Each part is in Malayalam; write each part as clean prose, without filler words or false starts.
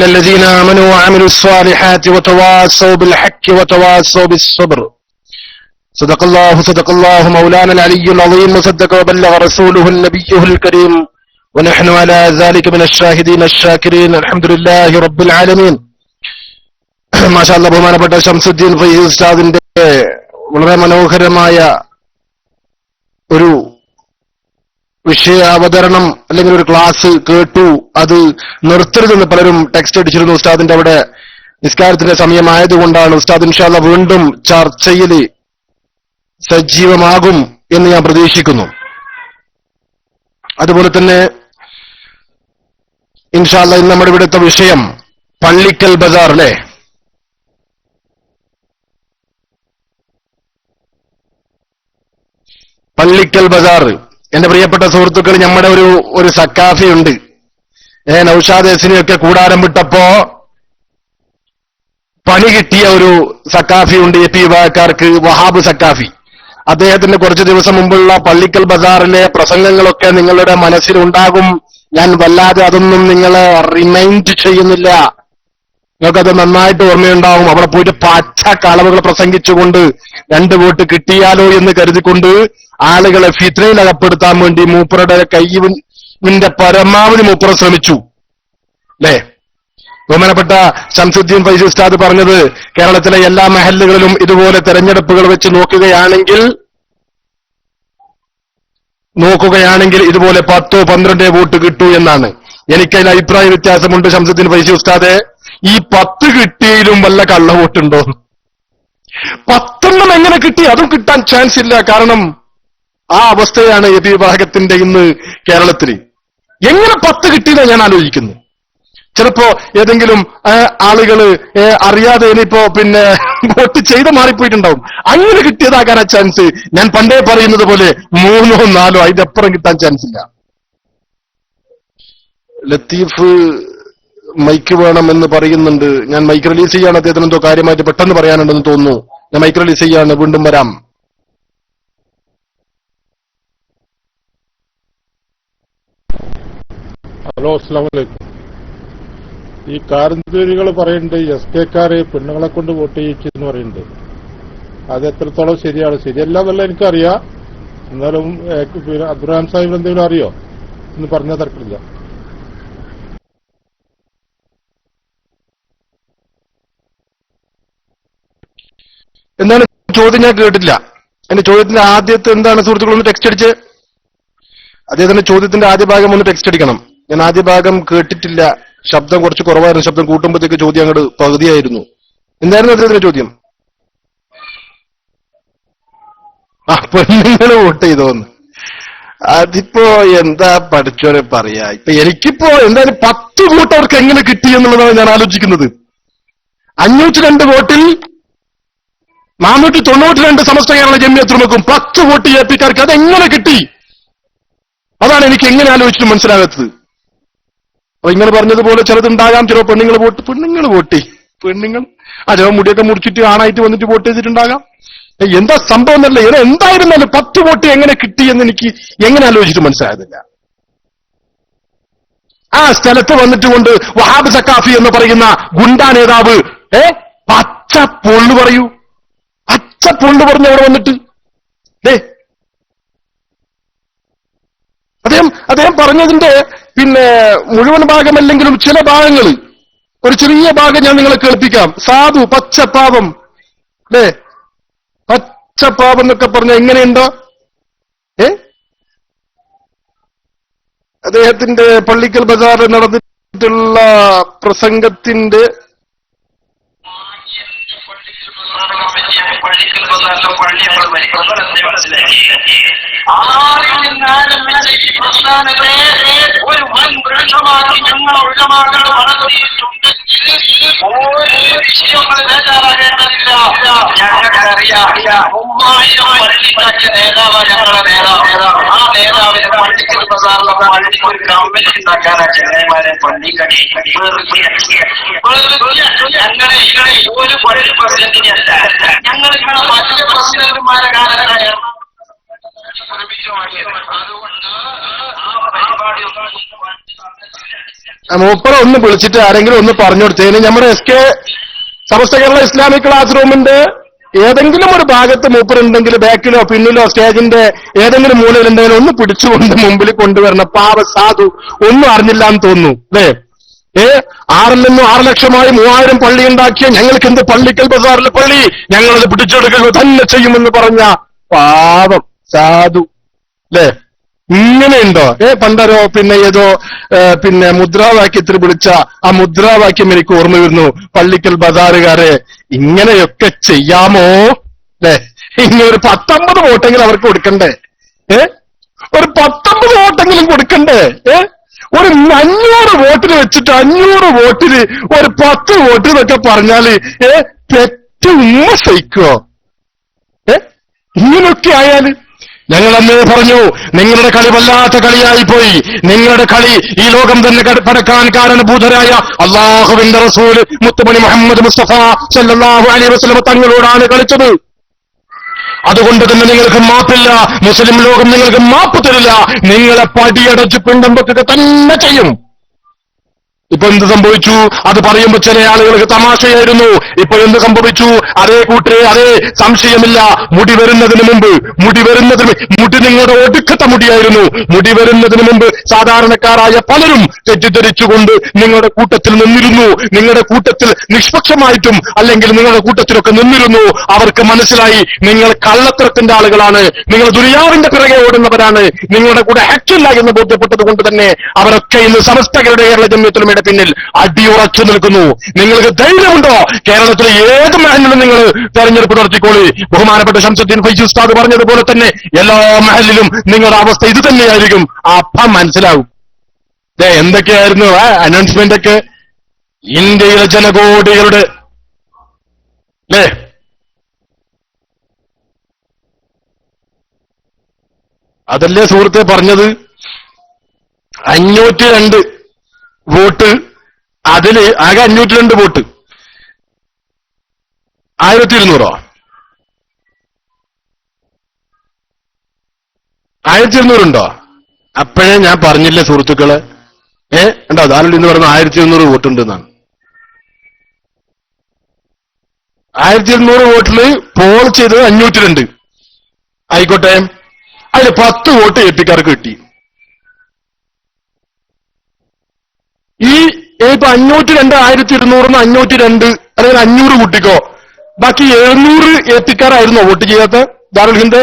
الذين آمنوا وعملوا الصالحات وتواصوا بالحق وتواصوا بالصبر. صدق الله مولانا العلي العظيم وصدق وبلغ رسوله النبي الكريم ونحن على ذلك من الشاهدين الشاكرين الحمد لله رب العالمين. മാഷാ അല്ലാഹ് ബഹുമാനപ്പെട്ട ശംസുദ്ദീൻ ഫൈസി ഉസ്താദിന്റെ വളരെ മനോഹരമായ ഒരു വിഷയാവതരണം അല്ലെങ്കിൽ ഒരു ക്ലാസ് കേട്ടു. അത് നിർത്തരുതെന്ന് പലരും ടെക്സ്റ്റ് അടിച്ചിരുന്നു. ഉസ്താദിന്റെ അവിടെ നിസ്കാരത്തിന്റെ സമയമായതുകൊണ്ടാണ്. ഉസ്താദ് ഇൻഷാ അല്ലാഹ് വീണ്ടും ചർച്ചയിൽ സജീവമാകും എന്ന് ഞാൻ പ്രതീക്ഷിക്കുന്നു. അതുപോലെ തന്നെ ഇൻഷാ അല്ലാഹ് ഇന്ന് നമ്മുടെ ഇവിടുത്തെ വിഷയം പള്ളിക്കൽ ബസാർ അല്ലേ? പള്ളിക്കൽ ബസാർ. എന്റെ പ്രിയപ്പെട്ട സുഹൃത്തുക്കൾ, നമ്മുടെ ഒരു സക്കാഫി ഉണ്ട്. നൗഷാദ് ഹസനിയൊക്കെ കൂടാരം വിട്ടപ്പോ പണി കിട്ടിയ ഒരു സക്കാഫി ഉണ്ട്, എ പി വിഭാഗക്കാർക്ക്, വഹാബ് സക്കാഫി. അദ്ദേഹത്തിന് കുറച്ചു ദിവസം മുമ്പുള്ള പള്ളിക്കൽ ബസാറിലെ പ്രസംഗങ്ങളൊക്കെ നിങ്ങളുടെ മനസ്സിലുണ്ടാകും. ഞാൻ വല്ലാതെ അതൊന്നും നിങ്ങളെ റിമൈൻഡ് ചെയ്യുന്നില്ല. നിങ്ങൾക്കത് നന്നായിട്ട് ഓർമ്മയുണ്ടാവും. അവിടെ പോയിട്ട് പച്ച കളവുകൾ പ്രസംഗിച്ചുകൊണ്ട് 2 വോട്ട് കിട്ടിയാലോ എന്ന് കരുതിക്കൊണ്ട് ആളുകളെ ഫിത്നയിൽ അകപ്പെടുത്താൻ വേണ്ടി മൂപ്പറുടെ കയ്യിന്റെ പരമാവധി മൂപ്പർ ശ്രമിച്ചു അല്ലേ? ബഹുമാനപ്പെട്ട ശംസുദ്ദീൻ ഫൈസി ഉസ്താദ് പറഞ്ഞത്, കേരളത്തിലെ എല്ലാ മഹല്ലുകളിലും ഇതുപോലെ തെരഞ്ഞെടുപ്പുകൾ വെച്ച് നോക്കുകയാണെങ്കിൽ ഇതുപോലെ 10-12 വോട്ട് കിട്ടൂ എന്നാണ്. എനിക്കതിന് അഭിപ്രായ വ്യത്യാസമുണ്ട്. ശംസുദ്ദീൻ ഫൈസി ഉസ്താദെ, ഈ 10 കിട്ടിയതിലും വല്ല കള്ള വോട്ടുണ്ടോ? 10 എങ്ങനെ കിട്ടി? അതും കിട്ടാൻ ചാൻസ് ഇല്ല. കാരണം ആ അവസ്ഥയാണ് എ പി വിഭാഗത്തിന്റെ ഇന്ന് കേരളത്തിൽ. എങ്ങനെ 10 കിട്ടിയെന്നാണ് ഞാൻ ആലോചിക്കുന്നത്. ചിലപ്പോ ഏതെങ്കിലും ആളുകള് അറിയാതെ ഇനിയിപ്പോ വോട്ട് ചെയ്ത് മാറിപ്പോയിട്ടുണ്ടാവും. അങ്ങനെ കിട്ടിയതാകാനാ ചാൻസ്. ഞാൻ പണ്ടേ പറയുന്നത് പോലെ 3 or 4 അതിന്റെ അപ്പുറം കിട്ടാൻ ചാൻസ് ഇല്ല. ലത്തീഫ് മൈക്ക് വേണം എന്ന് പറയുന്നുണ്ട്. ഞാൻ മൈക്ക് റിലീസ് ചെയ്യാണ്. അദ്ദേഹത്തിന് എന്തോ കാര്യമായിട്ട് പെട്ടെന്ന് പറയാനുണ്ടെന്ന് തോന്നുന്നു. ഞാൻ മൈക്ക് റിലീസ് ചെയ്യാണ്. വീണ്ടും വരാം. ഹലോ, അസ്സലാമു അലൈക്കും. ഈ കാരന്തൂരികൾ പറയുന്നുണ്ട് SK-ക്കാര് പെണ്ണുങ്ങളെ കൊണ്ട് വോട്ട് ചെയ്യിച്ചെന്ന് പറയുന്നുണ്ട്. അത് എത്രത്തോളം ശരിയാണ്? ശരിയല്ല എന്നല്ല എനിക്കറിയാം. എന്നാലും അബ്ദുറഹ്മാൻ സാഹിബ് എന്തെങ്കിലും അറിയോ എന്ന് പറഞ്ഞാൽ തരക്കില്ല. എന്താണ് ചോദ്യം? ഞാൻ കേട്ടില്ല. എന്റെ ചോദ്യത്തിന്റെ ആദ്യത്തെ എന്താണ് സുഹൃത്തുക്കൾ? ഒന്ന് ടെക്സ്റ്റ് അടിച്ച് അദ്ദേഹത്തിന്റെ ചോദ്യത്തിന്റെ ആദ്യ ഭാഗം ഒന്ന് ടെക്സ്റ്റ് അടിക്കണം. ഞാൻ ആദ്യ ഭാഗം കേട്ടിട്ടില്ല. ശബ്ദം കുറച്ച് കുറവായിരുന്നു. ശബ്ദം കൂട്ടുമ്പോഴത്തേക്ക് ചോദ്യം അങ്ങോട്ട് പകുതിയായിരുന്നു. എന്തായിരുന്നു അദ്ദേഹത്തിന്റെ ചോദ്യം? പെണ്ണുങ്ങൾ വോട്ട് ചെയ്തോന്ന്. അതിപ്പോ എന്താ പഠിച്ചോരെ പറയാ. എനിക്കിപ്പോ എന്തായാലും 10 വോട്ട് അവർക്ക് എങ്ങനെ കിട്ടി എന്നുള്ളതാണ് ഞാൻ ആലോചിക്കുന്നത്. 502 വോട്ടിൽ 492 സമസ്ത കേരള ജമിയത്തുമക്കും 10 വോട്ട് ഏൽപ്പിക്കാർക്ക് അതെങ്ങനെ കിട്ടി? അതാണ് എനിക്ക് എങ്ങനെ ആലോചിച്ചിട്ട് മനസ്സിലാകാത്തത്. അപ്പൊ ഇങ്ങനെ പറഞ്ഞതുപോലെ ചിലതുണ്ടാകാം. ചില പെണ്ണുങ്ങൾ വോട്ട് ചില മുടിയൊക്കെ മുറിച്ചിട്ട് ആണായിട്ട് വന്നിട്ട് വോട്ട് ചെയ്തിട്ടുണ്ടാകാം. എന്താ സംഭവം എന്നല്ല. എന്തായിരുന്നാലും 10 വോട്ട് എങ്ങനെ കിട്ടി എന്ന് എനിക്ക് എങ്ങനെ ആലോചിച്ചിട്ട് മനസ്സിലാകുന്നില്ല. ആ സ്ഥലത്ത് വന്നിട്ടുകൊണ്ട് വഹാബ് സക്കാഫി എന്ന് പറയുന്ന ഗുണ്ടാ നേതാവ് പച്ച പൊള്ളു പറയൂ. പൊള്ളു പറഞ്ഞു അവിടെ വന്നിട്ട് അദ്ദേഹം പറഞ്ഞതിന്റെ മുഴുവൻ ഭാഗമല്ലെങ്കിലും ചില ഭാഗങ്ങൾ, ഒരു ചെറിയ ഭാഗം ഞാൻ നിങ്ങളെ കേൾപ്പിക്കാം. സാധു പച്ചപ്പാവം പച്ചപ്പാവം എന്നൊക്കെ പറഞ്ഞ എങ്ങനെയുണ്ടോ? അദ്ദേഹത്തിന്റെ പള്ളിക്കൽ ബസാറിൽ നടന്നിട്ടുള്ള പ്രസംഗത്തിന്റെ ഒരു വൻ വൃക്ഷമാണ് ഞങ്ങളെ ഉള്ളമാക്കൾ വളർത്തിയിട്ടുണ്ട്. ഓരോ വിഷയങ്ങൾ ബേജാറാകേണ്ടതില്ല. ഞങ്ങൾക്കറിയാം 3000 പള്ളിക്കാക്കിയ നേതാവാണ് ഞങ്ങളുടെ നേതാവ്. ആ നേതാവിന് പള്ളിക്കൽ ബസാറിലെ പള്ളിക്ക് ഒരു കമ്പനി ഉണ്ടാക്കാനാ ചെന്നൈമാരെ പള്ളിക്കടി ഞങ്ങളെ ഒരു പള്ളി പ്രസിഡന്റിനല്ല. ഞങ്ങൾ മറ്റു പ്രസിഡന്റുമാരെ കാലത്തായ വിഷയമാക്കിയത്. അതുകൊണ്ട് ആ പരിപാടി മൂപ്പറ ഒന്ന് വിളിച്ചിട്ട് ആരെങ്കിലും ഒന്ന് പറഞ്ഞു കൊടുത്തതിന് നമ്മുടെ SK Samastha Kerala Islamic class റൂമിന്റെ ഏതെങ്കിലും ഒരു ഭാഗത്ത് മൂപ്പറുണ്ടെങ്കിൽ ബാക്കിലോ പിന്നിലോ സ്റ്റേജിന്റെ ഏതെങ്കിലും മൂലയിലുണ്ടെങ്കിൽ ഒന്ന് പിടിച്ചുകൊണ്ട് മുമ്പിൽ കൊണ്ടുവരണം. പാവ സാധു ഒന്നും അറിഞ്ഞില്ല എന്ന് തോന്നുന്നു അല്ലേ? 6 ലക്ഷമായി 3000 പള്ളി ഉണ്ടാക്കിയ ഞങ്ങൾക്ക് എന്ത് പള്ളിക്കൽ ബസാറിലെ പള്ളി, ഞങ്ങളത് പിടിച്ചെടുക്കുക തന്നെ ചെയ്യുമെന്ന് പറഞ്ഞ പാവം സാധു അല്ലേ? ഇങ്ങനെയുണ്ടോ? പണ്ടരോ പിന്നെ ഏതോ പിന്നെ മുദ്രാവാക്യത്തിൽ വിളിച്ച ആ മുദ്രാവാക്യം എനിക്ക് ഓർമ്മ വരുന്നു. പള്ളിക്കൽ ബസാറുകാരെ ഇങ്ങനെയൊക്കെ ചെയ്യാമോ അല്ലേ? ഇങ്ങനെ ഒരു 19 വോട്ടെങ്കിലും അവർക്ക് കൊടുക്കണ്ടേ? ഒരു 19 വോട്ടെങ്കിലും കൊടുക്കണ്ടേ? ഒരു 500 വോട്ടിന് വെച്ചിട്ട് 500 വോട്ടിന് ഒരു 10 വോട്ട് എന്നൊക്കെ പറഞ്ഞാല് പെറ്റ് ഉമ്മ സഹിക്കോ? ഇങ്ങനെയൊക്കെ ആയാല് ഞങ്ങളന്നേ പറഞ്ഞു, നിങ്ങളുടെ കളി വല്ലാത്ത കളിയായി പോയി. നിങ്ങളുടെ കളി ഈ ലോകം തന്നെ പടക്കാൻ കാരണഭൂതരായ അള്ളാഹുവിന്റെ റസൂൽ മുത്തുമണി മുഹമ്മദ് മുസ്തഫ സല്ലല്ലാഹു അലൈഹി വസല്ലം തങ്ങളോടാണ് കളിച്ചത്. അതുകൊണ്ട് തന്നെ നിങ്ങൾക്ക് മാപ്പില്ല. മുസ്ലിം ലോകം നിങ്ങൾക്ക് മാപ്പ് തരില്ല. നിങ്ങളെ പടിയടച്ച് പിണ്ടം വെക്കുക തന്നെ ചെയ്യും. ഇപ്പൊ എന്ത് സംഭവിച്ചു? അത് പറയുമ്പോൾ ചില ആളുകൾക്ക് തമാശയായിരുന്നു. ഇപ്പൊ എന്ത് സംഭവിച്ചു? അതേ കൂട്ടരെ, അതേ സംശയമില്ല, മുടി വരുന്നതിന് മുമ്പ് മുടി നിങ്ങളുടെ ഒടുക്കത്തെ മുടിയായിരുന്നു. മുടി വരുന്നതിന് മുമ്പ് സാധാരണക്കാരായ പലരും തെറ്റിദ്ധരിച്ചുകൊണ്ട് നിങ്ങളുടെ കൂട്ടത്തിൽ നിന്നിരുന്നു. നിങ്ങളുടെ കൂട്ടത്തിൽ നിഷ്പക്ഷമായിട്ടും അല്ലെങ്കിൽ നിങ്ങളുടെ കൂട്ടത്തിലൊക്കെ നിന്നിരുന്നു. അവർക്ക് മനസ്സിലായി നിങ്ങൾ കള്ളത്തരത്തിന്റെ ആളുകളാണ്, നിങ്ങൾ ദുനിയാവിന്റെ പിറകെ ഓടുന്നവരാണ്, നിങ്ങളുടെ കൂടെ ഹക്കില്ല എന്ന് ബോധ്യപ്പെട്ടത് കൊണ്ട് തന്നെ അവരൊക്കെ ഇന്ന് സമസ്തകളുടെ കേരള ജമിയത്തുലമയുടെ പിന്നിൽ അടിയുറച്ചു നിൽക്കുന്നു. നിങ്ങൾക്ക് ധൈര്യമുണ്ടോ? കേരളത്തിലെ ഏത് മഹലിലും നിങ്ങൾ തെരഞ്ഞെടുപ്പ് നടത്തിക്കോളി. ബഹുമാനപ്പെട്ട ശംസുദ്ദീൻ ഫൈസി ഉസ്താദ് പറഞ്ഞതുപോലെ തന്നെ എല്ലാ മഹലിലും നിങ്ങളുടെ അവസ്ഥ ഇത് തന്നെയായിരിക്കും. അപ്പം മനസ്സിലാവും. എന്തൊക്കെയായിരുന്നു അനൗൺസ്മെന്റ് ഒക്കെ ഇന്ത്യയിലെ ജനകോടികളുടെ അല്ലേ? അതല്ലേ സുഹൃത്തെ പറഞ്ഞത്? 502 വോട്ട്, അതില് ആകെ 502 വോട്ട്, 1200 1200 ഉണ്ടോ? അപ്പോഴേ ഞാൻ പറഞ്ഞില്ലേ സുഹൃത്തുക്കളെ, ഉണ്ടോ? ദാരുൽ എന്ന് പറഞ്ഞ 1200 വോട്ടുണ്ടെന്നാണ്. 1200 വോട്ടില് പോൾ ചെയ്തത് 502. ആയിക്കോട്ടെ, അതിൽ 10 വോട്ട് എപ്പിക്കാർക്ക് കിട്ടി. ഈ ഇപ്പൊ 502 1200 502 അല്ലെങ്കിൽ 500 കൂട്ടിക്കോ, ബാക്കി 700 എത്തിക്കാരായിരുന്നോ വോട്ട് ചെയ്യാത്ത ദാറുൽ ഹിന്ദ്?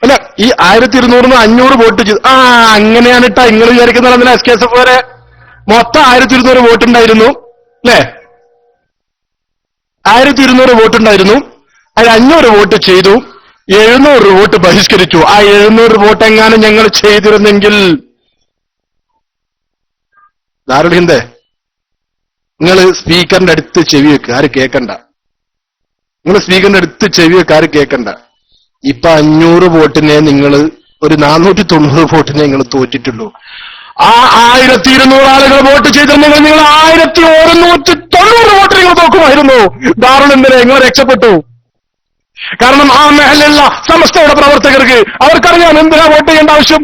അല്ല, ഈ 1200 500 വോട്ട് ചെയ്തു. അങ്ങനെയാണ് ഇട്ടാ നിങ്ങൾ വിചാരിക്കുന്നത്. അതിന് SKSF വരെ മൊത്തം 1200 വോട്ടുണ്ടായിരുന്നു അല്ലേ? 1200 വോട്ടുണ്ടായിരുന്നു. അതിൽ 500 വോട്ട് ചെയ്തു, 700 വോട്ട് ബഹിഷ്കരിച്ചു. ആ 700 വോട്ട് എങ്ങാനും ഞങ്ങൾ ചെയ്തിരുന്നെങ്കിൽ, ദാറുൽ ഹിന്ദ് നിങ്ങൾ സ്പീക്കറിന്റെ അടുത്ത് ചെവി വെക്കുക, ആര് കേൾക്കണ്ട. നിങ്ങൾ സ്പീക്കറിന്റെ അടുത്ത് ചെവി വെക്കുക, ആര് കേൾക്കണ്ട. ഇപ്പൊ 500 വോട്ടിനെ നിങ്ങൾ ഒരു 490 വോട്ടിനെ നിങ്ങൾ തോറ്റിട്ടുള്ളൂ. ആ 1200 ആളുകൾ വോട്ട് ചെയ്തിരുന്നെങ്കിൽ നിങ്ങൾ 1190 വോട്ട് നിങ്ങൾ തോക്കുമായിരുന്നു. ദാറുൽ ഹിന്ദ് നിങ്ങൾ രക്ഷപ്പെട്ടു. കാരണം ആ മഹലിലുള്ള സമസ്തയുടെ പ്രവർത്തകർക്ക് അവർക്കറിയാം എന്തിനാ വോട്ട് ചെയ്യേണ്ട ആവശ്യം,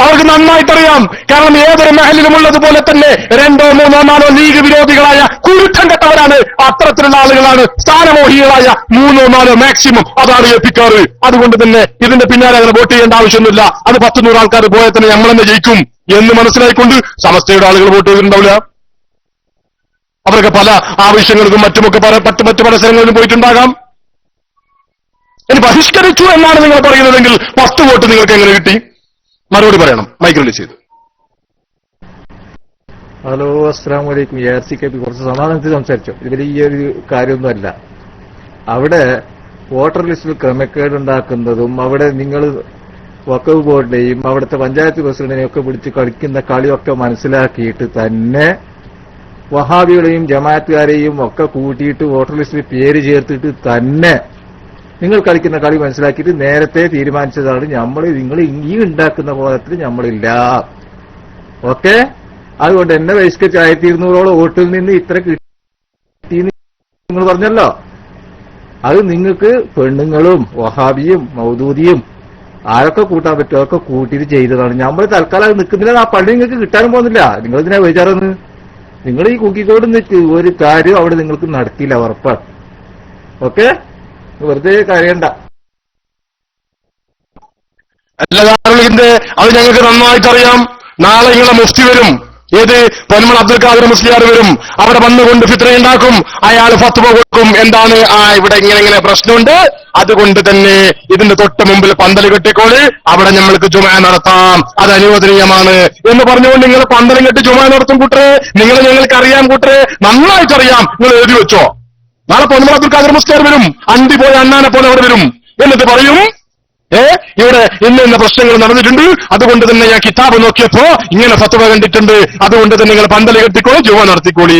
അവർക്ക് നന്നായിട്ടറിയാം. കാരണം ഏതൊരു മഹലിലുമുള്ളതുപോലെ തന്നെ 2, 3, 4 ലീഗ് വിരോധികളായ കുരുത്തം കെട്ടവരാണ്. അത്തരത്തിലുള്ള ആളുകളാണ് സ്ഥാനമോഹികളായ 3, 4 മാക്സിമം, അതാണ് എത്തിക്കാറ്. അതുകൊണ്ട് തന്നെ ഇതിന്റെ പിന്നാലെ അങ്ങനെ വോട്ട് ചെയ്യേണ്ട ആവശ്യമൊന്നുമില്ല. അത് 10-100 ആൾക്കാർ പോയാൽ തന്നെ നമ്മൾ തന്നെ ജയിക്കും എന്ന് മനസ്സിലായിക്കൊണ്ട് സമസ്തയുടെ ആളുകൾ വോട്ട് ചെയ്തിട്ടുണ്ടാവില്ല. അവരൊക്കെ പല ആവശ്യങ്ങൾക്കും മറ്റുമൊക്കെ മറ്റു പല സ്ഥലങ്ങളിലും പോയിട്ടുണ്ടാകാം. ഇനി ബഹിഷ്കരിച്ചു എന്നാണ് നിങ്ങൾ പറയുന്നതെങ്കിൽ 10 വോട്ട് നിങ്ങൾക്ക് എങ്ങനെ കിട്ടി? മറുപടി പറയണം. മൈക്ക് റിലീസ് ചെയ്തു. ഹലോ, അസ്സലാമു അലൈക്കും. KP കുറച്ച് സമാധാനത്തിൽ സംസാരിച്ചു. ഇതിൽ ഈ ഒരു കാര്യമൊന്നുമല്ല. അവിടെ വോട്ടർ ലിസ്റ്റിൽ ക്രമക്കേടുണ്ടാക്കുന്നതും അവിടെ നിങ്ങൾ വഖഫ് ബോർഡിനെയും അവിടുത്തെ പഞ്ചായത്ത് പ്രസിഡന്റിനെയും ഒക്കെ പിടിച്ച് കളിക്കുന്ന കളിയൊക്കെ മനസ്സിലാക്കിയിട്ട് തന്നെ വഹാബികളെയും ജമാഅത്തുകാരെയും ഒക്കെ കൂട്ടിയിട്ട് വോട്ടർ ലിസ്റ്റിൽ പേര് ചേർത്തിട്ട് തന്നെ നിങ്ങൾ കളിക്കുന്ന കളി മനസ്സിലാക്കിയിട്ട് നേരത്തെ തീരുമാനിച്ചതാണ്. നിങ്ങൾ ഈ ഉണ്ടാക്കുന്ന പോലത്തിൽ നമ്മളില്ല. ഓക്കെ, അതുകൊണ്ട് എന്നെ ബഹിഷ്കരിച്ച് 1200 വോട്ടിൽ നിന്ന് ഇത്ര കിട്ടി നിങ്ങൾ പറഞ്ഞല്ലോ. അത് നിങ്ങൾക്ക് പെണ്ണുങ്ങളും വഹാബിയും മൗദൂദിയും ആരൊക്കെ കൂട്ടാൻ പറ്റുമോ ഒക്കെ കൂട്ടിയിട്ട് ചെയ്തതാണ്. നമ്മൾ തൽക്കാലം നിൽക്കുന്നില്ല, ആ പള്ളി നിങ്ങൾക്ക് കിട്ടാനും പോകുന്നില്ല. നിങ്ങൾ ഇതിനെ വിചാരന്ന് നിങ്ങൾ ഈ കുക്കിക്കോട് നിൽക്ക്, ഒരു കാര്യം അവിടെ നിങ്ങൾക്ക് നടക്കില്ല, ഉറപ്പാണ്. ഓക്കെ, വെറുതെ കരയണ്ട. അല്ലതാറിന്റെ അത് ഞങ്ങൾക്ക് നന്നായിട്ട് അറിയാം. നാളെ നിങ്ങളെ മുഫ്തി വരും, ഏത് പൊന്മൾ അബ്ദുൽ ഖാദർ മുസ്ലിയാർ വരും, അവിടെ വന്നുകൊണ്ട് ഫിത്നയുണ്ടാക്കും, അയാൾ ഫത്വ കൊടുക്കും. എന്താണ് ഇവിടെ ഇങ്ങനെ പ്രശ്നമുണ്ട്, അതുകൊണ്ട് തന്നെ ഇതിന്റെ തൊട്ട് മുമ്പിൽ പന്തൽ കെട്ടിക്കോള്, അവിടെ നമ്മൾക്ക് ജുമ നടത്താം, അത് അനുവദനീയമാണ് എന്ന് പറഞ്ഞുകൊണ്ട് നിങ്ങൾ പന്തലും കെട്ടി ജുമ നടത്തും കൂട്ടരെ. ഞങ്ങൾക്ക് അറിയാം കൂട്ടരെ, നന്നായിട്ടറിയാം. നിങ്ങൾ എഴുതി വെച്ചോ, നാളെ പൊന്മൾ അബ്ദുൽ ഖാദർ മുസ്ലിയാർ വരും, അണ്ടി പോയ അണ്ണാനെ പോലെ അവിടെ വരും, എന്നിട്ട് പറയും ഇവിടെ ഇന്ന പ്രശ്നങ്ങൾ നടന്നിട്ടുണ്ട്, അതുകൊണ്ട് തന്നെ ഞാൻ കിതാബ് നോക്കിയപ്പോ ഇങ്ങനെ ഫത്വ കണ്ടിട്ടുണ്ട്, അതുകൊണ്ട് തന്നെ നിങ്ങൾ പന്തല് കെട്ടിക്കോളൂ, ജുമ നടത്തിക്കോളി.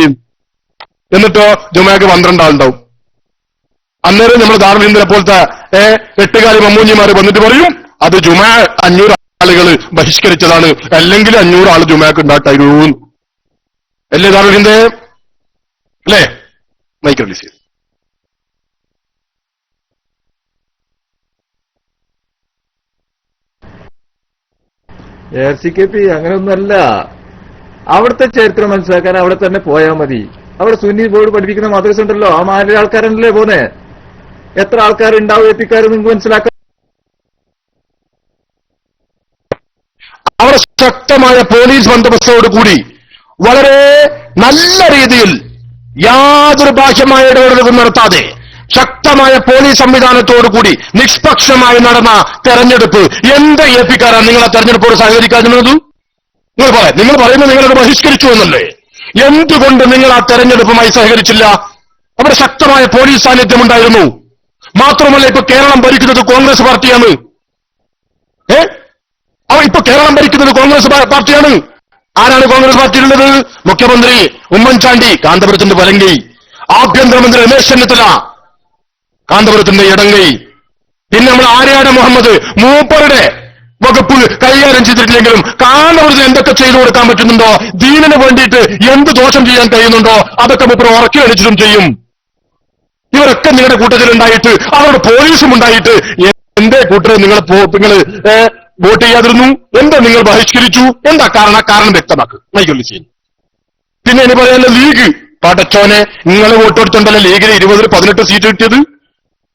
എന്നിട്ടോ ജുമയ്ക്ക് 12 ആളുണ്ടാവും. അന്നേരം നമ്മൾ ദാറുൽ ഹിന്ദിനെ പോലത്തെ 8 മമ്മൂഞ്ഞിമാര് വന്നിട്ട് പറയും അത് ജുമ 500 ആളുകൾ ബഹിഷ്കരിച്ചതാണ്, അല്ലെങ്കിൽ 500 ആള് ജുമയ്ക്ക് ഉണ്ടായിട്ടായിരുന്നു. അല്ലേ ദാറുൽ ഹിന്ദ്? അല്ലേ? മൈക്രോലീസ് ചെയ്തു. ARCKP അങ്ങനെയൊന്നുമല്ല. അവിടുത്തെ ചരിത്രം മനസ്സിലാക്കാൻ അവിടെ തന്നെ പോയാൽ മതി. അവിടെ സുന്നി ബോർഡ് പഠിപ്പിക്കുന്ന മദ്രസ ഉണ്ടല്ലോ, ആ മാലിന്യ ആൾക്കാരല്ലേ പോന്നെ. എത്ര ആൾക്കാരുണ്ടാവും എത്തിക്കാരും നിങ്ങൾക്ക് മനസ്സിലാക്കാം. അവിടെ ശക്തമായ പോലീസ് ബന്ദോബസ്തോട് കൂടി വളരെ നല്ല രീതിയിൽ യാതൊരു ബാഹ്യമായ ഇടപെടലുകളും നടത്താതെ ശക്തമായ പോലീസ് സംവിധാനത്തോടുകൂടി നിഷ്പക്ഷമായി നടന്ന തെരഞ്ഞെടുപ്പ്. എന്ത് ഏൽപ്പിക്കാരാണ് നിങ്ങൾ ആ തെരഞ്ഞെടുപ്പോട് സഹകരിക്കാതിരുന്നത്? നിങ്ങൾ പറയുന്നത് നിങ്ങളത് ബഹിഷ്കരിച്ചു എന്നല്ലേ? എന്തുകൊണ്ട് നിങ്ങൾ ആ തെരഞ്ഞെടുപ്പുമായി സഹകരിച്ചില്ല? അവിടെ ശക്തമായ പോലീസ് സാന്നിധ്യം ഉണ്ടായിരുന്നു. മാത്രമല്ല, ഇപ്പൊ കേരളം ഭരിക്കുന്നത് കോൺഗ്രസ് പാർട്ടിയാണ്. ഇപ്പൊ കേരളം ഭരിക്കുന്നത് കോൺഗ്രസ് പാർട്ടിയാണ്. ആരാണ് കോൺഗ്രസ് പാർട്ടിയിലുള്ളത്? മുഖ്യമന്ത്രി ഉമ്മൻചാണ്ടി, കാന്തപുരത്തിന്റെ വലങ്കൈ. ആഭ്യന്തരമന്ത്രി രമേശ് ചെന്നിത്തല, കാന്തപുരത്തിന്റെ ഇടങ്കൈ. പിന്നെ നമ്മൾ ആര്യാട മുഹമ്മദ്, മൂപ്പരുടെ വകുപ്പ് കൈകാര്യം ചെയ്തിട്ടില്ലെങ്കിലും കാന്തപുരത്തിന് എന്തൊക്കെ ചെയ്തു കൊടുക്കാൻ പറ്റുന്നുണ്ടോ, ദീനിന് വേണ്ടിയിട്ട് എന്ത് ദോഷം ചെയ്യാൻ കഴിയുന്നുണ്ടോ, അതൊക്കെ മൂപ്പർ ഉറക്കി അടിച്ചിട്ടും ചെയ്യും. ഇവരൊക്കെ നിങ്ങളുടെ കൂട്ടത്തിലുണ്ടായിട്ട് അവരുടെ പോലീസും ഉണ്ടായിട്ട് എന്തേ കൂട്ടരെ നിങ്ങൾ വോട്ട് ചെയ്യാതിരുന്നു? എന്താ നിങ്ങൾ ബഹിഷ്കരിച്ചു? എന്താ കാരണം വ്യക്തമാക്ക്. മൈക്കൊല്ലിച്ച്. പിന്നെ ഇനി പറയാനുള്ള ലീഗ്, പടച്ചോനെ നിങ്ങൾ വോട്ട് കൊടുത്തുണ്ടല്ലോ ലീഗിന് 20-18 സീറ്റ് കിട്ടിയത്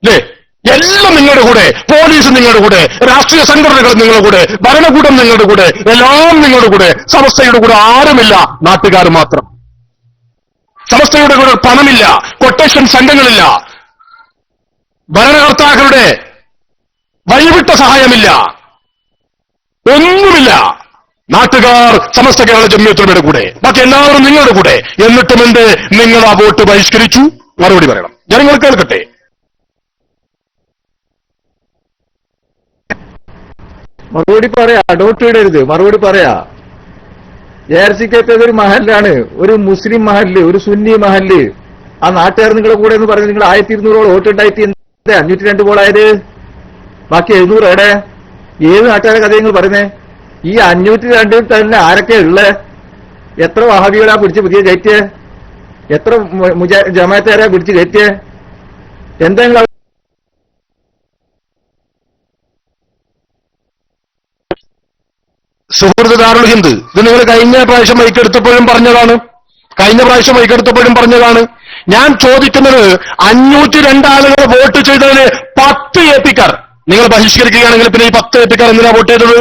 അല്ലേ? എല്ലാം നിങ്ങളുടെ കൂടെ, പോലീസ് നിങ്ങളുടെ കൂടെ, രാഷ്ട്രീയ സംഘടനകൾ നിങ്ങളുടെ കൂടെ, ഭരണകൂടം നിങ്ങളുടെ കൂടെ, എല്ലാം നിങ്ങളുടെ കൂടെ. സമസ്തയുടെ കൂടെ ആരുമില്ല, നാട്ടുകാർ മാത്രം. സമസ്തയുടെ കൂടെ പണമില്ല, കൊട്ടേഷൻ സംഘങ്ങളില്ല, ഭരണകർത്താക്കളുടെ വഴിവിട്ട സഹായമില്ല, ഒന്നുമില്ല. നാട്ടുകാർ സമസ്ത കേരള ജംഇയ്യത്തുലമയുടെ കൂടെ, ബാക്കി എല്ലാവരും നിങ്ങളുടെ കൂടെ. എന്നിട്ടും എന്ത് നിങ്ങൾ ആ വോട്ട് ബഹിഷ്കരിച്ചു? മറുപടി പറയണം, ജനങ്ങൾ കേൾക്കട്ടെ. മറുപടി പറയാ, ഡോട്ട് ഇടരുത്, മറുപടി പറയാ. ARCKP ഒരു മഹല്ലാണ്, ഒരു മുസ്ലിം മഹല്ല്, ഒരു സുന്നി മഹല്ല്. ആ നാട്ടുകാർ നിങ്ങളുടെ കൂടെ എന്ന് പറഞ്ഞ് നിങ്ങൾ 1200 വോട്ടുണ്ടായിട്ട് എന്താ 502 പോളായത്? ബാക്കി 700 എവിടെ? ഏത് നാട്ടുകാരെ കഥ നിങ്ങൾ പറയുന്നേ? ഈ 502 തന്നെ ആരൊക്കെ ഉള്ളേ? എത്ര വഹാബികളാ പിടിച്ച് പുതിയ കയറ്റിയേ? എത്ര ജമാഅത്തുകാരാ പിടിച്ച് കയറ്റിയേ? എന്താ സുഹൃത്ത് ദാറുൽ ഹിന്ദ്, ഇത് നിങ്ങൾ കഴിഞ്ഞ പ്രാവശ്യം മൈക്കെടുത്തപ്പോഴും പറഞ്ഞതാണ്. ഞാൻ ചോദിക്കുന്നത് 502 ആളുകൾ വോട്ട് ചെയ്തതിന് 10 ഏപ്പിക്കാർ നിങ്ങൾ ബഹിഷ്കരിക്കുകയാണെങ്കിൽ പിന്നെ ഈ 10 ഏപ്പിക്കാർ എന്തിനാ വോട്ട് ചെയ്തത്?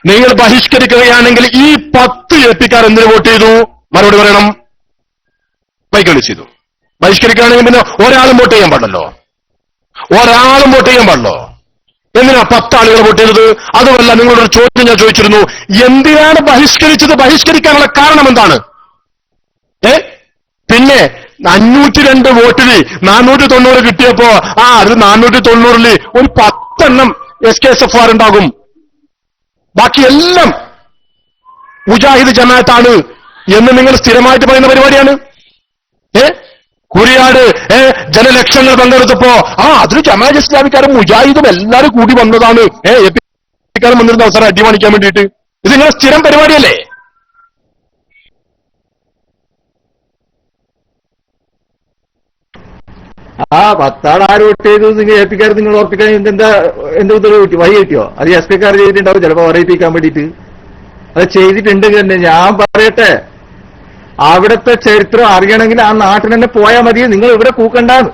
നിങ്ങൾ ബഹിഷ്കരിക്കുകയാണെങ്കിൽ ഈ 10 ഏപ്പിക്കാർ എന്തിനു വോട്ട് ചെയ്തു? മറുപടി പറയണം. മൈക്കെളി ചെയ്തു. ബഹിഷ്കരിക്കുകയാണെങ്കിൽ പിന്നെ ഒരാളും വോട്ട് ചെയ്യാൻ പാടില്ലല്ലോ. എന്തിനാ 10 ആളുകൾ വോട്ട് ചെയ്തത്? അതുമല്ല, നിങ്ങളോടൊരു ചോദ്യം ഞാൻ ചോദിച്ചിരുന്നു, എന്തിനാണ് ബഹിഷ്കരിച്ചത്? ബഹിഷ്കരിക്കാനുള്ള കാരണം എന്താണ്? പിന്നെ 502 വോട്ടിൽ 490 കിട്ടിയപ്പോ അത് 490 ഒരു 10 SKSFR ഉണ്ടാകും. ബാക്കിയെല്ലാം മുജാഹിദ് ജമാഅത്താണ് എന്ന് നിങ്ങൾ സ്ഥിരമായിട്ട് പറയുന്ന പരിപാടിയാണ്. കുരിയാട് ജനലക്ഷങ്ങൾ പങ്കെടുത്തപ്പോ അതിന് ജമാഅത്ത് ഇസ്ലാമിക്കാരും മുജാഹിദും എല്ലാവരും കൂടി വന്നതാണ്. എപ്പിക്കാരും വന്നിരുന്ന അവസരം അടിമാണിക്കാൻ വേണ്ടിയിട്ട്. ഇത് നിങ്ങളുടെ സ്ഥിരം പരിപാടിയല്ലേ? 10 ആര് വോട്ട് ചെയ്തു നിങ്ങൾ APക്കാർ നിങ്ങൾ ഉറപ്പിക്കാൻ എന്ത് വഴി കിട്ടിയോ? അത് SPക്കാർ ചെയ്തിട്ടുണ്ടാവും ചിലപ്പോ പറയിപ്പിക്കാൻ വേണ്ടിയിട്ട്. അത് ചെയ്തിട്ടുണ്ടെങ്കിൽ തന്നെ ഞാൻ പറയട്ടെ, അവിടുത്തെ ചരിത്രം അറിയണമെങ്കിൽ ആ നാട്ടിൽ തന്നെ പോയാൽ മതി, നിങ്ങൾ ഇവിടെ കൂക്കണ്ടാന്ന്.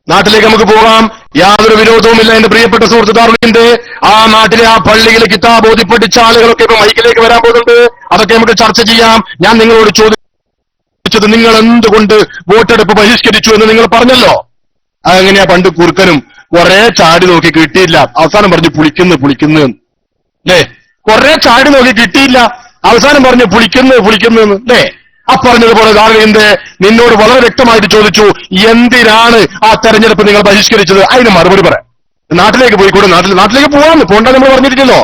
നാട്ടിലേക്ക് നമുക്ക് പോകാം, യാതൊരു വിരോധവുമില്ല. എന്റെ പ്രിയപ്പെട്ട സുഹൃത്ത് ദാറുലിന്റെ ആ നാട്ടിലെ ആ പള്ളിയിലെ കിതാബ് ഓതി പഠിച്ച ആളുകളൊക്കെ ഇപ്പൊ മൈക്കിലേക്ക് വരാൻ പോകുന്നുണ്ട്. അതൊക്കെ നമുക്ക് ചർച്ച ചെയ്യാം. ഞാൻ നിങ്ങളോട് ചോദിച്ചത്, നിങ്ങൾ എന്തുകൊണ്ട് വോട്ടെടുപ്പ് ബഹിഷ്കരിച്ചു എന്ന് നിങ്ങൾ പറഞ്ഞല്ലോ. അതെങ്ങനെയാ? പണ്ട് കുറുക്കനും കുറെ ചാടി നോക്കി കിട്ടിയില്ല, അവസാനം പറഞ്ഞു പുളിക്കുന്നു അല്ലേ? കുറെ ചാടി നോക്കി കിട്ടിയില്ല, അവസാനം പറഞ്ഞു പുളിക്കുന്നു അല്ലേ? പറഞ്ഞതുപോലെ ദാറുലിന്റെ നിന്നോട് വളരെ വ്യക്തമായിട്ട് ചോദിച്ചു, എന്തിനാണ് ആ തെരഞ്ഞെടുപ്പ് നിങ്ങൾ ബഹിഷ്കരിച്ചത്? അതിന് മറുപടി പറയാം. നാട്ടിലേക്ക് പോയിക്കൂടെ? നാട്ടിലേക്ക് പോവാന്ന് പോണ്ട നമ്മൾ പറഞ്ഞിരിക്കല്ലോ.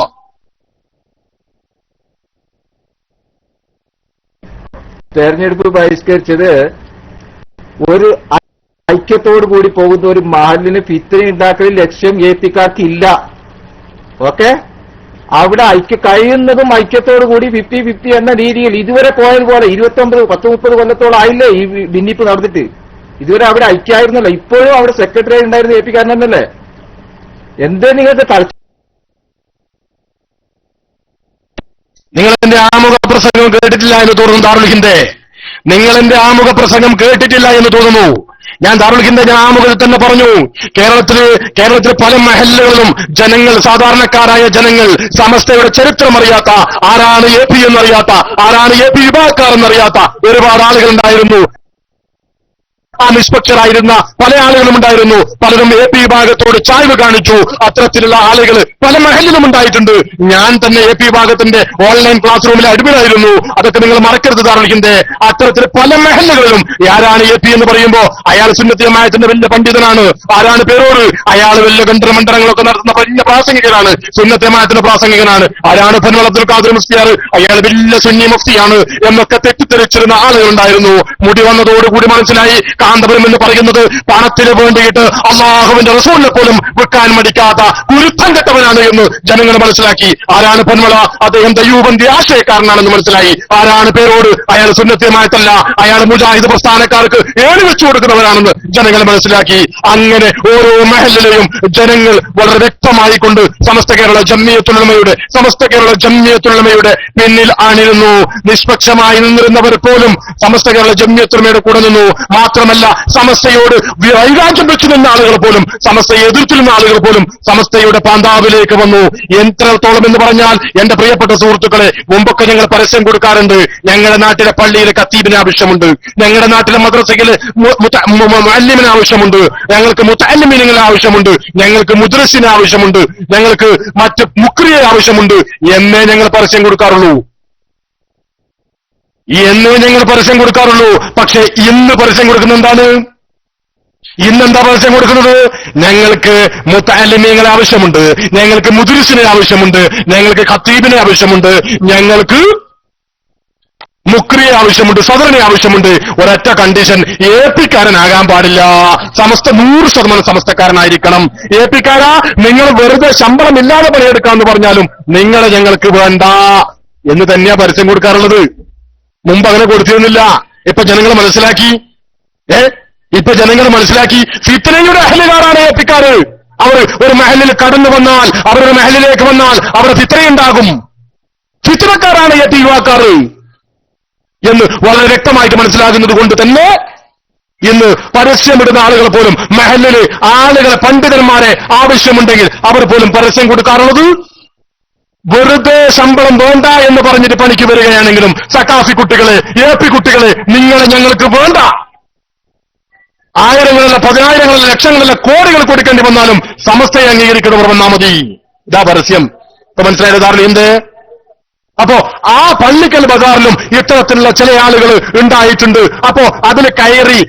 തെരഞ്ഞെടുപ്പ് ബഹിഷ്കരിച്ചത് ഒരു ഐക്യത്തോടു കൂടി പോകുന്ന ഒരു മഹലിന് ഫിത്ന ഉണ്ടാക്കൽ ലക്ഷ്യം APക്കാർക്ക് ഇല്ല. ഓക്കെ, അവിടെ കഴിയുന്നതും ഐക്യത്തോടു കൂടി 50-50 എന്ന രീതിയിൽ ഇതുവരെ പോയതുപോലെ 29-30 കൊല്ലത്തോളം ആയില്ലേ ഈ ഭിന്നിപ്പ് നടന്നിട്ട്. ഇതുവരെ അവിടെ ഐക്യമായിരുന്നല്ലോ. ഇപ്പോഴും അവിടെ സെക്രട്ടറി ഉണ്ടായിരുന്ന APക്കാരൻ തന്നെയല്ലേ. എന്തേ നിങ്ങൾക്ക് നിങ്ങൾ എന്റെ ആമുഖ പ്രസംഗം കേട്ടിട്ടില്ല എന്ന് തോന്നുന്നു ദാറുൽഹിന്റെ. നിങ്ങൾ എന്റെ ആമുഖ പ്രസംഗം കേട്ടിട്ടില്ല എന്ന് തോന്നുന്നു. ഞാൻ ദാറുൽഹിന്റെ ആമുഖത്തിൽ തന്നെ പറഞ്ഞു, കേരളത്തിലെ പല മഹല്ലുകളിലും ജനങ്ങൾ, സാധാരണക്കാരായ ജനങ്ങൾ, സമസ്തയുടെ ചരിത്രം അറിയാത്ത, ആരാണ് AP എന്നറിയാത്ത, ആരാണ് AP വിഭാഗക്കാർ എന്നറിയാത്ത ഒരുപാട് ആളുകൾ ഉണ്ടായിരുന്നു. ആ നിഷ്പക്ഷരായിരുന്ന പല ആളുകളും ഉണ്ടായിരുന്നു. പലരും AP വിഭാഗത്തോട് ചായ്വ് കാണിച്ചു. അത്തരത്തിലുള്ള ആളുകൾ പല മഹലിലും ഉണ്ടായിട്ടുണ്ട്. ഞാൻ തന്നെ AP വിഭാഗത്തിന്റെ ഓൺലൈൻ ക്ലാസ് റൂമിലെ അഡ്മിനായിരുന്നു. അതൊക്കെ നിങ്ങൾ മറക്കരുത് ദാറുൽഹിന്റെ. അത്തരത്തിൽ പല മഹലുകളിലും ആരാണ് AP എന്ന് പറയുമ്പോ അയാൾ സുന്നത്തി ജമാഅത്തിന്റെ വലിയ പണ്ഡിതനാണ്. ആരാണ് പേരോട്? അയാൾ വലിയ ഗന്ധർമണ്ഡലങ്ങളൊക്കെ നടത്തുന്ന വലിയ പ്രാസംഗികനാണ്, സുന്നത്തി ജമാഅത്തിന്റെ പ്രാസംഗികനാണ്. ആരാണ് പന്മൾ അബ്ദുൽ ഖാദിർ മുഫ്തിയാർ? അയാൾ വലിയ സുന്നി മുഫ്തിയാണ് എന്നൊക്കെ തെറ്റിദ്ധരിച്ചിരുന്ന ആളുകളുണ്ടായിരുന്നു. മുടി വന്നതോടുകൂടി മനസ്സിലായി കാന്തപുരം എന്ന് പറയുന്നത് പണത്തിന് വേണ്ടിയിട്ട് അള്ളാഹുവിന്റെ റസൂലിനെ പോലും വിൽക്കാൻ മടിക്കാത്ത കുരുത്തം കെട്ടവനാണ് എന്ന് ജനങ്ങൾ മനസ്സിലാക്കി. ആരാണ് പന്മള? അദ്ദേഹം ദയ്യൂബന്തി ആശയക്കാരനാണെന്ന് മനസ്സിലായി. ആരാണ് പേരോട്? അയാൾ സുന്നത്തിയമായിട്ടല്ല, അയാൾ മുജാഹിദ് പ്രസ്ഥാനക്കാർക്ക് ഏണി വെച്ചു കൊടുക്കുന്നവരാണെന്ന് ജനങ്ങൾ മനസ്സിലാക്കി. അങ്ങനെ ഓരോ മഹലിലെയും ജനങ്ങൾ വളരെ വ്യക്തമായിക്കൊണ്ട് സമസ്ത കേരള ജംഇയ്യത്തുൽ-ഉലമയുടെ പിന്നിൽ ആണിരുന്നു. നിഷ്പക്ഷമായി നിന്നിരുന്നവർ പോലും സമസ്ത കേരള ജംഇയ്യത്തുൽ-ഉലമയുടെ കൂടെ നിന്നു. മാത്രമല്ല, സമസ്തയോട് വൈരാഗ്യം വെച്ചു നിന്ന ആളുകൾ പോലും, സമസ്തയെ എതിർത്തിരുന്ന ആളുകൾ പോലും സമസ്തയുടെ പാന്താവിലേക്ക് വന്നു. എത്രത്തോളം എന്ന് പറഞ്ഞാൽ, എന്റെ പ്രിയപ്പെട്ട സുഹൃത്തുക്കളെ, മുമ്പൊക്കെ ഞങ്ങൾ പരസ്യം കൊടുക്കാറുണ്ട്. ഞങ്ങളുടെ നാട്ടിലെ പള്ളിയിലെ ഖത്തീബിന് ആവശ്യമുണ്ട്, ഞങ്ങളുടെ നാട്ടിലെ മദ്രസയിലെ മുഅല്ലിമിന് ആവശ്യമുണ്ട്, ഞങ്ങൾക്ക് മുതഅല്ലിമീനുകളെ ആവശ്യമുണ്ട്, ഞങ്ങൾക്ക് മുദ്രസിന് ആവശ്യമുണ്ട്, ഞങ്ങൾക്ക് മറ്റ് മുക്രിയെ ആവശ്യമുണ്ട് എന്നേ ഞങ്ങൾ പരസ്യം കൊടുക്കാറുള്ളൂ. പക്ഷെ ഇന്ന് പരസ്യം കൊടുക്കുന്ന എന്താണ്? ഇന്നെന്താ പരസ്യം കൊടുക്കുന്നത്? ഞങ്ങൾക്ക് മുതഅല്ലിമീങ്ങളെ ആവശ്യമുണ്ട്, ഞങ്ങൾക്ക് മുദ്രിസിനെ ആവശ്യമുണ്ട്, ഞങ്ങൾക്ക് ഖത്തീബിനെ ആവശ്യമുണ്ട്, ഞങ്ങൾക്ക് മുക്രിയെ ആവശ്യമുണ്ട്, സദറിനെ ആവശ്യമുണ്ട്. ഒരൊറ്റ കണ്ടീഷൻ, APക്കാരനാകാൻ പാടില്ല. സമസ്ത 100% സമസ്തക്കാരനായിരിക്കണം. APക്കാരാ, നിങ്ങൾ വെറുതെ ശമ്പളം ഇല്ലാതെ പണിയെടുക്കാന്ന് പറഞ്ഞാലും നിങ്ങളെ ഞങ്ങൾക്ക് വേണ്ട എന്ന് തന്നെയാ പരസ്യം കൊടുക്കാറുള്ളത്. മുമ്പ് അങ്ങനെ കൊടുത്തിരുന്നില്ല. ഇപ്പൊ ജനങ്ങൾ മനസ്സിലാക്കി ഫിത്നയുടെ അഹ്ലുകാരാണ് APക്കാര്. അവർ ഒരു മഹലിൽ കടന്നു വന്നാൽ, അവരൊരു മഹലിലേക്ക് വന്നാൽ അവിടെ ഫിത്നയുണ്ടാകും. ഫിത്നക്കാരാണ് AP യുവാക്കാർ എന്ന് വളരെ വ്യക്തമായിട്ട് മനസ്സിലാകുന്നത് കൊണ്ട് തന്നെ ഇന്ന് പരസ്യമിടുന്ന ആളുകൾ പോലും മഹലില് ആളുകളെ, പണ്ഡിതന്മാരെ ആവശ്യമുണ്ടെങ്കിൽ അവർ പോലും പരസ്യം കൊടുക്കാറുള്ളത് വെറുതെ ശമ്പളം വേണ്ട എന്ന് പറഞ്ഞിട്ട് പണിക്ക് വരികയാണെങ്കിലും സക്കാഫി കുട്ടികളെ, AP കുട്ടികളെ, നിങ്ങളെ ഞങ്ങൾക്ക് വേണ്ട. ആയിരങ്ങളല്ല, പതിനായിരങ്ങളല്ല, ലക്ഷങ്ങളല്ല, കോടികൾ കൊടുക്കേണ്ടി വന്നാലും സമസ്തയെ അംഗീകരിക്കണവർ വന്നാൽ മതി. ഇതാ പരസ്യം. ഇപ്പൊ മനസ്സിലായത് ദാറുൽഹിന്റെ. അപ്പോ ആ പള്ളിക്കൽ ബസാറിലും ഇത്തരത്തിലുള്ള ചില ആളുകൾ ഉണ്ടായിട്ടുണ്ട്. അപ്പോ അതിന് കയറി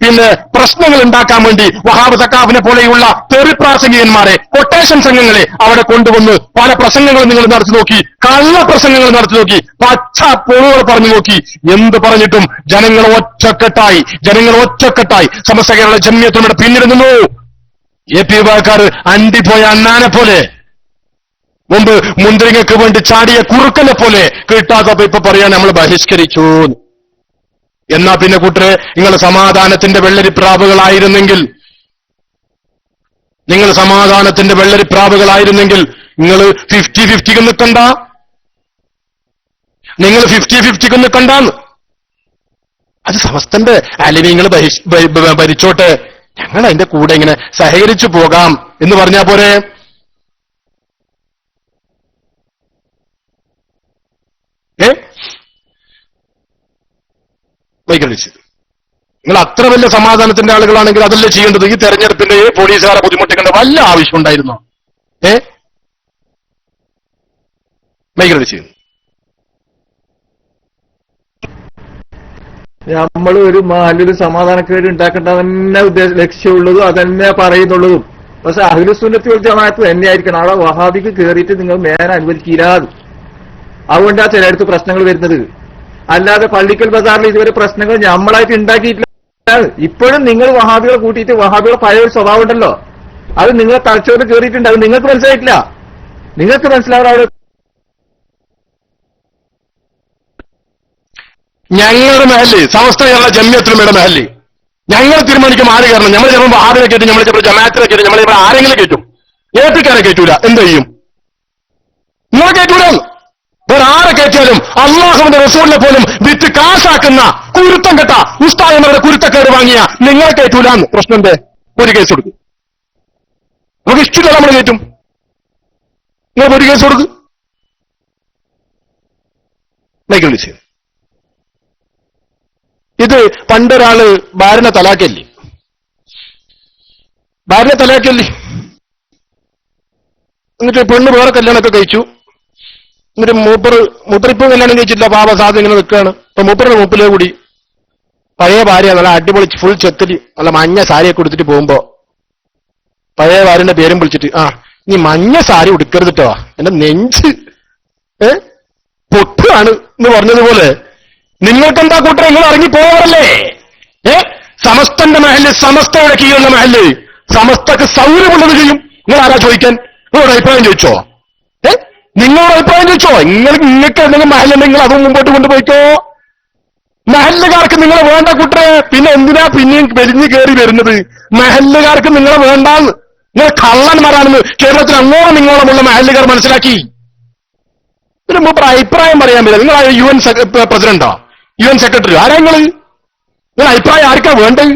പിന്നെ പ്രശ്നങ്ങൾ ഉണ്ടാക്കാൻ വേണ്ടി വഹാബ് സക്കാഫിനെ പോലെയുള്ള തെറിപ്രാസംഗികന്മാരെ, കൊട്ടേഷൻ സംഘങ്ങളെ അവിടെ കൊണ്ടുവന്ന് പല പ്രസംഗങ്ങളും നിങ്ങൾ നടത്തി നോക്കി, കള്ള പ്രസംഗങ്ങൾ നടത്തി നോക്കി, പച്ച പൊറുകൾ പറഞ്ഞു നോക്കി. എന്ത് പറഞ്ഞിട്ടും ജനങ്ങൾ ഒറ്റക്കെട്ടായി സമസ്ത കേരള ജംഇയ്യത്തുൽ-ഉലമയുടെ പിന്നിൽ നിന്നു. AP വിഭാഗക്കാർ അണ്ടിപ്പോയ അണ്ണാനെ പോലെ, മുമ്പ് മുന്തിരിങ്ങക്ക് വേണ്ടി ചാടിയ കുറുക്കനെ പോലെ കിട്ടാത്തപ്പോ ഇപ്പൊ പറയാൻ നമ്മൾ ബഹിഷ്കരിച്ചു. എന്നാ പിന്നെ കൂട്ടരെ നിങ്ങൾ സമാധാനത്തിന്റെ വെള്ളരിപ്രാവുകളായിരുന്നെങ്കിൽ നിങ്ങൾ 50-50 നിൽക്കണ്ട, നിങ്ങൾ 50-50 നിൽക്കണ്ടെന്ന്. അത് സമസ്തന്റെ അലിമീങ്ങൾ ഭരിച്ചോട്ടെ, ഞങ്ങൾ അതിന്റെ കൂടെ ഇങ്ങനെ സഹകരിച്ചു പോകാം എന്ന് പറഞ്ഞാ പോരെ? വൈകല്യം നിങ്ങൾ അത്ര വലിയ സമാധാനത്തിന്റെ ആളുകളാണെങ്കിൽ അതല്ലേ ചെയ്യേണ്ടത്? ഈ തെരഞ്ഞെടുപ്പിന്റെ പോലീസുകാരെ ബുദ്ധിമുട്ടിക്കേണ്ട വല്ല ആവശ്യം ഉണ്ടായിരുന്നോ? വൈകല്യം ചെയ്യുന്നു. നമ്മൾ ഒരു മാലൊരു സമാധാനക്കേട് ഉണ്ടാക്കേണ്ട തന്നെ ലക്ഷ്യമുള്ളതും അതന്നെ പറയുന്നുള്ളതും. പക്ഷെ അഹ്ലുസുന്നത്തി വൽ ജമാഅത്ത് തന്നെയായിരിക്കണം. അവിടെ വഹാബിക്ക് കയറിയിട്ട് നിങ്ങൾ മേന അനുവദിക്കില്ലാതെ. അതുകൊണ്ടാ ചിലയിടത്ത് പ്രശ്നങ്ങൾ വരുന്നത്. അല്ലാതെ പള്ളിക്കൽ ബസാറിൽ ഇതുവരെ പ്രശ്നങ്ങൾ നമ്മളായിട്ട് ഉണ്ടാക്കിയിട്ടില്ല. ഇപ്പോഴും നിങ്ങൾ വഹാബികളെ കൂട്ടിയിട്ട് വഹാബികളെ പഴയ ഒരു സ്വഭാവം ഉണ്ടല്ലോ, അത് നിങ്ങളെ തലച്ചോറ് കയറിയിട്ടുണ്ട്. അത് നിങ്ങൾക്ക് മനസ്സിലായിട്ടില്ല. നിങ്ങൾക്ക് മനസ്സിലാവും അവിടെ ഞങ്ങളുടെ മഹല്ല് സമസ്ത കേരള ജമിയത്തുലമയുടെ മഹല്ല് ഞങ്ങൾ തീരുമാനിക്കും ആര് കയറണം. നമ്മൾ ചിലപ്പോൾ വഹാബിനെ കയറ്റും, നമ്മൾ ചിലപ്പോൾ ജമാഅത്തിനെ കയറ്റും, നമ്മൾ ഇവിടെ ആരെങ്കിലും കയറ്റും. ഏപ്പിക്കാരെ കയറ്റൂല. എന്ത് ചെയ്യും? നിങ്ങൾ കയറ്റൂല. വേറെ ആരെ കയറ്റിയാലും അള്ളാഹുവിന്റെ റസൂലിനെ പോലും വിറ്റ് കാശാക്കുന്ന കുരുത്തം കെട്ട ഉസ്താദന്മാരുടെ കുരുത്തക്കേട് വാങ്ങിയ നിങ്ങളെ കയറ്റൂലാന്ന്. പ്രശ്നം എന്തേ? ഒരു കേസ് കൊടുക്കും. നമുക്ക് ഇഷ്ടമില്ല, നമ്മൾ കയറ്റും. നിങ്ങൾ ഒരു കേസ് കൊടുക്കും. വിളിച്ച് ഇത് പണ്ടൊരാള് ഭാര്യനെ തലാക്കല്ലേ എന്നിട്ട് പെണ്ണ് വേറെ കല്യാണമൊക്കെ കഴിച്ചു. എന്നിട്ട് മൂപ്പറിപ്പം കല്യാണം കഴിച്ചില്ല, പാപ സാധു ഇങ്ങനെ നിൽക്കുകയാണ്. അപ്പൊ മൂപ്പറിന്റെ മൂപ്പിലേ കൂടി പഴയ ഭാര്യ നല്ല അടിപൊളി ഫുൾ ചെത്തലി നല്ല മഞ്ഞ സാരിയൊക്കെ കൊടുത്തിട്ട് പോകുമ്പോ പഴയ ഭാര്യന്റെ പേരും വിളിച്ചിട്ട്, നീ മഞ്ഞ സാരി ഉടുക്കരുതിട്ടോ, എന്റെ നെഞ്ച് പൊട്ടാണ് എന്ന് പറഞ്ഞതുപോലെ നിങ്ങൾക്കെന്താ കൂട്ടരെ, നിങ്ങൾ ഇറങ്ങിപ്പോവല്ലേ? സമസ്തന്റെ മഹല്, സമസ്തയുടെ കീഴുള്ള മഹല്, സമസ്തക്ക് സൗകര്യമുള്ളത് ചെയ്യും. നിങ്ങൾ ആരാ ചോദിക്കാൻ? നിങ്ങളുടെ അഭിപ്രായം ചോദിച്ചോ? നിങ്ങളുടെ അഭിപ്രായം ചോദിച്ചോ? നിങ്ങൾക്ക് എന്തെങ്കിലും മഹലുണ്ടെങ്കിൽ അതും മുമ്പോട്ട് കൊണ്ടുപോയിക്കോ. മഹല്ലുകാർക്ക് നിങ്ങളെ വേണ്ട കൂട്ടരെ. പിന്നെ എന്തിനാ പിന്നെയും വെരിഞ്ഞു കയറി വരുന്നത്? മഹല്ലുകാർക്ക് നിങ്ങളെ വേണ്ടാന്ന്. നിങ്ങൾ കള്ളന്മാരാണെന്ന് കേരളത്തിൽ അങ്ങോളം ഇങ്ങോളമുള്ള മഹല്ലുകാർ മനസ്സിലാക്കി. ഇതിന് മുമ്പ് അഭിപ്രായം പറയാൻ പറ്റില്ല. നിങ്ങൾ UN പ്രസിഡന്റോ UN സെക്രട്ടറിയോ ആരാ നിങ്ങൾ അഭിപ്രായം ആർക്കാ വേണ്ടത്?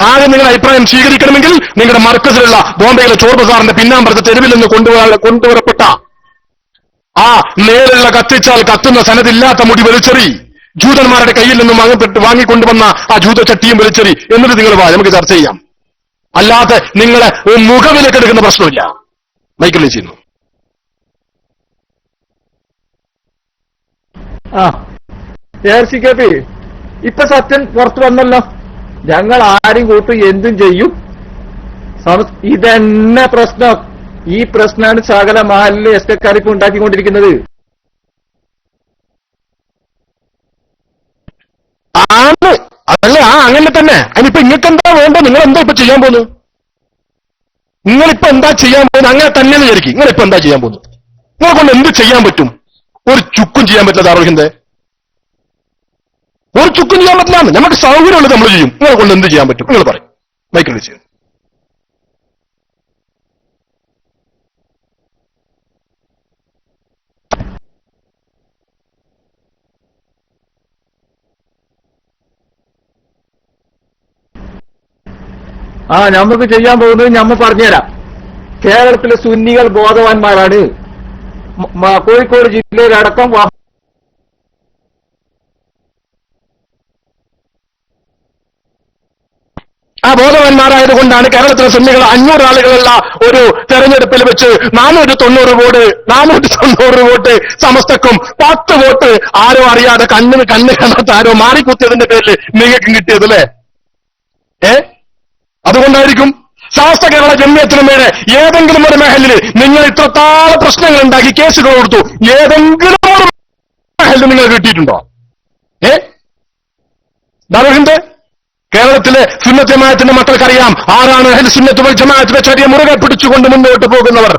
ആകെ നിങ്ങൾ അഭിപ്രായം സ്വീകരിക്കണമെങ്കിൽ നിങ്ങളുടെ മർക്കസിലുള്ള ബോംബെയിലെ ചോർ ബസാറിന്റെ പിന്നാമ്പുറത്തെ തെരുവിൽ നിന്ന് കൊണ്ടുവരപ്പെട്ട ആ നേരിലുള്ള കത്തിച്ചാൽ കത്തുന്ന സനദില്ലാത്ത മുടി വലിച്ചെറി, ജൂതന്മാരുടെ കയ്യിൽ നിന്നും വാങ്ങിക്കൊണ്ടുവന്ന ആ ജൂതച്ചട്ടിയും വലിച്ചെറി എന്നിട്ട് നിങ്ങൾ നമുക്ക് ചർച്ച ചെയ്യാം. അല്ലാതെ നിങ്ങളെ മുഖവിലേക്ക് എടുക്കുന്ന പ്രശ്നമില്ല. മൈക്കിൾ ചെയ്യുന്നു. ARCKP ഇപ്പൊ സത്യം പുറത്തു വന്നല്ലോ. ഞങ്ങൾ ആരും കൂട്ടും എന്തും ചെയ്യും. ഇതന്നെ പ്രശ്നം. ഈ പ്രശ്നമാണ് സകല മഹലിലെ എസ്കക്കാരിപ്പ് ഉണ്ടാക്കിക്കൊണ്ടിരിക്കുന്നത്. അതല്ല, അങ്ങനെ തന്നെ. അതിനിപ്പോ നിങ്ങൾക്ക് എന്താ വേണ്ടത്? നിങ്ങൾ എന്താ ഇപ്പൊ ചെയ്യാൻ പോകുന്നു? നിങ്ങളിപ്പോ എന്താ ചെയ്യാൻ പോകുന്നത്? അങ്ങനെ തന്നെ വിചാരിക്കും. നിങ്ങളിപ്പോ എന്താ ചെയ്യാൻ പോകുന്നത്? നിങ്ങളെ കൊണ്ട് എന്ത് ചെയ്യാൻ പറ്റും? ഒരു ചുക്കും ചെയ്യാൻ പറ്റില്ല. താറോഹിന്റെ ഒരു ചുക്കും ചെയ്യാൻ പറ്റില്ല. നമുക്ക് സൗകര്യമുള്ളത് നമ്മൾ ചെയ്യും. നിങ്ങളെ കൊണ്ട് എന്ത് ചെയ്യാൻ പറ്റും? നിങ്ങൾ പറയും. മൈക്കിൾ ചെയ്യും. നമുക്ക് ചെയ്യാൻ പോകുന്നത് ഞമ്മ പറഞ്ഞുതരാം. കേരളത്തിലെ സുന്നികൾ ബോധവാന്മാരാണ്. കോഴിക്കോട് ജില്ലയിലടക്കം ബോധവാന്മാരായതുകൊണ്ടാണ് കേരളത്തിലെ സുന്നികൾ 500 ആളുകളുള്ള ഒരു തെരഞ്ഞെടുപ്പിൽ വെച്ച് 490 വോട്ട് സമസ്തക്കും 10 വോട്ട് ആരോ അറിയാതെ കണ്ണ് കാണാത്ത ആരോ മാറിക്കുത്തിയതിന്റെ പേരിൽ നിങ്ങൾക്ക് കിട്ടിയത് അല്ലേ? അതുകൊണ്ടായിരിക്കും സമസ്ത കേരള ജമിയത്തുലമയുടെ ഏതെങ്കിലും ഒരു മഹലിൽ നിങ്ങൾ ഇത്രത്തോളം പ്രശ്നങ്ങൾ ഉണ്ടാക്കി കേസുകൾ കൊടുത്തു. ഏതെങ്കിലും ഒരു മഹലിൽ നിങ്ങൾ കിട്ടിയിട്ടുണ്ടോ? ദാറുഹിന്ദ് കേരളത്തിലെ സുന്നത്ത് ജമാഅത്തിന്റെ മക്കൾക്കറിയാം ആരാണ് അഹ്ലു സുന്നത്ത് വൽ ജമാഅത്തിന്റെ ചര്യ മുറുകെ പിടിച്ചുകൊണ്ട് മുന്നോട്ട് പോകുന്നവർ.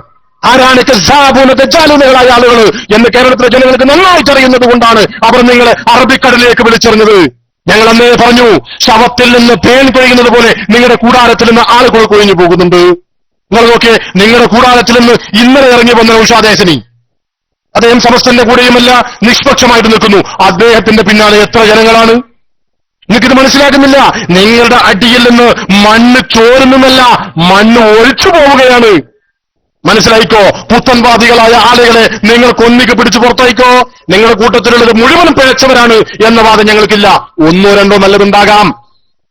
ആരാണ് കസ്സാബൂന ദജ്ജാലൂനുകളായ ആളുകൾ എന്ന് കേരളത്തിലെ ജനങ്ങൾക്ക് നന്നായിട്ട് അറിയുന്നത് കൊണ്ടാണ് അവർ നിങ്ങളെ അറബിക്കടലിലേക്ക് വിളിച്ചെറിഞ്ഞത്. ഞങ്ങൾ അന്നേ പറഞ്ഞു, ശവത്തിൽ നിന്ന് പേൻ കൊഴിയുന്നത് പോലെ നിങ്ങളുടെ കൂടാരത്തിൽ നിന്ന് ആളുകൾ കൊഴിഞ്ഞു പോകുന്നുണ്ട്. നിങ്ങൾ നോക്കിയേ, നിങ്ങളുടെ കൂടാരത്തിൽ നിന്ന് ഇന്നലെ ഇറങ്ങി വന്ന ഉഷാദേശനി, അദ്ദേഹം സമസ്തന്റെ കൂടെയുമല്ല, നിഷ്പക്ഷമായിട്ട് നിൽക്കുന്നു. അദ്ദേഹത്തിന്റെ പിന്നാലെ എത്ര ജനങ്ങളാണ്? നിങ്ങൾക്കിത് മനസ്സിലാക്കുന്നില്ല. നിങ്ങളുടെ അടിയിൽ നിന്ന് മണ്ണ് ചോരുന്നല്ല, മണ്ണ് ഒഴിച്ചു പോവുകയാണ്. മനസ്സിലായിക്കോ? പുത്തൻവാദികളായ ആളുകളെ നിങ്ങൾ കൊന്നിക്ക് പിടിച്ചു പുറത്തായിക്കോ. നിങ്ങളുടെ കൂട്ടത്തിലുള്ളത് മുഴുവനും പിഴച്ചവരാണ് എന്ന വാദം ഞങ്ങൾക്കില്ല. ഒന്നോ രണ്ടോ നല്ലതുണ്ടാകാം,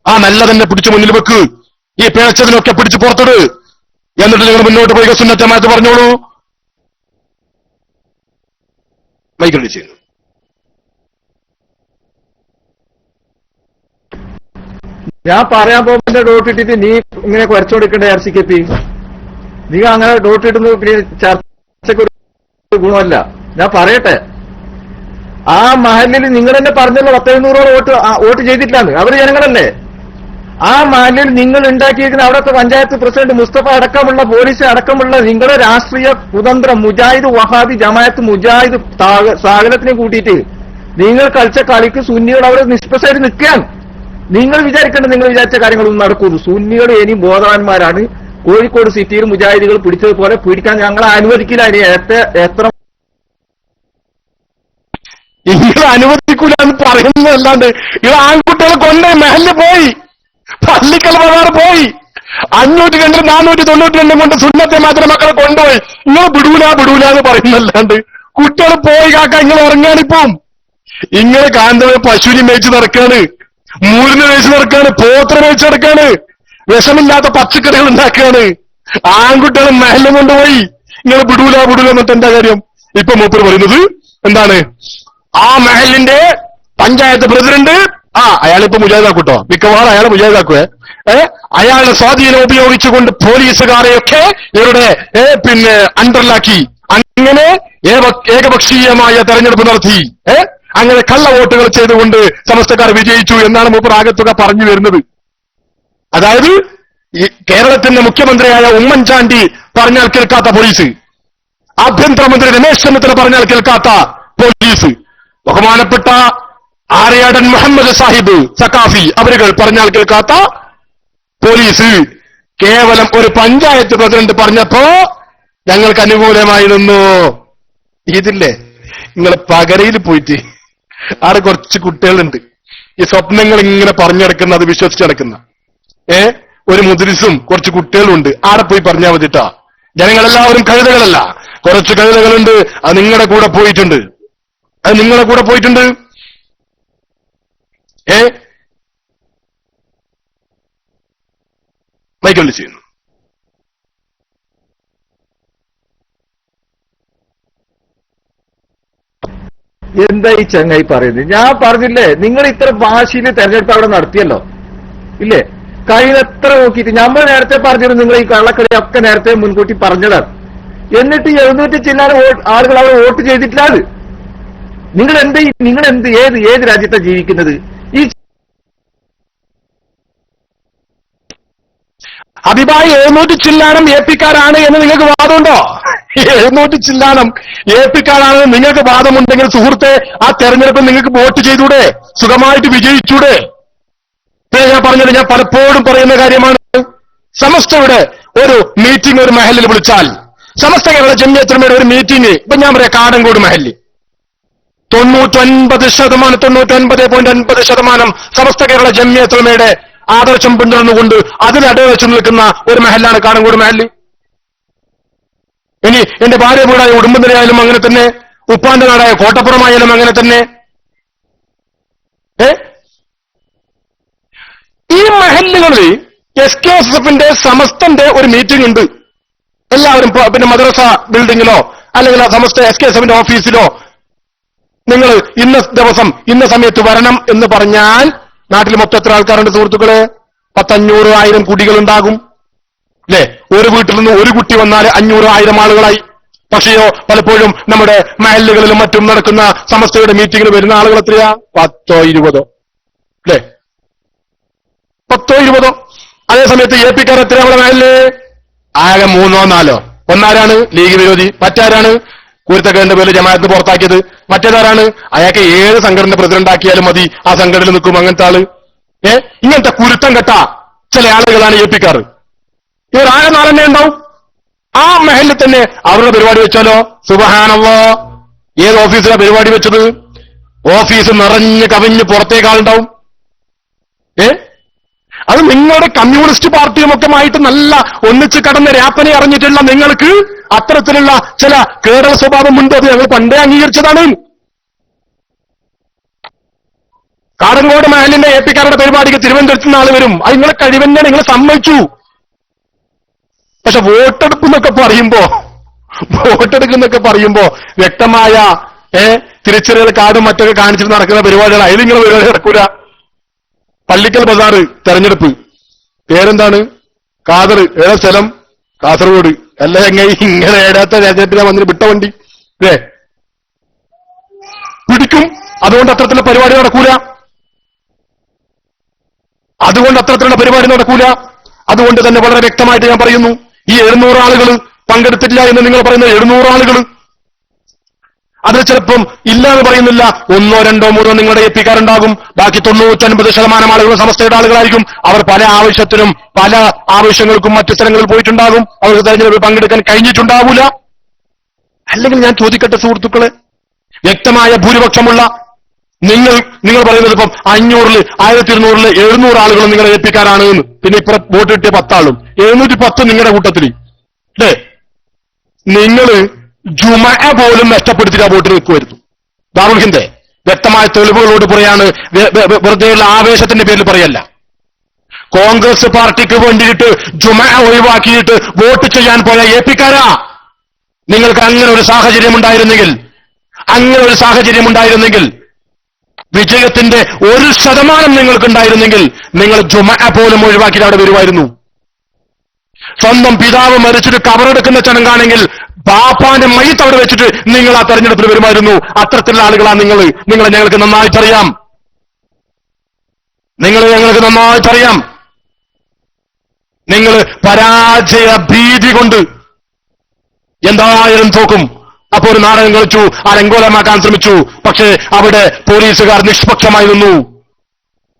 ആ നല്ലതെന്നെ പിടിച്ചു മുന്നിൽ വെക്ക്. ഈ പിഴച്ചതിനൊക്കെ പിടിച്ചു പുറത്തിട്. എന്നിട്ട് നിങ്ങൾ മുന്നോട്ട് പോയി സുന്നത്തമായിട്ട് പറഞ്ഞോളൂ. വൈകല്യം ചെയ്യുന്നു. ഞാൻ പറയാൻ പോകുമ്പോൾ ഡോട്ട് ഇട്ടിട്ട് നീ ഇങ്ങനെ കുരച്ചുകൊടുക്കണ്ടേ RCKP? നീ അങ്ങനെ ഡോട്ട് ഇടുന്നു പിന്നെ ചർച്ചയ്ക്ക് ഒരു ഗുണമല്ല. ഞാൻ പറയട്ടെ, ആ മഹലിൽ നിങ്ങൾ തന്നെ പറഞ്ഞല്ലോ 10-100 വോട്ട് ചെയ്തിട്ടില്ലാന്ന്. അവര് ജനങ്ങളല്ലേ. ആ മഹലിൽ നിങ്ങൾ ഉണ്ടാക്കിയിരിക്കുന്ന അവിടുത്തെ പഞ്ചായത്ത് പ്രസിഡന്റ് മുസ്തഫ അടക്കമുള്ള പോലീസ് അടക്കമുള്ള നിങ്ങളുടെ രാഷ്ട്രീയ കുതന്ത്രം മുജാഹിദ് വഹാബി ജമാഅത്ത് മുജാഹിദ് സാഗരത്തിനെ കൂട്ടിയിട്ട് നിങ്ങൾ കളിച്ച കളിക്ക് സുന്നികൾ അവിടെ നിഷ്പക്ഷമായിട്ട് നിൽക്കാൻ നിങ്ങൾ വിചാരിക്കേണ്ട. നിങ്ങൾ വിചാരിച്ച കാര്യങ്ങളൊന്നും നടക്കൂന്നു. സുന്നികൾ ഇനി ബോധവാന്മാരാണ്. കോഴിക്കോട് സിറ്റിയിൽ മുജാഹിദികൾ പിടിച്ചതുപോലെ പിടിക്കാൻ ഞങ്ങൾ അനുവദിക്കില്ല. ഇനി എത്ര നിങ്ങൾ അനുവദിക്കൂല എന്ന് പറയുന്നതല്ലാണ്ട് ഇത് ആൺകുട്ടികളെ കൊണ്ട് മെഹല് പോയി, പള്ളിക്കൽ ബസാർ പോയി, 502 492 കൊണ്ട് സുന്നത്തെ മാത്രം മക്കളെ കൊണ്ടുപോയി. നിങ്ങൾ വിടൂല എന്ന് പറയുന്നല്ലാണ്ട് കുട്ടികൾ പോയി കാക്ക നിങ്ങൾ ഇറങ്ങാണിപ്പം. ഇങ്ങനെ കാന്തവ പശുവിനെ മേയിച്ച് നടക്കാണ്, മൂരിനെ മേയിച്ച് നടക്കാണ്, പോത്ര മേയിച്ച് നടക്കാണ്, വിഷമില്ലാത്ത പച്ചക്കറികൾ ഉണ്ടാക്കുകയാണ്. ആൺകുട്ടികൾ മെഹലും കൊണ്ടുപോയി. നിങ്ങൾ വിടൂല എന്നിട്ട് എന്താ കാര്യം? ഇപ്പൊ മൂപ്പർ പറയുന്നത് എന്താണ്? ആ മെഹലിന്റെ പഞ്ചായത്ത് പ്രസിഡന്റ് അയാളിപ്പോ മുജാഹിദാക്കൂട്ടോ, മിക്കവാറും അയാളെ മുജാഹിദാക്കുവേ. അയാളുടെ സ്വാധീനം ഉപയോഗിച്ചുകൊണ്ട് പോലീസുകാരെയൊക്കെ ഇവരുടെ പിന്നെ അണ്ടറിലാക്കി അങ്ങനെ ഏകപക്ഷീയമായ തെരഞ്ഞെടുപ്പ് നടത്തി. അങ്ങനെ കള്ള വോട്ടുകൾ ചെയ്തുകൊണ്ട് സമസ്തക്കാർ വിജയിച്ചു എന്നാണ് മൂപ്പർ ആകത്തുക പറഞ്ഞു വരുന്നത്. അതായത് ഈ കേരളത്തിന്റെ മുഖ്യമന്ത്രിയായ ഉമ്മൻചാണ്ടി പറഞ്ഞാൽ കേൾക്കാത്ത പോലീസ്, ആഭ്യന്തരമന്ത്രി രമേശ് ചെന്നിത്തല പറഞ്ഞാൽ കേൾക്കാത്ത പോലീസ്, ബഹുമാനപ്പെട്ട ആര്യാടൻ മുഹമ്മദ് സാഹിബ് സക്കാഫി അവരുകൾ പറഞ്ഞാൽ കേൾക്കാത്ത പോലീസ്, കേവലം ഒരു പഞ്ചായത്ത് പ്രസിഡന്റ് പറഞ്ഞപ്പോ ഞങ്ങൾക്ക് അനുകൂലമായി നിന്നു. ഇതില്ലേ നിങ്ങൾ പകരയിൽ പോയിട്ട് ആടെ കുറച്ച് കുട്ടികളുണ്ട് ഈ സ്വപ്നങ്ങൾ ഇങ്ങനെ പറഞ്ഞെടുക്കുന്ന, അത് വിശ്വസിച്ചെടുക്കുന്ന ഒരു മുദ്രിസും കുറച്ച് കുട്ടികളുണ്ട്. ആടെ പോയി പറഞ്ഞാൽ മതിട്ടാ. ജനങ്ങളെല്ലാവരും കഴുതകളല്ല, കുറച്ച് കഴുതകളുണ്ട്. അത് നിങ്ങളുടെ കൂടെ പോയിട്ടുണ്ട്. മൈക്കൊല്ലി ചെയ്യുന്നു. എന്താ ഈ ചങ്ങായി പറയുന്നത്? ഞാൻ പറഞ്ഞില്ലേ, നിങ്ങൾ ഇത്ര ഭാഷയിൽ തെരഞ്ഞെടുപ്പ് അവിടെ നടത്തിയല്ലോ ഇല്ലേ? കഴിയുന്നത്ര നോക്കിയിട്ട് നമ്മൾ നേരത്തെ പറഞ്ഞിരുന്നു. നിങ്ങൾ ഈ കള്ളക്കളി ഒക്കെ നേരത്തെ മുൻകൂട്ടി പറഞ്ഞതാണ്. എന്നിട്ട് 700 ചില്ലാനും ആളുകൾ അവിടെ വോട്ട് ചെയ്തിട്ടില്ല. അത് നിങ്ങൾ ഏത് രാജ്യത്താണ് ജീവിക്കുന്നത്? ഈ അതിപായി 700 ചില്ലാനം ഏപ്പിക്കാരാണ് എന്ന് നിങ്ങൾക്ക് വാദമുണ്ടോ? 700 ചില്ലാനം ഏപ്പിക്കാരാണെന്ന് നിങ്ങൾക്ക് വാദമുണ്ടെങ്കിൽ സുഹൃത്തെ, ആ തെരഞ്ഞെടുപ്പിൽ നിങ്ങൾക്ക് വോട്ട് ചെയ്തൂടെ? സുഖമായിട്ട് വിജയിച്ചൂടെ? ഞാൻ പറഞ്ഞത്, ഞാൻ പലപ്പോഴും പറയുന്ന കാര്യമാണ്. സമസ്തയുടെ ഒരു മീറ്റിംഗ് ഒരു മഹലിൽ വിളിച്ചാൽ, സമസ്ത കേരള ജമിയത്തുലമയുടെ ഒരു മീറ്റിംഗ് ഇപ്പൊ ഞാൻ പറയാം, കാടങ്കോട് മഹലിൽ 99.9% സമസ്ത കേരള ജമിയത്തുലമയുടെ ആദർശം പിന്തുടർന്നുകൊണ്ട് അതിലടവെച്ചു നിൽക്കുന്ന ഒരു മഹലാണ് കാടങ്കോട് മഹല്. ഇനി എന്റെ ഭാര്യ വീടായ ഉടുമ്പുന്നതിനായാലും അങ്ങനെ തന്നെ, ഉപ്പാന്റെ നാടായ കോട്ടപ്പുറമായാലും അങ്ങനെ തന്നെ. ഈ മഹല്ലുകളിൽ SKSFന്റെ സമസ്തന്റെ ഒരു മീറ്റിംഗ് ഉണ്ട്. എല്ലാവരും പിന്നെ മദ്രസ ബിൽഡിങ്ങിലോ അല്ലെങ്കിൽ സമസ്ത SKSFന്റെ ഓഫീസിലോ നിങ്ങൾ ഇന്ന ദിവസം ഇന്ന സമയത്ത് വരണം എന്ന് പറഞ്ഞാൽ നാട്ടിൽ മൊത്തം എത്ര ആൾക്കാരുണ്ട് സുഹൃത്തുക്കളെ? 500-1000 കുടികളുണ്ടാകും അല്ലെ? ഒരു വീട്ടിൽ നിന്ന് ഒരു കുട്ടി വന്നാൽ 500-1000 ആളുകളായി. പക്ഷെയോ പലപ്പോഴും നമ്മുടെ മഹല്ലുകളിലും മറ്റും നടക്കുന്ന സമസ്തയുടെ മീറ്റിംഗിൽ വരുന്ന ആളുകൾ എത്രയാ? 10-20 അല്ലെ? 10-20. അതേസമയത്ത് APക്കാർ എത്രയാ? നമ്മുടെ മഹല്ല് ആകെ 3-4. ഒന്നാരാണ് ലീഗ് വിരോധി, മറ്റാരാണ് കുരുത്തക്കേടിന്റെ പേരിൽ ജമാഅത്ത് പുറത്താക്കിയത്, മറ്റേതാരാണ് അയാൾക്ക് ഏത് സംഘടന പ്രസിഡന്റ് ആക്കിയാലും മതി, ആ സംഘടനയിൽ നിൽക്കും അങ്ങനത്തെ ആള്. ഇങ്ങനത്തെ കുരുത്തം കെട്ട ചില ആളുകളാണ് ഏൽപ്പിക്കാറ്. ഇവർ ആയ നാളെന്നെ ഉണ്ടാവും. ആ മഹലിൽ തന്നെ അവരുടെ പരിപാടി വെച്ചാലോ സുബ്ഹാനല്ലാഹ്, ഏത് ഓഫീസിലാണ് പരിപാടി വെച്ചത്? ഓഫീസ് നിറഞ്ഞ് കവിഞ്ഞ് പുറത്തേക്കാളുണ്ടാവും. അത് നിങ്ങളുടെ കമ്മ്യൂണിസ്റ്റ് പാർട്ടിയുമൊക്കെയുമായിട്ട് നല്ല ഒന്നിച്ച് കടന്ന് രാപ്പനെ അറിഞ്ഞിട്ടുള്ള നിങ്ങൾക്ക് അത്തരത്തിലുള്ള ചില കേരള സ്വഭാവമുണ്ട്. അത് ഞങ്ങൾ പണ്ടേ അംഗീകരിച്ചതാണ്. കാടങ്കോട് മഹലിന്റെ ഏപ്പിക്കാരുടെ പരിപാടിക്ക് തിരുവനന്തപുരത്ത് നിന്ന് ആള് വരും. അത് നിങ്ങളെ കഴിവന്നെ നിങ്ങൾ സമ്മതിച്ചു. പക്ഷെ വോട്ടെടുപ്പ് എന്നൊക്കെ പറയുമ്പോ വ്യക്തമായ തിരിച്ചറിയൽ കാർഡും മറ്റൊക്കെ കാണിച്ചിട്ട് നടക്കുന്ന പരിപാടികൾ അതിൽ നിങ്ങൾ പരിപാടി നടക്കൂല. പള്ളിക്കൽ ബസാറ് തെരഞ്ഞെടുപ്പ്, പേരെന്താണ്? ഖാദർ. ഏതാ സ്ഥലം? കാസർഗോഡ്. അല്ല ഇങ്ങനെ ഏടാത്ത തെരഞ്ഞെടുപ്പിനെ വന്നിട്ട് വിട്ട വണ്ടി പിടിക്കും. അതുകൊണ്ട് അത്തരത്തിലുള്ള പരിപാടി നടക്കൂല. അതുകൊണ്ട് തന്നെ വളരെ വ്യക്തമായിട്ട് ഞാൻ പറയുന്നു, ഈ 700 ആളുകൾ പങ്കെടുത്തില്ല എന്ന് നിങ്ങൾ പറയുന്ന 700 ആളുകൾ, അതിൽ ചിലപ്പം ഇല്ല എന്ന് പറയുന്നില്ല, 1, 2, 3 നിങ്ങളുടെ ഏൽപ്പിക്കാറുണ്ടാകും. ബാക്കി 99% ആളുകളും സമസ്തയുടെ ആളുകളായിരിക്കും. അവർ പല ആവശ്യങ്ങൾക്കും മറ്റു സ്ഥലങ്ങളിൽ പോയിട്ടുണ്ടാകും. അവർക്ക് തെരഞ്ഞെടുപ്പിൽ പങ്കെടുക്കാൻ കഴിഞ്ഞിട്ടുണ്ടാവില്ല. അല്ലെങ്കിൽ ഞാൻ ചോദിക്കട്ടെ സുഹൃത്തുക്കളെ, വ്യക്തമായ ഭൂരിപക്ഷമുള്ള നിങ്ങൾ പറയുന്നത് ഇപ്പം 500-ൽ 1200-ൽ 700 ആളുകളും നിങ്ങളെ ഏൽപ്പിക്കാരാണ് എന്ന്. പിന്നെ ഇപ്പൊ വോട്ട് കിട്ടിയ 10 ആളും 710 നിങ്ങളുടെ കൂട്ടത്തിൽ അല്ലേ? നിങ്ങൾ ജുമഅ പോലും നഷ്ടപ്പെടുത്തിയിട്ട് വോട്ട് നിൽക്കുമായിരുന്നു. ദാറുൽ ഹിന്ദ് വ്യക്തമായ തെളിവുകളോട് പറയാണ്, വെറുതെയുള്ള ആവേശത്തിന്റെ പേരിൽ പറയല്ല. കോൺഗ്രസ് പാർട്ടിക്ക് വേണ്ടിയിട്ട് ജുമഅ ഒഴിവാക്കിയിട്ട് വോട്ട് ചെയ്യാൻ പോയ ഏൽപ്പിക്കാരാ. നിങ്ങൾക്ക് അങ്ങനെ ഒരു സാഹചര്യം ഉണ്ടായിരുന്നെങ്കിൽ വിജയത്തിന്റെ 1% നിങ്ങൾക്കുണ്ടായിരുന്നെങ്കിൽ നിങ്ങൾ ജുമഅ പോലും ഒഴിവാക്കിയിട്ട് അവിടെ വരുമായിരുന്നു. സ്വന്തം പിതാവ് മരിച്ചിട്ട് കബറെടുക്കുന്ന ചടങ്ങാണെങ്കിൽ ബാപ്പാന്റെ മയ്യത്ത് അവിടെ വെച്ചിട്ട് നിങ്ങൾ ആ തെരഞ്ഞെടുപ്പിൽ വരുമായിരുന്നു. അത്തരത്തിലുള്ള ആളുകളാണ് നിങ്ങളെ ഞങ്ങൾക്ക് നന്നായിട്ടറിയാം. നിങ്ങൾ പരാജയ ഭീതി കൊണ്ട് എന്തായാലും തോക്കും. അപ്പോൾ ഒരു നാടകം കളിച്ചു, അലങ്കോലമാക്കാൻ ശ്രമിച്ചു. പക്ഷേ അവിടെ പോലീസുകാർ നിഷ്പക്ഷമായി നിന്നു.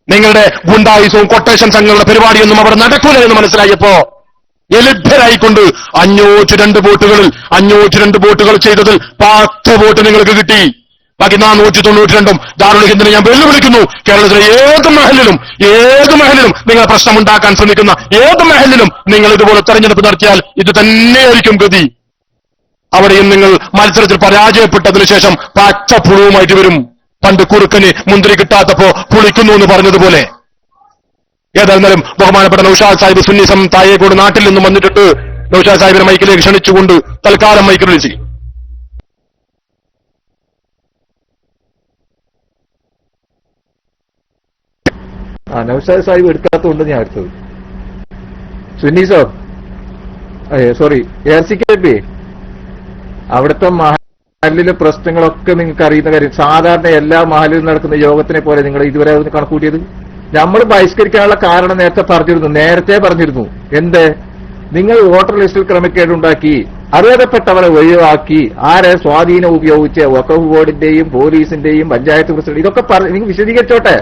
നിങ്ങളുടെ ഗുണ്ടായുസവും കൊട്ടേഷൻ സംഘങ്ങളുടെ പരിപാടിയൊന്നും അവിടെ നടക്കൂല എന്ന് മനസ്സിലായപ്പോ എലിഭ്യരായിക്കൊണ്ട് 502 വോട്ടുകൾ ചെയ്തതിൽ 10 വോട്ട് നിങ്ങൾക്ക് കിട്ടി. ബാക്കി 492 ദാറുൽ ഹിന്ദിനെ ഞാൻ വെല്ലുവിളിക്കുന്നു. കേരളത്തിലെ ഏത് മഹലിലും നിങ്ങൾ പ്രശ്നമുണ്ടാക്കാൻ ശ്രമിക്കുന്ന ഏത് മഹലിലും നിങ്ങൾ ഇതുപോലെ തെരഞ്ഞെടുപ്പ് നടത്തിയാൽ ഇത് തന്നെയായിരിക്കും ഗതി. അവിടെയും നിങ്ങൾ മത്സരത്തിൽ പരാജയപ്പെട്ടതിനു ശേഷം പച്ചപ്പുളുവുമായിട്ട് വരും. പണ്ട് കുറുക്കന് മുന്തിരി കിട്ടാത്തപ്പോ പുളിക്കുന്നു എന്ന് പറഞ്ഞതുപോലെ. ഏതായിരുന്നാലും ബഹുമാനപ്പെട്ട നൗഷാദ് സാഹിബ് സുന്നിസം തായേക്കോട് നാട്ടിൽ നിന്നും വന്നിട്ടുണ്ട്. നൗഷാദ് സാഹിബിനെ മൈക്കിലേക്ക് ക്ഷണിച്ചുകൊണ്ട് തൽക്കാലം മൈക്കിൽ വിളിച്ചു. നൗഷാദ് സാഹിബ് എടുക്കാത്തതുകൊണ്ട് ഞാൻ എടുത്തത്. സുന്നി സാബ് സോറി ARCKP അവിടുത്തെ മഹലിലെ പ്രശ്നങ്ങളൊക്കെ നിങ്ങൾക്ക് അറിയുന്ന കാര്യം. സാധാരണ എല്ലാ മഹലിലും നടക്കുന്ന യോഗത്തിനെ പോലെ നിങ്ങൾ ഇതുവരെ കണക്കൂട്ടിയത്. നമ്മൾ ബഹിഷ്കരിക്കാനുള്ള കാരണം നേരത്തെ പറഞ്ഞിരുന്നു. എന്ത്? നിങ്ങൾ വോട്ടർ ലിസ്റ്റിൽ ക്രമക്കേടുണ്ടാക്കി, അർഹതപ്പെട്ടവരെ ഒഴിവാക്കി, ആരെ സ്വാധീനം ഉപയോഗിച്ച് വഖഫ് ബോർഡിന്റെയും പോലീസിന്റെയും പഞ്ചായത്ത് പ്രസിഡന്റ് ഇതൊക്കെ നിങ്ങൾ വിശദീകരിച്ചോട്ടെ.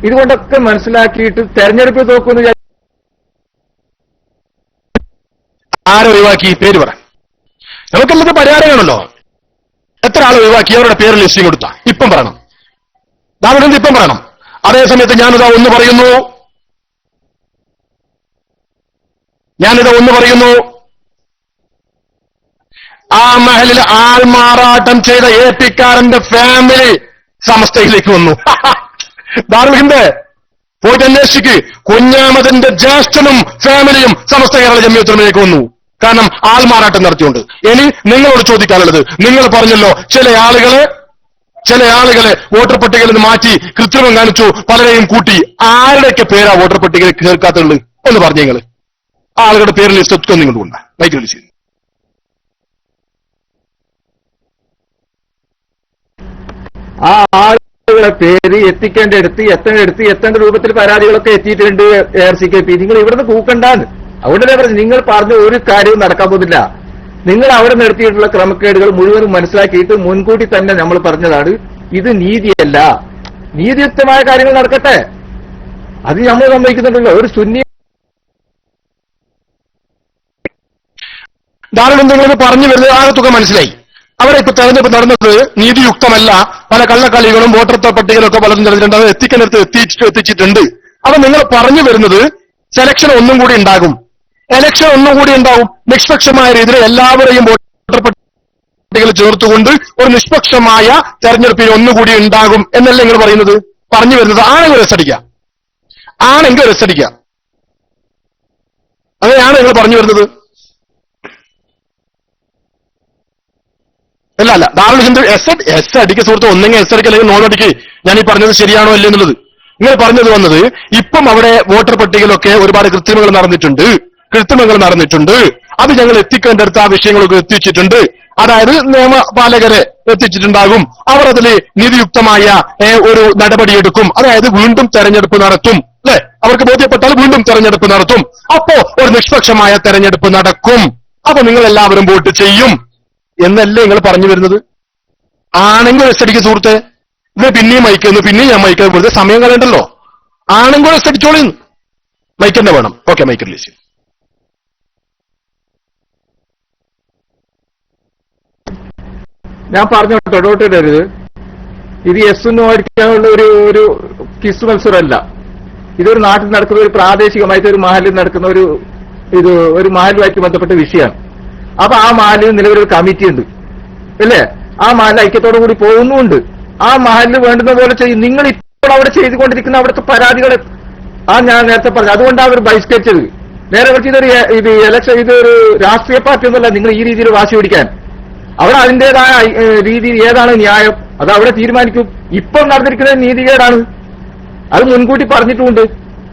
ഇതുകൊണ്ടൊക്കെ മനസ്സിലാക്കിയിട്ട് തെരഞ്ഞെടുപ്പ് തോക്കുമെന്ന് ആരൊഴിവാക്കി? പേര് പറ. നമുക്കെല്ലാം പരിഹാരമാണല്ലോ. എത്ര ആൾ ഒഴിവാക്കി? അവരുടെ പേര് ലിസ്റ്റിംഗ് കൊടുത്ത ഇപ്പം പറയണം. ദാറുൽ ഇപ്പം പറയണം. അതേസമയത്ത് ഞാനിതാ ഒന്ന് പറയുന്നു, ആ മഹലിൽ ആൾമാറാട്ടം ചെയ്ത ഏൽപ്പിക്കാരന്റെ ഫാമിലി സമസ്തയിലേക്ക് വന്നു. ദാറുൽ ഹിന്ദ് പോയിട്ട് അന്വേഷിക്ക്. കുഞ്ഞാമതിന്റെ ജ്യേഷ്ഠനും ഫാമിലിയും സമസ്ത കേരള ജമിയത്തുലമയിലേക്ക് വന്നു. കാരണം ആൾമാറാട്ടം നടത്തിയുണ്ട്. ഇനി നിങ്ങളോട് ചോദിക്കാനുള്ളത്, നിങ്ങൾ പറഞ്ഞല്ലോ ചില ആളുകളെ വോട്ടർ പട്ടികയിൽ നിന്ന് മാറ്റി കൃത്രിമം കാണിച്ചു, പലരെയും കൂട്ടി. ആരുടെയൊക്കെ പേരാ വോട്ടർ പട്ടികയിൽ ചേർക്കാത്തുള്ളത് ഒന്ന് പറഞ്ഞു. നിങ്ങൾ ആളുകളുടെ പേരിൽ ലിസ്റ്റ് നിങ്ങൾ കൊണ്ട മൈക്ക് വിളിച്ചു. ആ ആളുകളുടെ പേര് എത്തേണ്ട രൂപത്തിൽ പരാതികളൊക്കെ എത്തിയിട്ടുണ്ട് ARCKP. നിങ്ങൾ ഇവിടുന്ന് കൂക്കണ്ടാന്ന്. അതുകൊണ്ടല്ലേ പറഞ്ഞു നിങ്ങൾ പറഞ്ഞ ഒരു കാര്യവും നടക്കാൻ പോകുന്നില്ല. നിങ്ങൾ അവിടെ നടത്തിയിട്ടുള്ള ക്രമക്കേടുകൾ മുഴുവനും മനസ്സിലാക്കിയിട്ട് മുൻകൂട്ടി തന്നെ നമ്മൾ പറഞ്ഞതാണ് ഇത് നീതിയല്ല, നീതിയുക്തമായ കാര്യങ്ങൾ നടക്കട്ടെ. അത് നമ്മൾ സമ്മതിക്കുന്നുണ്ടല്ലോ. ഒരു സുന്നി ധാരാളം നിങ്ങൾ പറഞ്ഞു വരുന്നത് ആ തുക മനസ്സിലായി. അവിടെ ഇപ്പൊ തെരഞ്ഞെടുപ്പ് നടന്നത് നീതിയുക്തമല്ല, പല കള്ളക്കളികളും വോട്ടർ പട്ടികയിലൊക്കെ പലതും നടന്നിട്ടുണ്ട്, അത് എത്തിക്കുന്നിടത്ത് എത്തിച്ചിട്ടുണ്ട്. അപ്പൊ നിങ്ങൾ പറഞ്ഞു വരുന്നത് സെലക്ഷൻ ഒന്നും കൂടി ഉണ്ടാകും, എലക്ഷൻ ഒന്നും കൂടി ഉണ്ടാവും, നിഷ്പക്ഷമായ രീതിയിൽ എല്ലാവരെയും വോട്ടർ പട്ടികയിൽ ചേർത്തുകൊണ്ട് ഒരു നിഷ്പക്ഷമായ തെരഞ്ഞെടുപ്പിന് ഒന്നുകൂടി ഉണ്ടാകും എന്നല്ല നിങ്ങൾ പറയുന്നത്. പറഞ്ഞു വരുന്നത് ആണെങ്കിൽ റെസ്റ്റടിക്കുക, ആണെങ്കിൽ റെസ്റ്റടിക്കുക, അങ്ങനെയാണ് നിങ്ങൾ പറഞ്ഞു വരുന്നത്. അല്ല ദാറുൽ ഹിന്ദ് എസ് അടിക്ക് സുഹൃത്ത്, ഒന്നെങ്കിൽ എസ് അടിക്ക് അല്ലെങ്കിൽ നോൺ അടിക്ക്. ഞാൻ ഈ പറഞ്ഞത് ശരിയാണോ അല്ലേ എന്നുള്ളത് നിങ്ങൾ പറഞ്ഞത് വന്നത് ഇപ്പം അവിടെ വോട്ടർ പട്ടികയിലൊക്കെ ഒരുപാട് കൃത്രിമങ്ങൾ നടന്നിട്ടുണ്ട്. അത് ഞങ്ങൾ എത്തിക്കേണ്ടടുത്ത് ആ വിഷയങ്ങളൊക്കെ എത്തിച്ചിട്ടുണ്ട്. അതായത് നിയമപാലകരെ എത്തിച്ചിട്ടുണ്ടാകും, അവർ അതിൽ നീതിയുക്തമായ ഒരു നടപടിയെടുക്കും. അതായത് വീണ്ടും തെരഞ്ഞെടുപ്പ് നടത്തും, അല്ലെ? അവർക്ക് ബോധ്യപ്പെട്ടാൽ വീണ്ടും തെരഞ്ഞെടുപ്പ് നടത്തും. അപ്പോ ഒരു നിഷ്പക്ഷമായ തെരഞ്ഞെടുപ്പ് നടക്കും. അപ്പൊ നിങ്ങൾ എല്ലാവരും വോട്ട് ചെയ്യും എന്നല്ലേ നിങ്ങൾ പറഞ്ഞു വരുന്നത്. ആണെങ്കിൽ എസ്റ്റടിക്ക് സുഹൃത്തെ, ഇത് പിന്നെയും മൈക്കുന്നു, പിന്നെയും ഞാൻ മൈക്കാൻ വെറുതെ സമയം കളയണ്ടല്ലോ. ആണെങ്കിൽ എസ്റ്റടിച്ചോളി, മൈക്കന്നെ വേണം. Okay, mic release. ഞാൻ പറഞ്ഞു തൊടോട്ടിടരുത്. ഇത് എസ് അടിക്കാനുള്ള ഒരു കിസ് മത്സരമല്ല. ഇതൊരു നാട്ടിൽ നടക്കുന്ന ഒരു പ്രാദേശികമായിട്ട് ഒരു മഹലിൽ നടക്കുന്ന ഒരു മഹലുമായിട്ട് ബന്ധപ്പെട്ട വിഷയമാണ്. അപ്പൊ ആ മഹലിൽ നിലവിലൊരു കമ്മിറ്റി ഉണ്ട്, അല്ലേ? ആ മഹൽ ഐക്യത്തോടു കൂടി പോകുന്നുമുണ്ട്. ആ മഹലിൽ വേണ്ടുന്ന പോലെ ചെയ്യും. നിങ്ങൾ ഇപ്പോൾ അവിടെ ചെയ്തുകൊണ്ടിരിക്കുന്ന അവിടുത്തെ പരാതികൾ ഞാൻ നേരത്തെ പറഞ്ഞു, അതുകൊണ്ടാണ് അവർ ബഹിഷ്കരിച്ചത്. നേരെ കുറച്ച് ഇത് ഇലക്ഷൻ, ഇതൊരു രാഷ്ട്രീയ പാർട്ടി ഒന്നുമല്ല നിങ്ങൾ ഈ രീതിയിൽ വാശി പിടിക്കാൻ. അവിടെ അതിന്റേതായ രീതി ഏതാണ് ന്യായം അത് അവിടെ തീരുമാനിക്കും. ഇപ്പോൾ നടന്നിരിക്കുന്നത് നീതികേടാണ്, അത് മുൻകൂട്ടി പറഞ്ഞിട്ടുമുണ്ട്.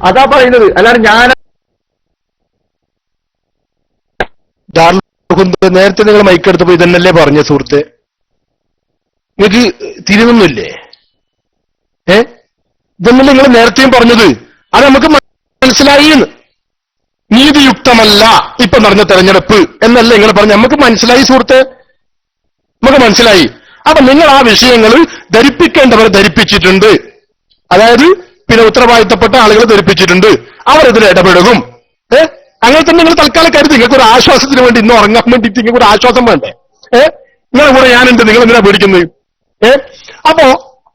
അതാ പറയുന്നത്. അല്ലാതെ ഞാൻ നേരത്തെ നിങ്ങൾ മൈക്കെടുത്തപ്പോ ഇതന്നല്ലേ പറഞ്ഞ സുഹൃത്തെ? നിങ്ങൾക്ക് തിരിഞ്ഞൊന്നുമില്ലേ? ഇതൊന്നല്ലേ നിങ്ങൾ നേരത്തെയും പറഞ്ഞത്? അത് നമുക്ക് മനസ്സിലായി. നീതിയുക്തമല്ല ഇപ്പൊ നടന്ന തെരഞ്ഞെടുപ്പ് എന്നല്ലേ നിങ്ങൾ പറഞ്ഞു? നമുക്ക് മനസ്സിലായി സുഹൃത്തെ, നമുക്ക് മനസ്സിലായി. അപ്പൊ നിങ്ങൾ ആ വിഷയങ്ങൾ ധരിപ്പിക്കേണ്ടവരെ ധരിപ്പിച്ചിട്ടുണ്ട്. അതായത് പിന്നെ ഉത്തരവാദിത്തപ്പെട്ട ആളുകൾ ധരിപ്പിച്ചിട്ടുണ്ട്, അവരതിൽ ഇടപെടും. അങ്ങനെ തന്നെ നിങ്ങൾ തൽക്കാലം കരുതി. നിങ്ങൾക്ക് ഒരു ആശ്വാസത്തിന് വേണ്ടി, ഇന്ന് ഉറങ്ങാൻ വേണ്ടിയിട്ട് നിങ്ങൾക്ക് ഒരു ആശ്വാസം വേണ്ടേ? നിങ്ങളെ കൂടെ ഞാനുണ്ട്, നിങ്ങൾ എന്തിനാ പേടിക്കുന്നത്? അപ്പോ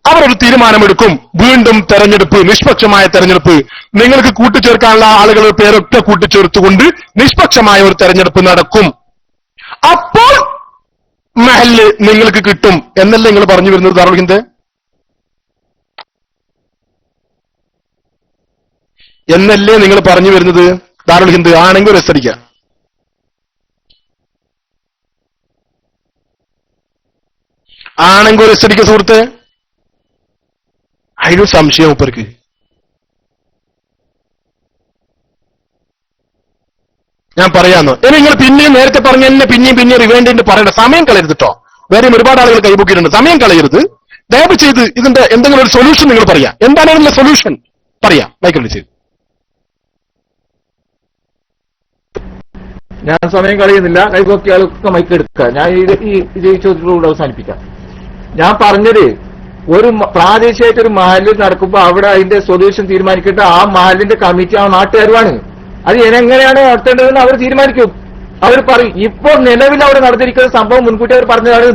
അവരൊരു തീരുമാനമെടുക്കും. വീണ്ടും തെരഞ്ഞെടുപ്പ്, നിഷ്പക്ഷമായ തെരഞ്ഞെടുപ്പ്. നിങ്ങൾക്ക് കൂട്ടിച്ചേർക്കാനുള്ള ആളുകളുടെ പേരൊക്കെ കൂട്ടിച്ചേർത്തുകൊണ്ട് നിഷ്പക്ഷമായ ഒരു തെരഞ്ഞെടുപ്പ് നടക്കും. അപ്പോൾ മഹല് നിങ്ങൾക്ക് കിട്ടും എന്നല്ലേ നിങ്ങൾ പറഞ്ഞു വരുന്നത് ദാറുൽ ഹിന്ദ്? എന്നല്ലേ നിങ്ങൾ പറഞ്ഞു വരുന്നത് ദാറുൽ ഹിന്ദ്? ആണെങ്കിൽ ഒരു എസ്തടിക്ക. ആണെങ്കിൽ ഒരു എസ്തടിക്ക സുഹൃത്തെ. അതിനൊരു സംശയം ഉപ്പർക്ക്. ഞാൻ പറയാന്നോ? ഇനി നിങ്ങൾ പിന്നെയും നേരത്തെ പറഞ്ഞ എന്നെ പിന്നെയും റിവൈൻഡ് പറയണ്ട. സമയം കളയരുത് കേട്ടോ. വേറെയും ഒരുപാട് ആളുകൾ കൈപൊക്കിയിട്ടുണ്ട്. സമയം കളയരുത് ദയവ് ചെയ്ത്. ഇതിന്റെ എന്തെങ്കിലും ഒരു സൊല്യൂഷൻ നിങ്ങൾ പറയാം. എന്താണ് ഇതിന്റെ സൊല്യൂഷൻ പറയാം. മൈക്കിൾ ചെയ്ത്. ഞാൻ സമയം കളയുന്നില്ല. കൈപൊക്കിയ ആൾക്ക് മൈക്ക് എടുക്കുക. ഞാൻ ഈ ചോദ്യത്തിലൂടെ അവസാനിപ്പിക്കാം. ഞാൻ പറഞ്ഞത് ഒരു പ്രാദേശികമായിട്ട് ഒരു മഹലിൽ നടക്കുമ്പോൾ അവിടെ അതിന്റെ സൊല്യൂഷൻ തീരുമാനിക്കേണ്ട ആ മഹലിന്റെ കമ്മിറ്റി ആ നാട്ടുകാരുമാണ്. അത് എങ്ങനെയാണ് നടത്തേണ്ടതെന്ന് അവർ തീരുമാനിക്കും. അവർ പറയും. ഇപ്പോൾ നിലവിൽ അവിടെ നടന്നിരിക്കുന്ന സംഭവം മുൻകൂട്ടി അവർ പറഞ്ഞതാണ്.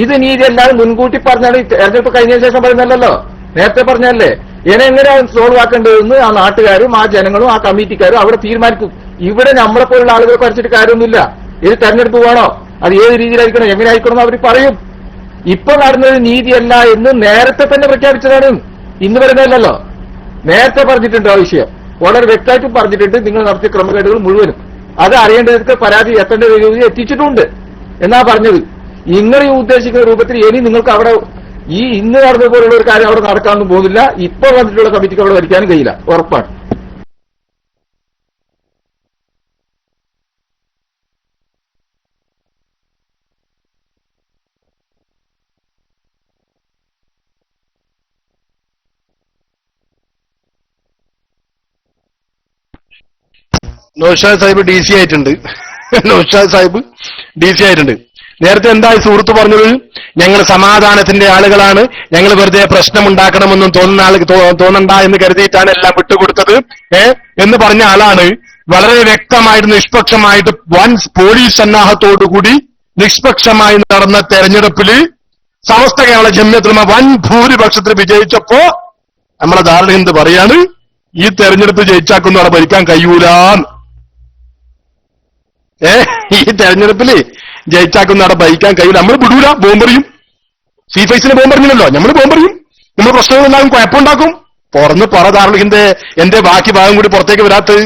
ഇത് നീതിയല്ലാതെ മുൻകൂട്ടി പറഞ്ഞാണ്. തെരഞ്ഞെടുപ്പ് കഴിഞ്ഞതിന് ശേഷം പറയുന്നല്ലോ, നേരത്തെ പറഞ്ഞല്ലേ. എങ്ങനെയാണ് സോൾവ് ആക്കേണ്ടതെന്ന് ആ നാട്ടുകാരും ആ ജനങ്ങളും ആ കമ്മിറ്റിക്കാരും അവിടെ തീരുമാനിക്കും. ഇവിടെ നമ്മളെപ്പോലുള്ള ആളുകൾ പഠിച്ചിട്ട് കാര്യമൊന്നുമില്ല. ഇത് തെരഞ്ഞെടുപ്പ് വേണോ, അത് ഏത് രീതിയിലായിരിക്കണം, എങ്ങനെ ആയിരിക്കണം എന്ന് അവർ പറയും. ഇപ്പൊ നടന്നത് നീതിയല്ല എന്ന് നേരത്തെ തന്നെ പ്രഖ്യാപിച്ചതാണ്. ഇന്ന് വരുന്നതല്ലോ, നേരത്തെ പറഞ്ഞിട്ടുണ്ട്. ആ വിഷയം വളരെ വ്യക്തമായിട്ടും പറഞ്ഞിട്ടുണ്ട്. നിങ്ങൾ നടത്തിയ ക്രമക്കേടുകൾ മുഴുവനും അത് അറിയേണ്ടവർക്ക് പരാതി എത്തേണ്ട രീതിയിൽ എത്തിച്ചിട്ടുണ്ട് എന്നാ പറഞ്ഞത്. നിങ്ങൾ ഈ ഉദ്ദേശിക്കുന്ന രൂപത്തിൽ ഇനി നിങ്ങൾക്ക് അവിടെ ഈ ഇന്ന് നടന്ന പോലുള്ള ഒരു കാര്യം അവിടെ നടക്കാനൊന്നും പോകുന്നില്ല. ഇപ്പോൾ വന്നിട്ടുള്ള കമ്മിറ്റിക്ക് അവിടെ ഭരിക്കാനും കഴിയില്ല, ഉറപ്പാണ്. നൗഷാദ് സാഹിബ് DC ആയിട്ടുണ്ട്. നൗഷാദ് സാഹിബ് DC ആയിട്ടുണ്ട്. നേരത്തെ എന്തായി സുഹൃത്ത് പറഞ്ഞത്? ഞങ്ങൾ സമാധാനത്തിന്റെ ആളുകളാണ്, ഞങ്ങൾ വെറുതെ പ്രശ്നമുണ്ടാക്കണമെന്നും തോന്നണ്ട എന്ന് കരുതിയിട്ടാണ് എല്ലാം വിട്ടുകൊടുത്തത് എന്ന് പറഞ്ഞ ആളാണ് വളരെ വ്യക്തമായിട്ട് നിഷ്പക്ഷമായിട്ട് വൻ പോലീസ് സന്നാഹത്തോടുകൂടി നിഷ്പക്ഷമായി നടന്ന തെരഞ്ഞെടുപ്പിൽ സമസ്ത കേരള ജംഇയ്യത്തുൽ ഉലമ വൻ ഭൂരിപക്ഷത്തിൽ വിജയിച്ചപ്പോ നമ്മളെ ദാറുൽ ഹിന്ദ് പറയാണ് ഈ തെരഞ്ഞെടുപ്പ് ജയിച്ചാക്കുന്നവിടെ ഭരിക്കാൻ കഴിയൂലാന്ന്. ഈ തെരഞ്ഞെടുപ്പില് ജയിച്ചാക്കുന്നവിടെ ഭരിക്കാൻ കഴിയൂല, നമ്മൾ വിടൂല, ബോംബെറിയും. സീഫൈസിന് ബോംബെറിഞ്ഞല്ലോ, നമ്മൾ ബോംബെറിയും, നമ്മൾ പ്രശ്നങ്ങളുണ്ടാകും, കുഴപ്പമുണ്ടാക്കും. തുറന്ന് പറ ദാറുൽ ഹിന്ദ്, എന്റെ ബാക്കി ഭാഗം കൂടി പുറത്തേക്ക് വരാത്തത്.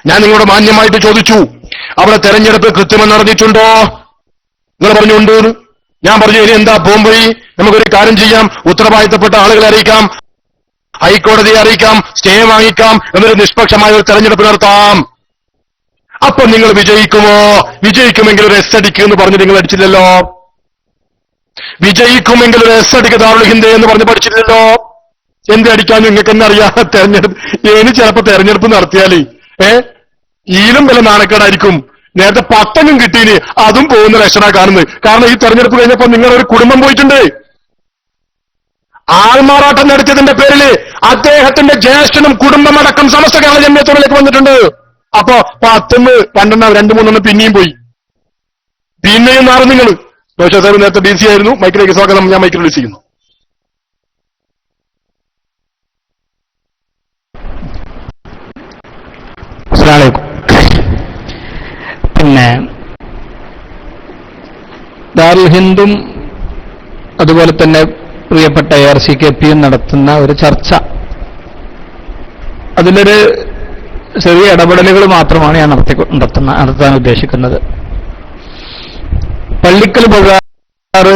ഞാൻ നിങ്ങളോട് മാന്യമായിട്ട് ചോദിച്ചു, അവിടെ തെരഞ്ഞെടുപ്പ് കൃത്യമെന്ന് നടന്നിട്ടുണ്ടോ? നിങ്ങൾ പറഞ്ഞുകൊണ്ട് ഞാൻ പറഞ്ഞു ഇനി എന്താ ബോംബെറി, നമുക്കൊരു കാര്യം ചെയ്യാം, ഉത്തരവാദിത്തപ്പെട്ട ആളുകളെ അറിയിക്കാം, ഹൈക്കോടതിയെ അറിയിക്കാം, സ്റ്റേ വാങ്ങിക്കാം, എന്നൊരു നിഷ്പക്ഷമായ ഒരു തെരഞ്ഞെടുപ്പ് നടത്താം. അപ്പൊ നിങ്ങൾ വിജയിക്കുമോ? വിജയിക്കുമെങ്കിൽ ഒരു എസ് അടിക്ക് എന്ന് പറഞ്ഞ് നിങ്ങൾ അടിച്ചില്ലല്ലോ. വിജയിക്കുമെങ്കിൽ ഒരു എസ് അടിക്ക് ദാറുൽ ഹിന്ദ് എന്ന് പറഞ്ഞ് പഠിച്ചില്ലല്ലോ. എന്ത് അടിക്കാൻ നിങ്ങൾക്ക് തന്നെ അറിയാം. തെരഞ്ഞെടുപ്പ് ചിലപ്പോ തെരഞ്ഞെടുപ്പ് നടത്തിയാല് ഈലും വില നാണക്കേടായിരിക്കും. നേരത്തെ 10 കിട്ടീന്, അതും പോകുന്ന ലക്ഷണ കാണുന്നത്. കാരണം ഈ തെരഞ്ഞെടുപ്പ് കഴിഞ്ഞപ്പോ നിങ്ങളൊരു കുടുംബം പോയിട്ടുണ്ട്. ആൾമാറാട്ടം നടത്തിയതിന്റെ പേരിൽ അദ്ദേഹത്തിന്റെ ജ്യേഷ്ഠനും കുടുംബമടക്കം സമസ്ത കേരള ജംഇയ്യത്തുൽ ഉലമയിലേക്ക് വന്നിട്ടുണ്ട്. അപ്പൊ 10, 2, 3 പിന്നെയും പോയി, പിന്നെയും നാളെ നിങ്ങൾ. നൗഷാദ് സാഹിബ് നേരത്തെ DC ആയിരുന്നു. മൈക്കിലേക്ക് സ്വാഗതം, ഞാൻ മൈക്കിൽ വിളിച്ചിരിക്കുന്നു. പിന്നെ ദാറുൽ ഹിന്ദും അതുപോലെ തന്നെ പ്രിയപ്പെട്ട ARCKPയും നടത്തുന്ന ഒരു ചർച്ച, അതിലൊരു ചെറിയ ഇടപെടലുകൾ മാത്രമാണ് ഞാൻ നടത്താൻ ഉദ്ദേശിക്കുന്നത്. പള്ളിക്കൽ ബസാർ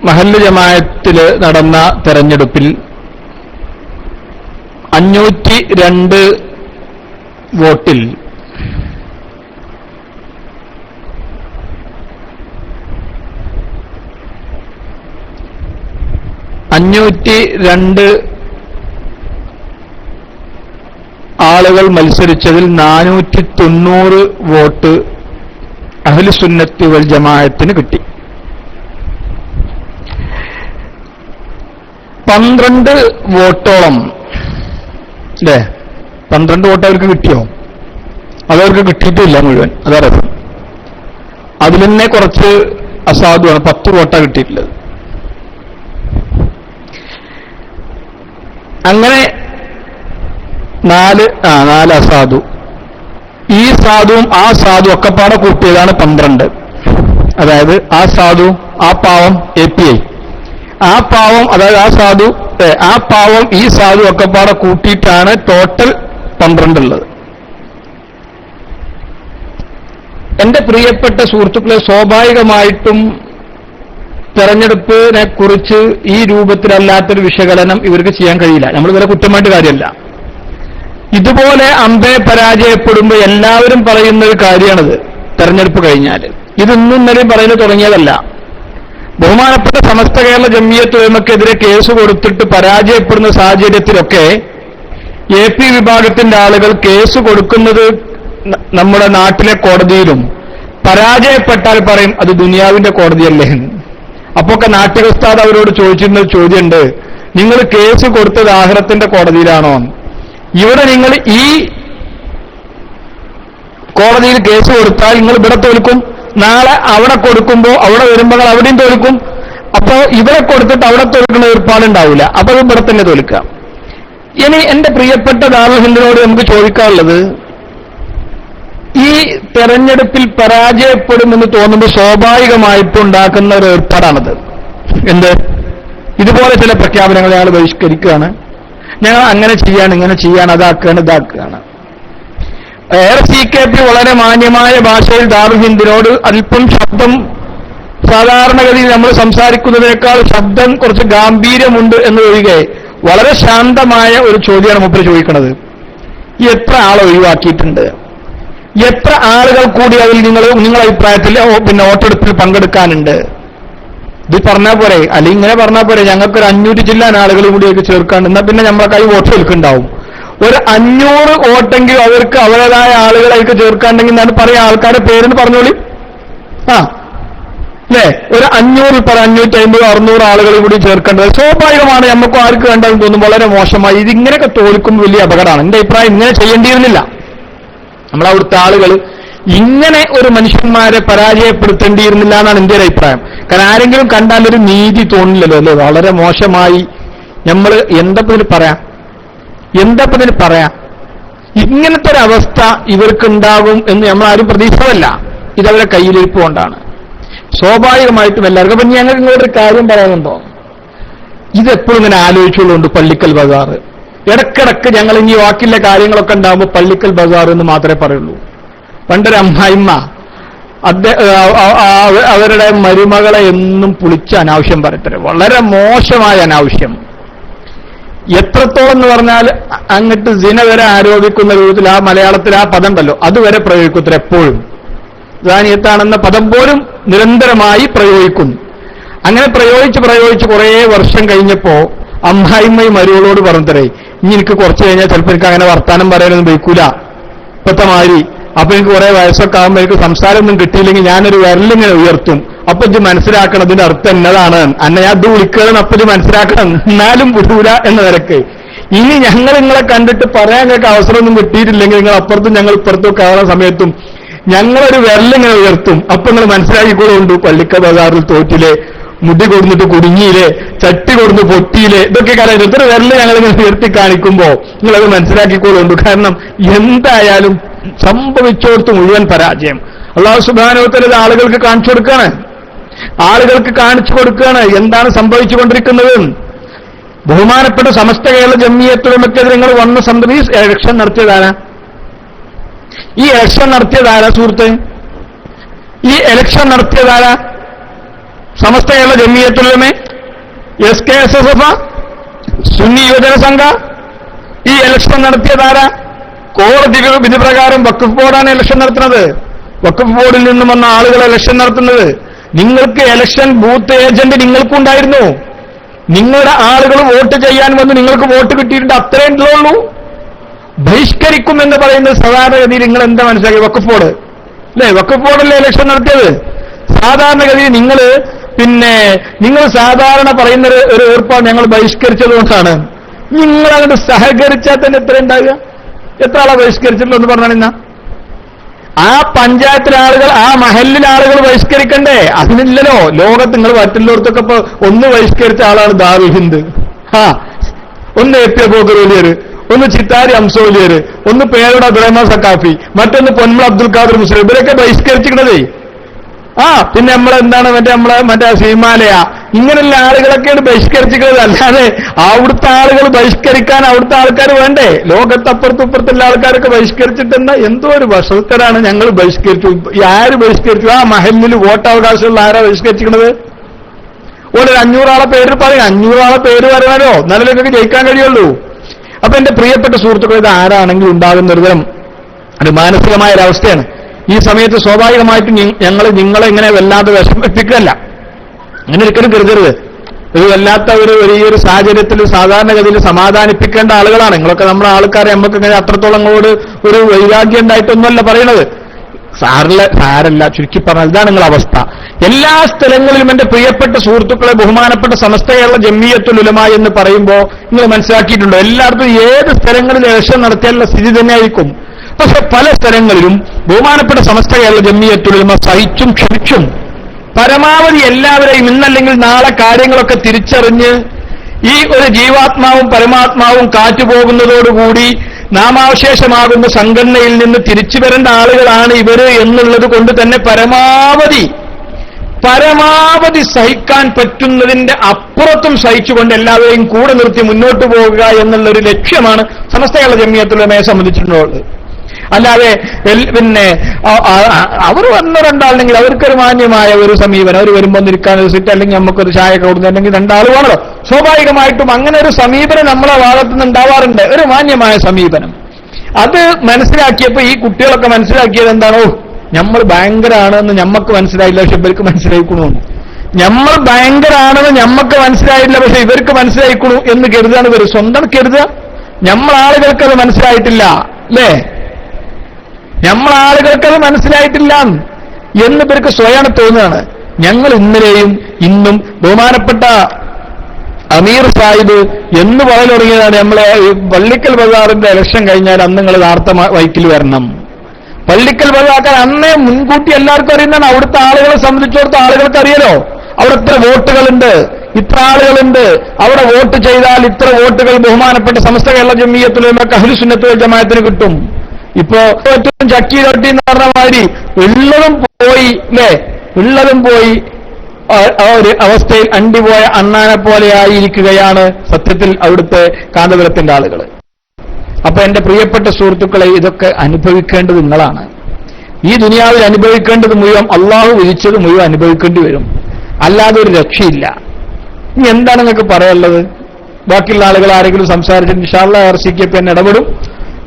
മഹല്ല് ജമാഅത്തില് നടന്ന തെരഞ്ഞെടുപ്പിൽ 502 വോട്ടിൽ 502 ആളുകൾ മത്സരിച്ചതിൽ 490 വോട്ട് അഹ്ലുസുന്നത്തി വൽ ജമാഅത്തിന് കിട്ടി. 12 വോട്ടോളം, അല്ലേ, 12 വോട്ട് അവർക്ക് കിട്ടിയോ? അതവർക്ക് കിട്ടിയിട്ടില്ല മുഴുവൻ, അതറിയാം. അതിൽ തന്നെ കുറച്ച് അസാധുവാണ്, 10 വോട്ടാണ് കിട്ടിയിട്ടുള്ളത്. അങ്ങനെ 4 അസാധു. ഈ സാധുവും ആ സാധു ഒക്കെപ്പാടെ കൂട്ടിയതാണ് 12. അതായത് ആ സാധു, ആ പാവം API, ആ പാവം, അതായത് ആ പാവം ഈ സാധു ഒക്കെപ്പാടെ കൂട്ടിയിട്ടാണ് ടോട്ടൽ 12 ഉള്ളത്. എന്റെ പ്രിയപ്പെട്ട സുഹൃത്തുക്കളെ, സ്വാഭാവികമായിട്ടും തെരഞ്ഞെടുപ്പിനെ കുറിച്ച് ഈ രൂപത്തിലല്ലാത്തൊരു വിശകലനം ഇവർക്ക് ചെയ്യാൻ കഴിയില്ല. നമ്മൾ ഇവരെ കുറ്റമായിട്ട് കാര്യമല്ല. ഇതുപോലെ അമ്പെ പരാജയപ്പെടുമ്പോൾ എല്ലാവരും പറയുന്ന ഒരു കാര്യമാണിത്. തെരഞ്ഞെടുപ്പ് കഴിഞ്ഞാൽ ഇതൊന്നും ഇന്നലെ പറയുന്നത് തുടങ്ങിയതല്ല. ബഹുമാനപ്പെട്ട സമസ്ത കേരള ജംഇയ്യത്തുൽ ഉലമക്കെതിരെ കേസ് കൊടുത്തിട്ട് പരാജയപ്പെടുന്ന സാഹചര്യത്തിലൊക്കെ AP വിഭാഗത്തിന്റെ ആളുകൾ കേസ് കൊടുക്കുന്നത് നമ്മുടെ നാട്ടിലെ കോടതിയിലും, പരാജയപ്പെട്ടാൽ പറയും അത് ദുനിയാവിന്റെ കോടതിയല്ലേ. അപ്പൊക്കെ നാട്ടിക ഉസ്താദ് അവരോട് ചോദിച്ചിരുന്ന ചോദ്യമുണ്ട്, നിങ്ങൾ കേസ് കൊടുത്തത് ആഖിറത്തിന്റെ കോടതിയിലാണോ? ഇവിടെ നിങ്ങൾ ഈ കോടതിയിൽ കേസ് കൊടുത്താൽ നിങ്ങൾ ഇവിടെ തോൽക്കും, നാളെ അവിടെ കൊടുക്കുമ്പോൾ അവിടെ വരുമ്പോൾ അവിടെയും തോൽക്കും. അപ്പോ ഇവിടെ കൊടുത്തിട്ട് അവിടെ തോൽക്കുന്ന ഏർപ്പാടുണ്ടാവില്ല, അപ്പൊ അത് ഇവിടെ തന്നെ തോൽക്കാം. ഇനി എന്റെ പ്രിയപ്പെട്ട ദാറുൽ ഹിന്ദിനോട് നമുക്ക് ചോദിക്കാനുള്ളത്, ഈ തെരഞ്ഞെടുപ്പിൽ പരാജയപ്പെടുമെന്ന് തോന്നുമ്പോൾ സ്വാഭാവികമായിട്ടും ഉണ്ടാക്കുന്ന ഒരു ഏർപ്പാടാണത്. എന്ത്? ഇതുപോലെ ചില പ്രഖ്യാപനങ്ങൾ ഞങ്ങൾ ബഹിഷ്കരിക്കുകയാണ്, ഞങ്ങൾ അങ്ങനെ ചെയ്യാണ്, ഇങ്ങനെ ചെയ്യാണ്, അതാക്കുകയാണ്, ഇതാക്കുകയാണ്. ARCKP വളരെ മാന്യമായ ഭാഷയിൽ ദാറുൽ ഹിന്ദിനോട് അല്പം ശബ്ദം, സാധാരണഗതിയിൽ നമ്മൾ സംസാരിക്കുന്നതിനേക്കാൾ ശബ്ദം കുറച്ച് ഗാംഭീര്യമുണ്ട് എന്നതൊഴികെ വളരെ ശാന്തമായ ഒരു ചോദ്യമാണ് മുമ്പിൽ ചോദിക്കുന്നത്. എത്ര ആളെ ഒഴിവാക്കിയിട്ടുണ്ട്? എത്ര ആളുകൾ കൂടി അതിൽ നിങ്ങളുടെ അഭിപ്രായത്തിൽ പിന്നെ വോട്ടെടുപ്പിൽ പങ്കെടുക്കാനുണ്ട്? ഇത് പറഞ്ഞാൽ പോരെ, അല്ലെങ്കിൽ ഇങ്ങനെ പറഞ്ഞാൽ പോരെ, ഞങ്ങൾക്കൊരു 500 ജില്ലാ ആളുകൾ കൂടിയൊക്കെ ചേർക്കാണ്ട്, എന്നാൽ പിന്നെ നമ്മളെ കൈ വോട്ട് എടുക്കുന്നുണ്ടാവും. ഒരു 500 വോട്ടെങ്കിലും അവർക്ക് അവരുടേതായ ആളുകളേക്ക് ചേർക്കാണ്ടെങ്കിൽ എന്നാണ് പറയാ. ആൾക്കാരുടെ പേരെന്ന് പറഞ്ഞോളി. അല്ലേ, ഒരു 500 550 600 ആളുകൾ കൂടി ചേർക്കേണ്ടത് സ്വാഭാവികമാണ്. നമുക്കും ആർക്ക് വേണ്ടതെന്ന് തോന്നും വളരെ മോശമായി. ഇതിങ്ങനെയൊക്കെ തോൽക്കുമ്പോൾ വലിയ അപകടമാണ്. എന്റെ അഭിപ്രായം ഇങ്ങനെ ചെയ്യേണ്ടിയിരുന്നില്ല. നമ്മളവിടുത്തെ ആളുകൾ ഇങ്ങനെ ഒരു മനുഷ്യന്മാരെ പരാജയപ്പെടുത്തേണ്ടിയിരുന്നില്ല എന്നാണ് എന്റെ ഒരു അഭിപ്രായം. കാരണം ആരെങ്കിലും കണ്ടാൽ ഒരു നീതി തോന്നില്ലല്ലോ അല്ലേ. വളരെ മോശമായി. നമ്മൾ എന്തപ്പതിന് പറയാം ഇങ്ങനത്തെ ഒരു അവസ്ഥ ഇവർക്കുണ്ടാകും എന്ന് നമ്മൾ ആരും പ്രതീക്ഷിച്ചതല്ല. ഇതവരെ കയ്യിലിരിപ്പ് കൊണ്ടാണ്. സ്വാഭാവികമായിട്ടും എല്ലാവർക്കും. അപ്പൊ ഞങ്ങൾക്ക് ഇങ്ങോട്ടൊരു കാര്യം പറയാനുണ്ടോ? ഇതെപ്പോഴും ഇങ്ങനെ ആലോചിച്ചുകൊണ്ടുണ്ട്. പള്ളിക്കൽ ബസാർ ഇടക്കിടക്ക് ഞങ്ങൾ ഇനി വാക്കിലെ കാര്യങ്ങളൊക്കെ ഉണ്ടാകുമ്പോൾ പള്ളിക്കൽ ബസാർ എന്ന് മാത്രമേ പറയുള്ളൂ. പണ്ടൊരു അമ്മായിമ്മ അവരുടെ മരുമകളെ എന്നും പുളിച്ച അനാവശ്യം പറയത്തരെ. വളരെ മോശമായ അനാവശ്യം. എത്രത്തോളം എന്ന് പറഞ്ഞാൽ അങ്ങട്ട് സിന വരെ ആരോപിക്കുന്ന രൂപത്തിൽ ആ മലയാളത്തിൽ ആ പദം ഉണ്ടല്ലോ അതുവരെ പ്രയോഗിക്കത്ര. എപ്പോഴും ദാനിയത്താണെന്ന പദം പോലും നിരന്തരമായി പ്രയോഗിക്കുന്നു. അങ്ങനെ പ്രയോഗിച്ച് കുറേ വർഷം കഴിഞ്ഞപ്പോ അമ്മായിമ്മയും മരുകളോട് പറഞ്ഞതരേ, ഇനി എനിക്ക് കുറച്ച് കഴിഞ്ഞാൽ ചിലപ്പോൾ എനിക്ക് അങ്ങനെ വർത്താനം പറയാനൊന്നും വയ്ക്കൂല ഇപ്പത്തെ മാതിരി. അപ്പൊ എനിക്ക് കുറെ വയസ്സൊക്കെ ആകുമ്പോൾ എനിക്ക് സംസാരമൊന്നും കിട്ടിയില്ലെങ്കിൽ ഞാനൊരു വിരലിങ്ങനെ ഉയർത്തും. അപ്പൊ ഇത് മനസ്സിലാക്കണം ഇതിന്റെ അർത്ഥം എന്നതാണ്. അന്നെ ഞാൻ ഇത് വിളിക്കണം. അപ്പൊ ഇത് മനസ്സിലാക്കണം. എന്നാലും വിടൂല എന്ന നിരക്ക്. ഇനി ഞങ്ങൾ നിങ്ങളെ കണ്ടിട്ട് പറയാൻ നിങ്ങൾക്ക് അവസരമൊന്നും കിട്ടിയിട്ടില്ലെങ്കിൽ നിങ്ങൾ അപ്പുറത്തും ഞങ്ങൾ ഇപ്പുറത്തും കാണുന്ന സമയത്തും ഞങ്ങളൊരു വിരലിങ്ങനെ ഉയർത്തും. അപ്പൊ നിങ്ങൾ മനസ്സിലാക്കിക്കോളുണ്ട് പള്ളിക്കൽ ബസാറിൽ തോറ്റിലെ, മുടി കൊടുന്നിട്ട് കുടുങ്ങിയില്ലേ, ചട്ടി കൊടുന്ന് പൊട്ടിയില്ലേ, ഇതൊക്കെ കാര്യം എത്ര വിരല് ഞങ്ങളിങ്ങനെ ഉയർത്തി കാണിക്കുമ്പോ നിങ്ങളത് മനസ്സിലാക്കിക്കോളുണ്ട്. കാരണം എന്തായാലും സംഭവിച്ചോടത്ത് മുഴുവൻ പരാജയം. അല്ലാഹു സുബ്ഹാനഹു വ തആല ആളുകൾക്ക് കാണിച്ചു കൊടുക്കുകയാണ് എന്താണ് സംഭവിച്ചുകൊണ്ടിരിക്കുന്നത്. ബഹുമാനപ്പെട്ട സമസ്ത കേരള ജംഇയ്യത്തുൽ ഉലമക്കെതിരെ നിങ്ങൾ വന്ന സന്ദർഭം ഈ ഇലക്ഷൻ നടത്തിയതാരാ? സുഹൃത്ത്? ഈ ഇലക്ഷൻ നടത്തിയതാരാ? സമസ്ത കേരള ജംഇയ്യത്തുൽ ഉലമ, SKSSF, സുന്നി യുവജന സംഘ. ഈ ഇലക്ഷൻ നടത്തിയതാരാ? കോടതി വിധി പ്രകാരം വഖഫ് ബോർഡാണ് ഇലക്ഷൻ നടത്തുന്നത്. വഖഫ് ബോർഡിൽ നിന്നും വന്ന ആളുകൾ ഇലക്ഷൻ നടത്തുന്നത്. നിങ്ങൾക്ക് ഇലക്ഷൻ ബൂത്ത് ഏജന്റ് നിങ്ങൾക്കുണ്ടായിരുന്നു. നിങ്ങളുടെ ആളുകൾ വോട്ട് ചെയ്യാൻ വന്ന് നിങ്ങൾക്ക് വോട്ട് കിട്ടിയിട്ടുണ്ട്. അത്രയേ ഉള്ളൂ. ബഹിഷ്കരിക്കും എന്ന് പറയുന്നത് സാധാരണഗതിയിൽ നിങ്ങൾ എന്താ മനസ്സിലാക്കി? വഖഫ് ബോർഡ് അല്ലേ? വഖഫ് ബോർഡല്ലേ ഇലക്ഷൻ നടത്തിയത്. സാധാരണഗതിയിൽ നിങ്ങൾ സാധാരണ പറയുന്ന ഒരു ഏർപ്പാട് ഞങ്ങൾ ബഹിഷ്കരിച്ചതുകൊണ്ടാണ്. നിങ്ങൾ അങ്ങോട്ട് സഹകരിച്ചാൽ തന്നെ എത്ര ഉണ്ടാകുക? എത്ര ആളെ ബഹിഷ്കരിച്ചിട്ടുള്ളൂ എന്ന് പറഞ്ഞാൽ ഇന്ന ആ പഞ്ചായത്തിലെ ആളുകൾ, ആ മഹല്ലിലെ ആളുകൾ ബഹിഷ്കരിക്കണ്ടേ? അതിനില്ലല്ലോ. ലോകത്ത് നിങ്ങൾ മറ്റുള്ളവർക്കൊക്കെ ഇപ്പൊ ഒന്ന് ബഹിഷ്കരിച്ച ആളാണ് ദാറുൽ ഹിന്ദ്, ഒന്ന് AP ബോക്കറോലിയർ, ഒന്ന് ചിത്താരി അംസോലിയർ, ഒന്ന് പേരോട് അബ്ദുറഹ്മാൻ സക്കാഫി, മറ്റൊന്ന് പൊന്മള അബ്ദുൽ ഖാദർ മുസ്ലിം. ഇവരൊക്കെ ബഹിഷ്കരിച്ചിരിക്കണതേ. പിന്നെ മറ്റേ സീമാലയ, ഇങ്ങനെയുള്ള ആളുകളൊക്കെയാണ് ബഹിഷ്കരിച്ചിരിക്കുന്നത്. അല്ലാതെ അവിടുത്തെ ആളുകൾ ബഹിഷ്കരിക്കാൻ അവിടുത്തെ ആൾക്കാർ വേണ്ടേ? ലോകത്തപ്പുറത്തുള്ള ആൾക്കാരൊക്കെ ബഹിഷ്കരിച്ചിട്ടെന്താ? എന്തോ ഒരു വശത്തരാണ് ഞങ്ങൾ ബഹിഷ്കരിച്ചു. ആര് ബഹിഷ്കരിച്ചു? ആ മഹല്ലിൽ വോട്ടവകാശമുള്ള ആരാ ബഹിഷ്കരിച്ചിരിക്കുന്നത്? ഒരു 500 ആളെ പേര് പറയും. 500 ആളെ പേര് പറയാനോ എന്നാലൊക്കെ ജയിക്കാൻ കഴിയുള്ളൂ. അപ്പൊ എന്റെ പ്രിയപ്പെട്ട സുഹൃത്തുക്കൾ, ഇത് ആരാണെങ്കിലും ഉണ്ടാകുന്ന ഒരു മാനസികമായ ഒരവസ്ഥയാണ്. ഈ സമയത്ത് സ്വാഭാവികമായിട്ടും നിങ്ങളെ ഇങ്ങനെ വല്ലാതെ വിഷമിപ്പിക്കുകയല്ല. അങ്ങനെ ഒരിക്കലും കരുതരുത്. ഒരു വല്ലാത്ത വലിയൊരു സാഹചര്യത്തിൽ സാധാരണഗതിയിൽ സമാധാനിപ്പിക്കേണ്ട ആളുകളാണ് നിങ്ങളൊക്കെ. നമ്മുടെ ആൾക്കാരെ നമുക്ക് ഇങ്ങനെ അത്രത്തോളം കൂടെ ഒരു വൈരാഗ്യം ഉണ്ടായിട്ടൊന്നുമല്ല പറയണത്. സാരല്ല, ചുരുക്കി പറഞ്ഞാൽ ഇതാണ് നിങ്ങളുടെ അവസ്ഥ. എല്ലാ സ്ഥലങ്ങളിലും എന്റെ പ്രിയപ്പെട്ട സുഹൃത്തുക്കളെ, ബഹുമാനപ്പെട്ട സമസ്ത കേരള ജംഇയ്യത്തുൽ ഉലമ എന്ന് പറയുമ്പോൾ നിങ്ങൾ മനസ്സിലാക്കിയിട്ടുണ്ടോ? എല്ലായിടത്തും ഏത് സ്ഥലങ്ങളിൽ ഇലക്ഷൻ നടത്തിയാലുള്ള സ്ഥിതി തന്നെയായിരിക്കും. പക്ഷെ പല സ്ഥലങ്ങളിലും ബഹുമാനപ്പെട്ട സമസ്ത കേരള ജംഇയ്യത്തുൽ ഉലമ സഹിച്ചും ക്ഷമിച്ചും പരമാവധി എല്ലാവരെയും ഇന്നല്ലെങ്കിൽ നാളെ കാര്യങ്ങളൊക്കെ തിരിച്ചറിഞ്ഞ് ഈ ഒരു ജീവാത്മാവും പരമാത്മാവും കാറ്റുപോകുന്നതോടുകൂടി നാമാവശേഷമാകുന്ന സംഘടനയിൽ നിന്ന് തിരിച്ചു വരേണ്ട ആളുകളാണ് ഇവര് എന്നുള്ളത് കൊണ്ട് തന്നെ പരമാവധി സഹിക്കാൻ പറ്റുന്നതിന്റെ അപ്പുറത്തും സഹിച്ചുകൊണ്ട് എല്ലാവരെയും കൂടെ നിർത്തി മുന്നോട്ട് പോകുക എന്നുള്ളൊരു ലക്ഷ്യമാണ് സമസ്ത കേരള ജംഇയ്യത്തുൽ ഉലമയെ സംബന്ധിച്ചിട്ടുള്ളത്. അല്ലാതെ അവർ വന്ന രണ്ടാളുണ്ടെങ്കിൽ അവർക്കൊരു മാന്യമായ ഒരു സമീപനം, അവർ വരുമ്പോൾ നിൽക്കാൻ ഒരു സിറ്റ്, അല്ലെങ്കിൽ നമുക്കൊരു ചായ കൊടുക്കുന്നുണ്ടെങ്കിൽ രണ്ടാൾ വേണമല്ലോ. സ്വാഭാവികമായിട്ടും അങ്ങനെ ഒരു സമീപനം നമ്മളെ ഭാഗത്തുനിന്ന് ഉണ്ടാവാറുണ്ട്, ഒരു മാന്യമായ സമീപനം. അത് മനസ്സിലാക്കിയപ്പോൾ ഈ കുട്ടികളൊക്കെ മനസ്സിലാക്കിയത് എന്താണോ, നമ്മൾ ഭയങ്കരാണെന്ന് ഞമ്മക്ക് മനസ്സിലായില്ല, പക്ഷെ ഇവർക്ക് മനസ്സിലായിക്കണു. നമ്മൾ ഭയങ്കരാണെന്ന് ഞമ്മക്ക് മനസ്സിലായില്ല, പക്ഷെ ഇവർക്ക് മനസ്സിലായിക്കണു എന്ന് കരുതാണ് ഇവർ. സ്വന്തം കരുതുക, നമ്മളാളുകൾക്കത് മനസ്സിലായിട്ടില്ല, അല്ലേ? നമ്മളാളുകൾക്കത് മനസ്സിലായിട്ടില്ല എന്ന് ഇവർക്ക് സ്വയം തോന്നുകയാണ്. ഞങ്ങൾ ഇന്നലെയും ഇന്നും ബഹുമാനപ്പെട്ട അമീർ സാഹിബ് എന്ന് പറഞ്ഞു തുടങ്ങിയതാണ്. നമ്മളെ പള്ളിക്കൽ ബസാറിന്റെ ഇലക്ഷൻ കഴിഞ്ഞാൽ അന്ന് നിങ്ങൾ വാർത്ത വൈക്കിൽ വരണം. പള്ളിക്കൽ ബസാക്കാൻ അന്നേ മുൻകൂട്ടി എല്ലാവർക്കും അറിയുന്നതാണ്. അവിടുത്തെ ആളുകളെ സംബന്ധിച്ചിടത്തോളം ആളുകൾക്ക് അറിയാലോ, അവിടെ ഇത്ര വോട്ടുകളുണ്ട്, ഇത്ര ആളുകളുണ്ട്, അവിടെ വോട്ട് ചെയ്താൽ ഇത്ര വോട്ടുകൾ ബഹുമാനപ്പെട്ട സമസ്ത കേരള ജമിയത്തുൽ ഉലമ അഹ്ലുസ് സുന്നത്ത് വൽ ജമാഅത്തിന് കിട്ടും. ഇപ്പോ ഏറ്റവും ചക്കി തട്ടി എന്ന് പറഞ്ഞ മാതിരി ഉള്ളതും പോയി, അല്ലേ? ഉള്ളതും പോയി ആ ഒരു അവസ്ഥയിൽ അണ്ടിപോയ അണ്ണാനെ പോലെയായിരിക്കുകയാണ് സത്യത്തിൽ അവിടുത്തെ കാന്തപുരത്തിന്റെ ആളുകൾ. അപ്പൊ എന്റെ പ്രിയപ്പെട്ട സുഹൃത്തുക്കളെ, ഇതൊക്കെ അനുഭവിക്കേണ്ടത് നിങ്ങളാണ്. ഈ ദുനിയാവിൽ അനുഭവിക്കേണ്ടത് മുഴുവൻ അള്ളാഹു വിധിച്ചത് മുഴുവൻ അനുഭവിക്കേണ്ടി വരും, അല്ലാതെ ഒരു രക്ഷയില്ല. ഇനി എന്താണ് നിങ്ങൾക്ക് പറയാനുള്ളത്? ബാക്കിയുള്ള ആളുകൾ ആരെങ്കിലും സംസാരിച്ചിട്ട് ഇൻഷാ അല്ലാഹ് RCKP എന്നെ ഇടപെടും.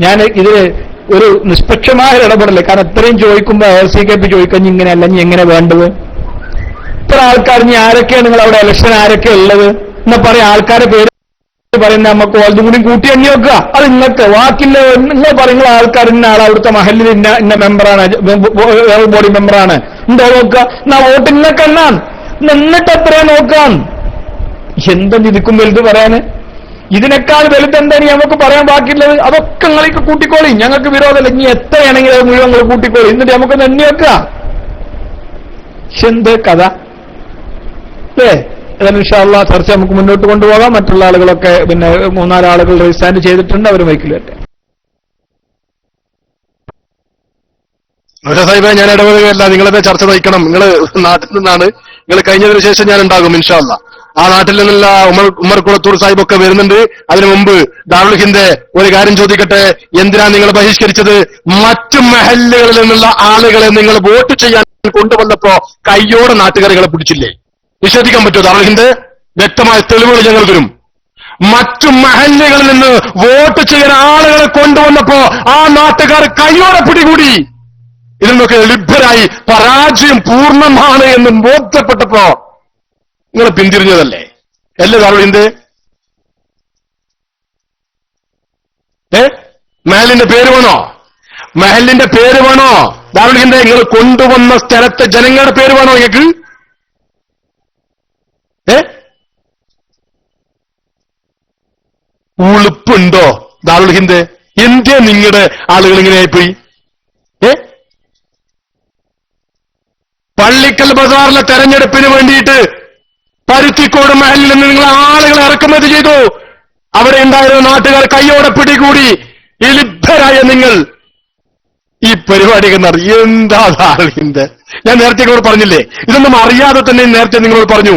ഞാൻ ഇതിൽ ഒരു നിഷ്പക്ഷമായ ഇടപെടല്ലേ, കാരണം ഇത്രയും ചോദിക്കുമ്പോൾ RCKP ചോദിക്കാൻ ഇങ്ങനെയല്ല, ഇനി എങ്ങനെ വേണ്ടത്? ഇത്ര ആൾക്കാർ, ഇനി ആരൊക്കെയാണ് നിങ്ങൾ അവിടെ ഇലക്ഷൻ ആരൊക്കെ ഉള്ളത് എന്നാ പറയാം. ആൾക്കാരെ പേര് പറയുന്ന നമുക്ക് ഓൾതും കൂടി കൂട്ടി എണ്ണി വെക്കുക. അത് നിങ്ങൾക്ക് വാക്കില്ല. നിങ്ങൾ പറയുന്ന ആൾക്കാർ ഇന്ന ആൾ അവിടുത്തെ മഹലിൽ ഇന്ന മെമ്പറാണ്, ബോഡി മെമ്പറാണ്, ഉണ്ടോ നോക്കുക. എന്നാ വോട്ട് നിങ്ങൾക്ക് എണ്ണാൻ, എന്നിട്ട് എത്രയാ നോക്കാൻ. എന്തെന്ന് ഇതിക്കും വലുത് പറയാന്? ഇതിനേക്കാൾ വലുത് എന്താണ് നമുക്ക് പറയാൻ ബാക്കിയുള്ളത്? അതൊക്കെ നിങ്ങൾക്ക് കൂട്ടിക്കോളി, ഞങ്ങൾക്ക് വിരോധമല്ല. ഇനി എത്രയാണെങ്കിൽ അത് മുഴുവൻ നിങ്ങൾ കൂട്ടിക്കോളി, എന്നിട്ട് നമുക്കൊന്ന് എണ്ണി വെക്കുക. എന്ത് കഥ അല്ലേ? ഏതായാലും ഇൻഷാ അല്ലാഹ് ചർച്ച നമുക്ക് മുന്നോട്ട് കൊണ്ടുപോകാം. മറ്റുള്ള ആളുകളൊക്കെ പിന്നെ 3-4 ആളുകൾ റെജിസ്റ്റാൻഡ് ചെയ്തിട്ടുണ്ട്, അവർ മൈക്കിൽ വരട്ടെ. സാഹിബേ, ഞാൻ ഇടപെടുകയല്ല, നിങ്ങളെന്നെ ചർച്ച നയിക്കണം. നിങ്ങൾ നാട്ടിൽ നിന്നാണ്, നിങ്ങൾ കഴിഞ്ഞതിന് ശേഷം ഞാൻ ഉണ്ടാകും ഇൻഷാ അല്ലാഹ്. ആ നാട്ടിൽ നിന്നുള്ള ഉമർ കുളത്തൂർ സാഹിബൊക്കെ വരുന്നുണ്ട്. അതിനു മുമ്പ് ദാറുൽ ഹിന്ദ് ഒരു കാര്യം ചോദിക്കട്ടെ, എന്തിനാ നിങ്ങൾ ബഹിഷ്കരിച്ചത്? മറ്റു മഹല്ലുകളിൽ നിന്നുള്ള ആളുകളെ നിങ്ങൾ വോട്ട് ചെയ്യാൻ കൊണ്ടുവന്നപ്പോ കയ്യോടെ നാട്ടുകാരികളെ പിടിച്ചില്ലേ? നിഷേധിക്കാൻ പറ്റുമോ ദാറുൽ ഹിന്ദ്? വ്യക്തമായ തെളിവുകൾ ഞങ്ങൾ തരും. മറ്റു മഹല്ലുകളിൽ നിന്ന് വോട്ട് ചെയ്യാൻ ആളുകളെ കൊണ്ടുവന്നപ്പോ ആ നാട്ടുകാർ കയ്യോടെ പിടികൂടി. ഇതിൽ നിന്നൊക്കെ ലഭ്യരായി പരാജയം പൂർണ്ണമാണ് എന്ന് ബോധ്യപ്പെട്ടപ്പോ നിങ്ങൾ പിന്തിരിഞ്ഞതല്ലേ? അല്ലേ ദാറുൽ ഹിന്ദ്? മഹലിന്റെ പേര് വേണോ? മഹലിന്റെ പേര് വേണോ ദാറുൽ ഹിന്ദ്? നിങ്ങൾ കൊണ്ടുവന്ന സ്ഥലത്തെ ജനങ്ങളുടെ പേര് വേണോ നിങ്ങൾക്ക്? ഉളുപ്പുണ്ടോ ദാറുൽ ഹിന്ദ്? എന്തേ നിങ്ങളുടെ ആളുകൾ ഇങ്ങനെയായിപ്പോയി? പള്ളിക്കൽ ബസാറിലെ തെരഞ്ഞെടുപ്പിന് വേണ്ടിയിട്ട് പരുത്തിക്കോട് മഹലിൽ നിന്ന് നിങ്ങൾ ആളുകളെ ഇറക്കുമതി ചെയ്തു. അവിടെ ഉണ്ടായിരുന്ന നാട്ടുകാർ കയ്യോടെ പിടികൂടി. ഈ ലിബ്ധരായ നിങ്ങൾ ഈ പരിപാടിയൊക്കെ നടത്തി. എന്താ ദാറുൽ ഹിന്ദ്? ഞാൻ നേരത്തെ നിങ്ങളോട് പറഞ്ഞില്ലേ, ഇതൊന്നും അറിയാതെ തന്നെ നേരത്തെ നിങ്ങളോട് പറഞ്ഞു.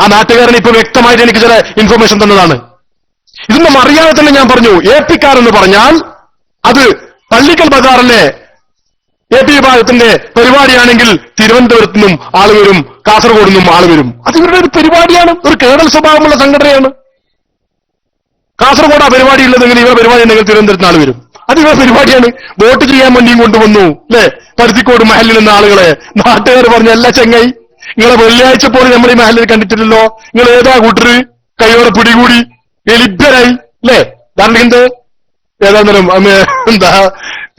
ആ നാട്ടുകാരൻ ഇപ്പൊ വ്യക്തമായിട്ട് എനിക്ക് ചില ഇൻഫർമേഷൻ തന്നതാണ്. ഇതൊന്നും അറിയാതെ തന്നെ ഞാൻ പറഞ്ഞു. AP എന്ന് പറഞ്ഞാൽ അത് പള്ളിക്കൽ ബസാറിലെ AP വിഭാഗത്തിന്റെ പരിപാടിയാണെങ്കിൽ തിരുവനന്തപുരത്ത് നിന്നും ആൾ വരും, കാസർഗോഡ് നിന്നും ആൾ വരും. അത് ഇവരുടെ ഒരു പരിപാടിയാണ്, ഒരു കേഡൽ സ്വഭാവമുള്ള സംഘടനയാണ്. കാസർഗോഡ് ആ പരിപാടി ഉള്ളതെങ്കിൽ ഇവരുടെ പരിപാടി ഉണ്ടെങ്കിൽ തിരുവനന്തപുരത്ത് ആൾ വരും. അത് ഇവരുടെ പരിപാടിയാണ്. വോട്ട് ചെയ്യാൻ വേണ്ടിയും കൊണ്ടുവന്നു അല്ലെ പരുത്തിക്കോട് മഹലിൽ നിന്ന് ആളുകളെ. നാട്ടുകാർ പറഞ്ഞ എല്ലാ ചെങ്ങായി, നിങ്ങളെ വെള്ളിയാഴ്ച പോലും നമ്മൾ ഈ മഹലിൽ കണ്ടിട്ടില്ലല്ലോ, നിങ്ങൾ ഏതാ കൂട്ടര് കയ്യോടെ പിടികൂടി ലഭ്യരായി അല്ലേ ദാറുൽ ഹിന്ദ്? ഏതായാലും എന്താ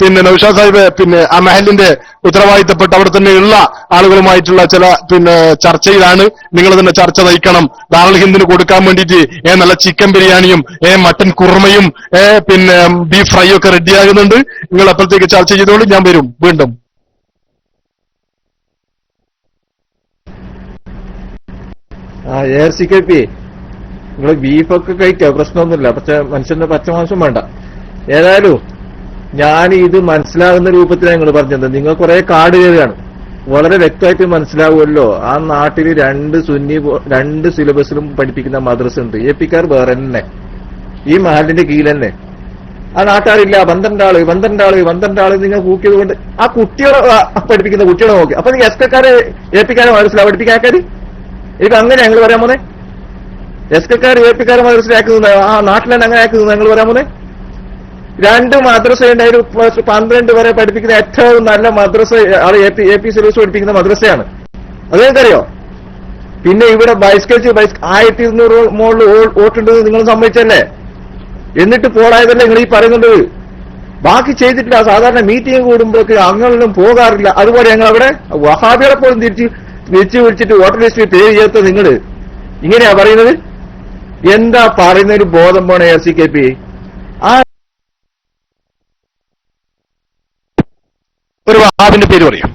പിന്നെ നൗഷാദ് സാഹിബ് പിന്നെ ആ മഹലിന്റെ ഉത്തരവാദിത്തപ്പെട്ട അവിടെ തന്നെയുള്ള ആളുകളുമായിട്ടുള്ള ചില പിന്നെ ചർച്ചയിലാണ്. നിങ്ങൾ തന്നെ ചർച്ച നയിക്കണം. ദാറുൽ ഹിന്ദിന് കൊടുക്കാൻ വേണ്ടിയിട്ട് നല്ല ചിക്കൻ ബിരിയാണിയും മട്ടൻ കുർമയും പിന്നെ ബീഫ് ഫ്രൈ ഒക്കെ റെഡിയാകുന്നുണ്ട്. നിങ്ങൾ അപ്പോഴത്തേക്ക് ചർച്ച ചെയ്തോളൂ, ഞാൻ വരും വീണ്ടും. RCKP നിങ്ങൾ ബീഫൊക്കെ കഴിക്കുക, പ്രശ്നമൊന്നുമില്ല. പക്ഷെ മനുഷ്യന്റെ പച്ചമാംസം വേണ്ട. ഏതായാലും ഞാൻ ഇത് മനസ്സിലാകുന്ന രൂപത്തിലാണ് നിങ്ങൾ പറഞ്ഞത്. നിങ്ങൾ കുറെ കാർഡ് കയറുകയാണ്, വളരെ വ്യക്തമായിട്ട് മനസ്സിലാവുമല്ലോ. ആ നാട്ടിൽ 2 സിലബസിലും പഠിപ്പിക്കുന്ന മദ്രസ ഉണ്ട്. AP വേറെ തന്നെ, ഈ മഹലിന്റെ കീഴിൽ തന്നെ. ആ നാട്ടുകാരില്ല 12 ആള് നിങ്ങൾ കൂക്കിയത് കൊണ്ട് ആ കുട്ടികളെ പഠിപ്പിക്കുന്ന കുട്ടികളെ നോക്കി. അപ്പൊ നിങ്ങൾ SK AP മനസ്സിലാവും പഠിപ്പിക്കാക്കാര്. എനിക്ക് അങ്ങനെ ഞങ്ങൾ പറയാൻ പോന്നെ, SK AP മനസ്സിലാക്കുന്നത് ആ നാട്ടിൽ തന്നെ അങ്ങനെ ആക്കുന്നത് ഞങ്ങൾ പറയാൻ പോന്നെ. 2 മദ്രസ ഉണ്ടായാലും 12 വരെ പഠിപ്പിക്കുന്ന ഏറ്റവും നല്ല മദ്രസ AP സിലബസ് പഠിപ്പിക്കുന്ന മദ്രസയാണ്. അതെനിക്കറിയോ. പിന്നെ ഇവിടെ ബഹിഷ്കരിച്ച് 1200 മുകളിൽ വോട്ടുണ്ടെന്ന് നിങ്ങൾ സമ്മതിച്ചല്ലേ? എന്നിട്ട് പോടായതല്ല നിങ്ങൾ ഈ പറയുന്നത്. ബാക്കി ചെയ്തിട്ടില്ല. സാധാരണ മീറ്റിംഗ് കൂടുമ്പോഴേക്ക് അങ്ങനെയൊന്നും പോകാറില്ല. അതുപോലെ ഞങ്ങൾ അവിടെ വഹാബികളെ പോലും തിരിച്ച് വിളിച്ചിട്ട് വോട്ടർ ലിസ്റ്റിൽ പേര് ചേർത്ത് നിങ്ങൾ ഇങ്ങനെയാ പറയുന്നത്. എന്താ പറയുന്നൊരു ബോധം പോണ RCKP? ആ ഒരു വഹാബിന്റെ പേര് പറയും.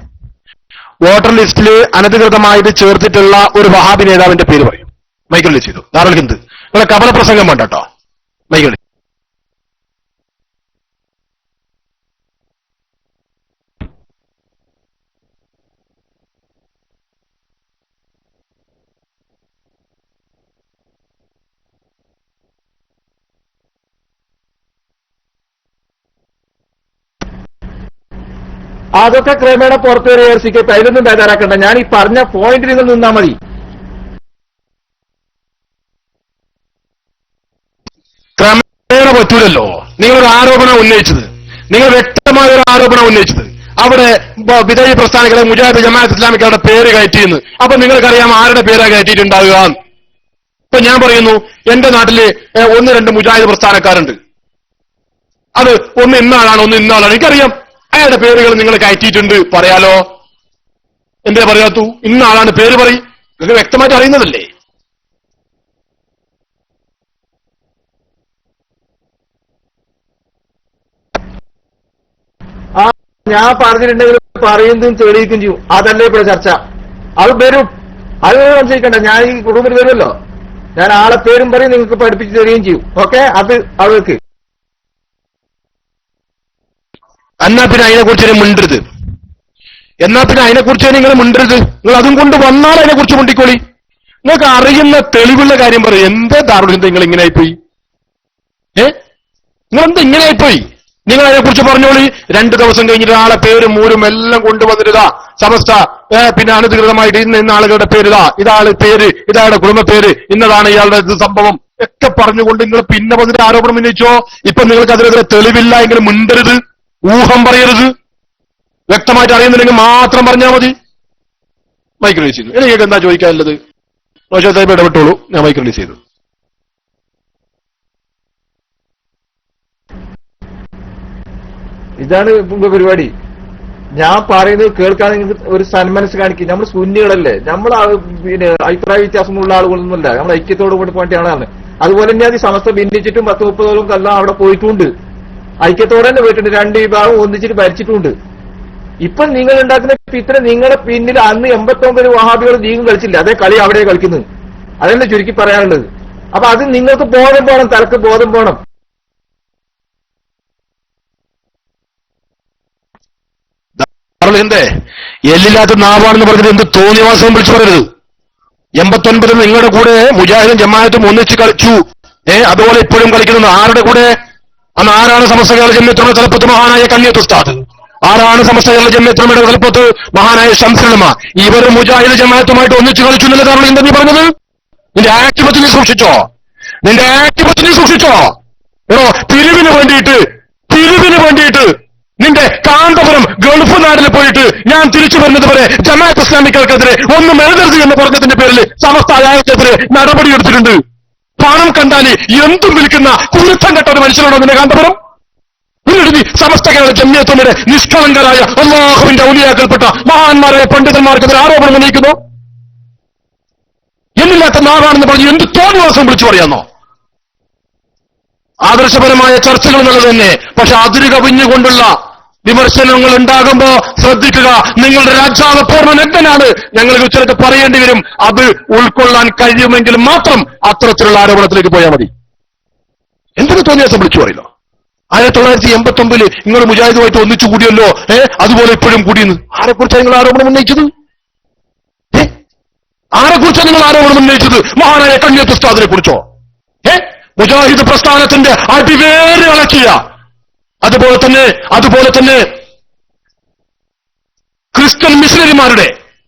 വോട്ടർ ലിസ്റ്റിൽ അനധികൃതമായിട്ട് ചേർത്തിട്ടുള്ള ഒരു വഹാബി നേതാവിന്റെ പേര് പറയും. മൈക്കിൾ ചെയ്തു ദാറുൽ ഹിന്ദ്. നിങ്ങളെ കപല പ്രസംഗം വേണ്ട കേട്ടോ. മൈക്കിൾ അതൊക്കെ ക്രമേണ പുറത്തു വരെ RCKP. അതിലൊന്നും ബേജാറാക്കണ്ട. ഞാൻ ഈ പറഞ്ഞ പോയിന്റിൽ നിന്ന് നിന്നാ മതി. ക്രമേണ പറ്റൂലല്ലോ. നിങ്ങളൊരു ആരോപണം ഉന്നയിച്ചത്, നിങ്ങൾ വ്യക്തമായ ഒരു ആരോപണം ഉന്നയിച്ചത് അവിടെ വിദേശ പ്രസ്ഥാനങ്ങളെ മുജാഹിദ് ജമാഅത്ത് ഇസ്ലാമികളുടെ പേര് കയറ്റിയെന്ന്. അപ്പൊ നിങ്ങൾക്കറിയാം ആരുടെ പേരാ കയറ്റിയിട്ടുണ്ടാവുക. ഇപ്പൊ ഞാൻ പറയുന്നു, എന്റെ നാട്ടില് 1-2 മുജാഹിദ് പ്രസ്ഥാനക്കാരുണ്ട്. അത് ഒന്ന് ഇന്നാളാണ്, ഒന്ന് ഇന്നാളാണ്. എനിക്കറിയാം അയാളുടെ പേരുകൾ നിങ്ങൾ കയറ്റിയിട്ടുണ്ട്. പറയാലോ, എന്തേ പറയാത്തു? ഇന്നാളാണ് പേര് പറയും. നിങ്ങൾക്ക് വ്യക്തമായിട്ട് അറിയുന്നതല്ലേ. ആ ഞാൻ പറഞ്ഞിട്ടുണ്ടെങ്കിൽ പറയുന്നതും തെളിയിക്കും ചെയ്യും. അതല്ലേ ഇവിടെ ചർച്ച. അത് വരും. അത് സംശയിക്കണ്ട. ഞാൻ ഈ കുടുംബത്തിൽ വരുമല്ലോ. ഞാൻ ആളെ പേരും പറയും, നിങ്ങൾക്ക് പഠിപ്പിച്ച് തരികയും ചെയ്യും. ഓക്കെ, അത് അവർക്ക്. എന്നാ പിന്നെ അതിനെക്കുറിച്ച് മിണ്ടരുത്. നിങ്ങൾ മിണ്ടരുത്. നിങ്ങൾ അതും കൊണ്ട് വന്നാൽ അതിനെക്കുറിച്ച് മിണ്ടിക്കോളി. നിങ്ങൾക്ക് അറിയുന്ന തെളിവുള്ള കാര്യം പറയും. എന്താ ദാറുൽ ഹിന്ദ് നിങ്ങൾ ഇങ്ങനെയായിപ്പോയി? നിങ്ങളെന്താ ഇങ്ങനെയായിപ്പോയി? നിങ്ങൾ അതിനെക്കുറിച്ച് പറഞ്ഞോളി. 2 ദിവസം കഴിഞ്ഞിട്ട് ആളെ പേരും മൂരും എല്ലാം കൊണ്ടുവന്നിരുക സമസ്ത പിന്നെ അനധികൃതമായിട്ട് ഇന്ന ആളുകളുടെ പേരിതാ, ഇതാണ് പേര്, ഇതാണ് കുടുംബ പേര്, ഇന്നതാണ് ഇയാളുടെ സംഭവം ഒക്കെ പറഞ്ഞുകൊണ്ട് നിങ്ങൾ പിന്നെ വന്നിട്ട് ആരോപണം ഉന്നയിച്ചോ. ഇപ്പൊ നിങ്ങൾക്ക് അതിനെതിരെ തെളിവില്ല എങ്കിലും മിണ്ടരുത്, ഊഹം പറയരുത്. വ്യക്തമായിട്ട് അറിയുന്നുണ്ടെങ്കിൽ മാത്രം പറഞ്ഞാൽ മതി. മൈക്ക് റിലീസ് ചെയ്തു. എനിക്ക് എന്താ ചോദിക്കാനുള്ളത്? റോഷാദ് ഇടപെട്ടോളൂ. ഞാൻ മൈക്ക് റിലീസ് ചെയ്തു. ഇതാണ് പരിപാടി. ഞാൻ പറയുന്നത് കേൾക്കാൻ നിങ്ങൾക്ക് ഒരു സന്മനസ് കാണിക്കും. നമ്മൾ സുന്നികളല്ലേ, നമ്മൾ പിന്നെ അഭിപ്രായ വ്യത്യാസമുള്ള ആളുകളൊന്നുമല്ല. നമ്മൾ ഐക്യത്തോട് കൂടി പോയിട്ട് ആളാണ്. അതുപോലെ തന്നെ അത് സമസ്ത ഭിന്നിച്ചിട്ടും 10-30 കൊല്ലം അവിടെ പോയിട്ടുണ്ട്. ഐക്യത്തോടെ തന്നെ പോയിട്ടുണ്ട്. 2 വിഭാഗം ഒന്നിച്ചിട്ട് ഭരിച്ചിട്ടുണ്ട്. ഇപ്പൊ നിങ്ങൾ ഉണ്ടാക്കുന്ന ഇത്ര നിങ്ങളുടെ പിന്നിൽ അന്ന് 89 വഹാബികൾ ലീഗും കളിച്ചില്ല. അതേ കളി അവിടെ കളിക്കുന്നത്. അതല്ലേ ചുരുക്കി പറയാനുള്ളത്. അപ്പൊ അത് നിങ്ങൾക്ക് ബോധം പോകണം, തലക്ക് ബോധം പോകണം. എല്ലില്ലാത്ത നാവാണെന്ന് പറഞ്ഞിട്ട് എന്ത് തോന്നിവാസം വിളിച്ചു പറയരുത്. 89 നിങ്ങളുടെ കൂടെ മുജാഹിദും ജമാഅത്തും ഒന്നിച്ച് കളിച്ചു. അതുപോലെ ഇപ്പോഴും കളിക്കുന്നത് ആരുടെ കൂടെ? അന്ന് ആരാണ് സമസ്ത കേരള ജമിയത്തുകളുടെ തലപ്പത്ത്? മഹാനായ കണ്ണിയത്ത് ഉസ്താദ്. ആരാണ് സമസ്ത കേരള ജമിയത്തുകളുടെ തലപ്പത്ത്? മഹാനായ ശംസുലമ. ഇവർ മുജാഹിദ് ജമാഅത്തുമായിട്ട് ഒന്നിച്ച് കളിച്ചു എന്നല്ല കാരണം എന്താ നീ പറഞ്ഞത്? നിന്റെ ആക്ടിവിറ്റി നീ സൂക്ഷിച്ചോ? എടോ, പിരിവിന് വേണ്ടിയിട്ട് നിന്റെ കാന്തപുരം ഗൾഫ് നാട്ടിൽ പോയിട്ട് ഞാൻ തിരിച്ചു വരുന്നത് വരെ ജമാഅത്ത് ഇസ്ലാമികൾക്കെതിരെ ഒന്നും എഴുതരുത് എന്ന് പറഞ്ഞതിന്റെ പേരിൽ സമസ്ത അയാൾക്കെതിരെ നടപടിയെടുത്തിട്ടുണ്ട്. പണം കണ്ടാൽ എന്തും വിൽക്കുന്ന കുരുത്തം കെട്ട ഒരു മനുഷ്യനാണോ നിന്റെ കാന്തപുരം? പിന്നീട് നീ സമസ്ത കേരള ജമിയത്തുകളുടെ നിഷ്കളങ്കരായ അല്ലാഹുവിന്റെ ഔലിയാക്കൽപ്പെട്ട മഹാന്മാരായ പണ്ഡിതന്മാർക്കെതിരെ ആരോപണം ഉന്നയിക്കുന്നു. എന്നില്ലാത്ത നാവാണെന്ന് പറഞ്ഞ് എന്ത് തോന്നിവാസം വിളിച്ചു പറയാന്നോ? ആദർശപരമായ ചർച്ചകൾ എന്നുള്ളത് തന്നെ, പക്ഷെ അതിര് കവിഞ്ഞുകൊണ്ടുള്ള വിമർശനങ്ങൾ ഉണ്ടാകുമ്പോ ശ്രദ്ധിക്കുക. നിങ്ങളുടെ രാജാവ് പൂർണ്ണനഗ്നനാണ്. ഞങ്ങൾക്ക് ചിലത് പറയേണ്ടി വരും. അത് ഉൾക്കൊള്ളാൻ കഴിയുമെങ്കിൽ മാത്രം അത്തരത്തിലുള്ള ആരോപണത്തിലേക്ക് പോയാൽ മതി. എന്തൊക്കെ തോന്നിയാസം വിളിച്ചു പറയില്ല. 1989 നിങ്ങൾ മുജാഹിദുമായിട്ട് ഒന്നിച്ചു കൂടിയല്ലോ, അതുപോലെ ഇപ്പോഴും കൂടിയെന്ന്. ആരെക്കുറിച്ചാണ് നിങ്ങൾ ആരോപണം ഉന്നയിച്ചത്? മഹാനായ കണ്ണിയത്ത് ഉസ്താദിനെ കുറിച്ചോ? മുജാഹിദ് പ്രസ്ഥാനത്തിന്റെ അടിവേര് ഇളക്കിയ, അതുപോലെ തന്നെ ക്രിസ്ത്യൻ മിഷനറിമാരുടെ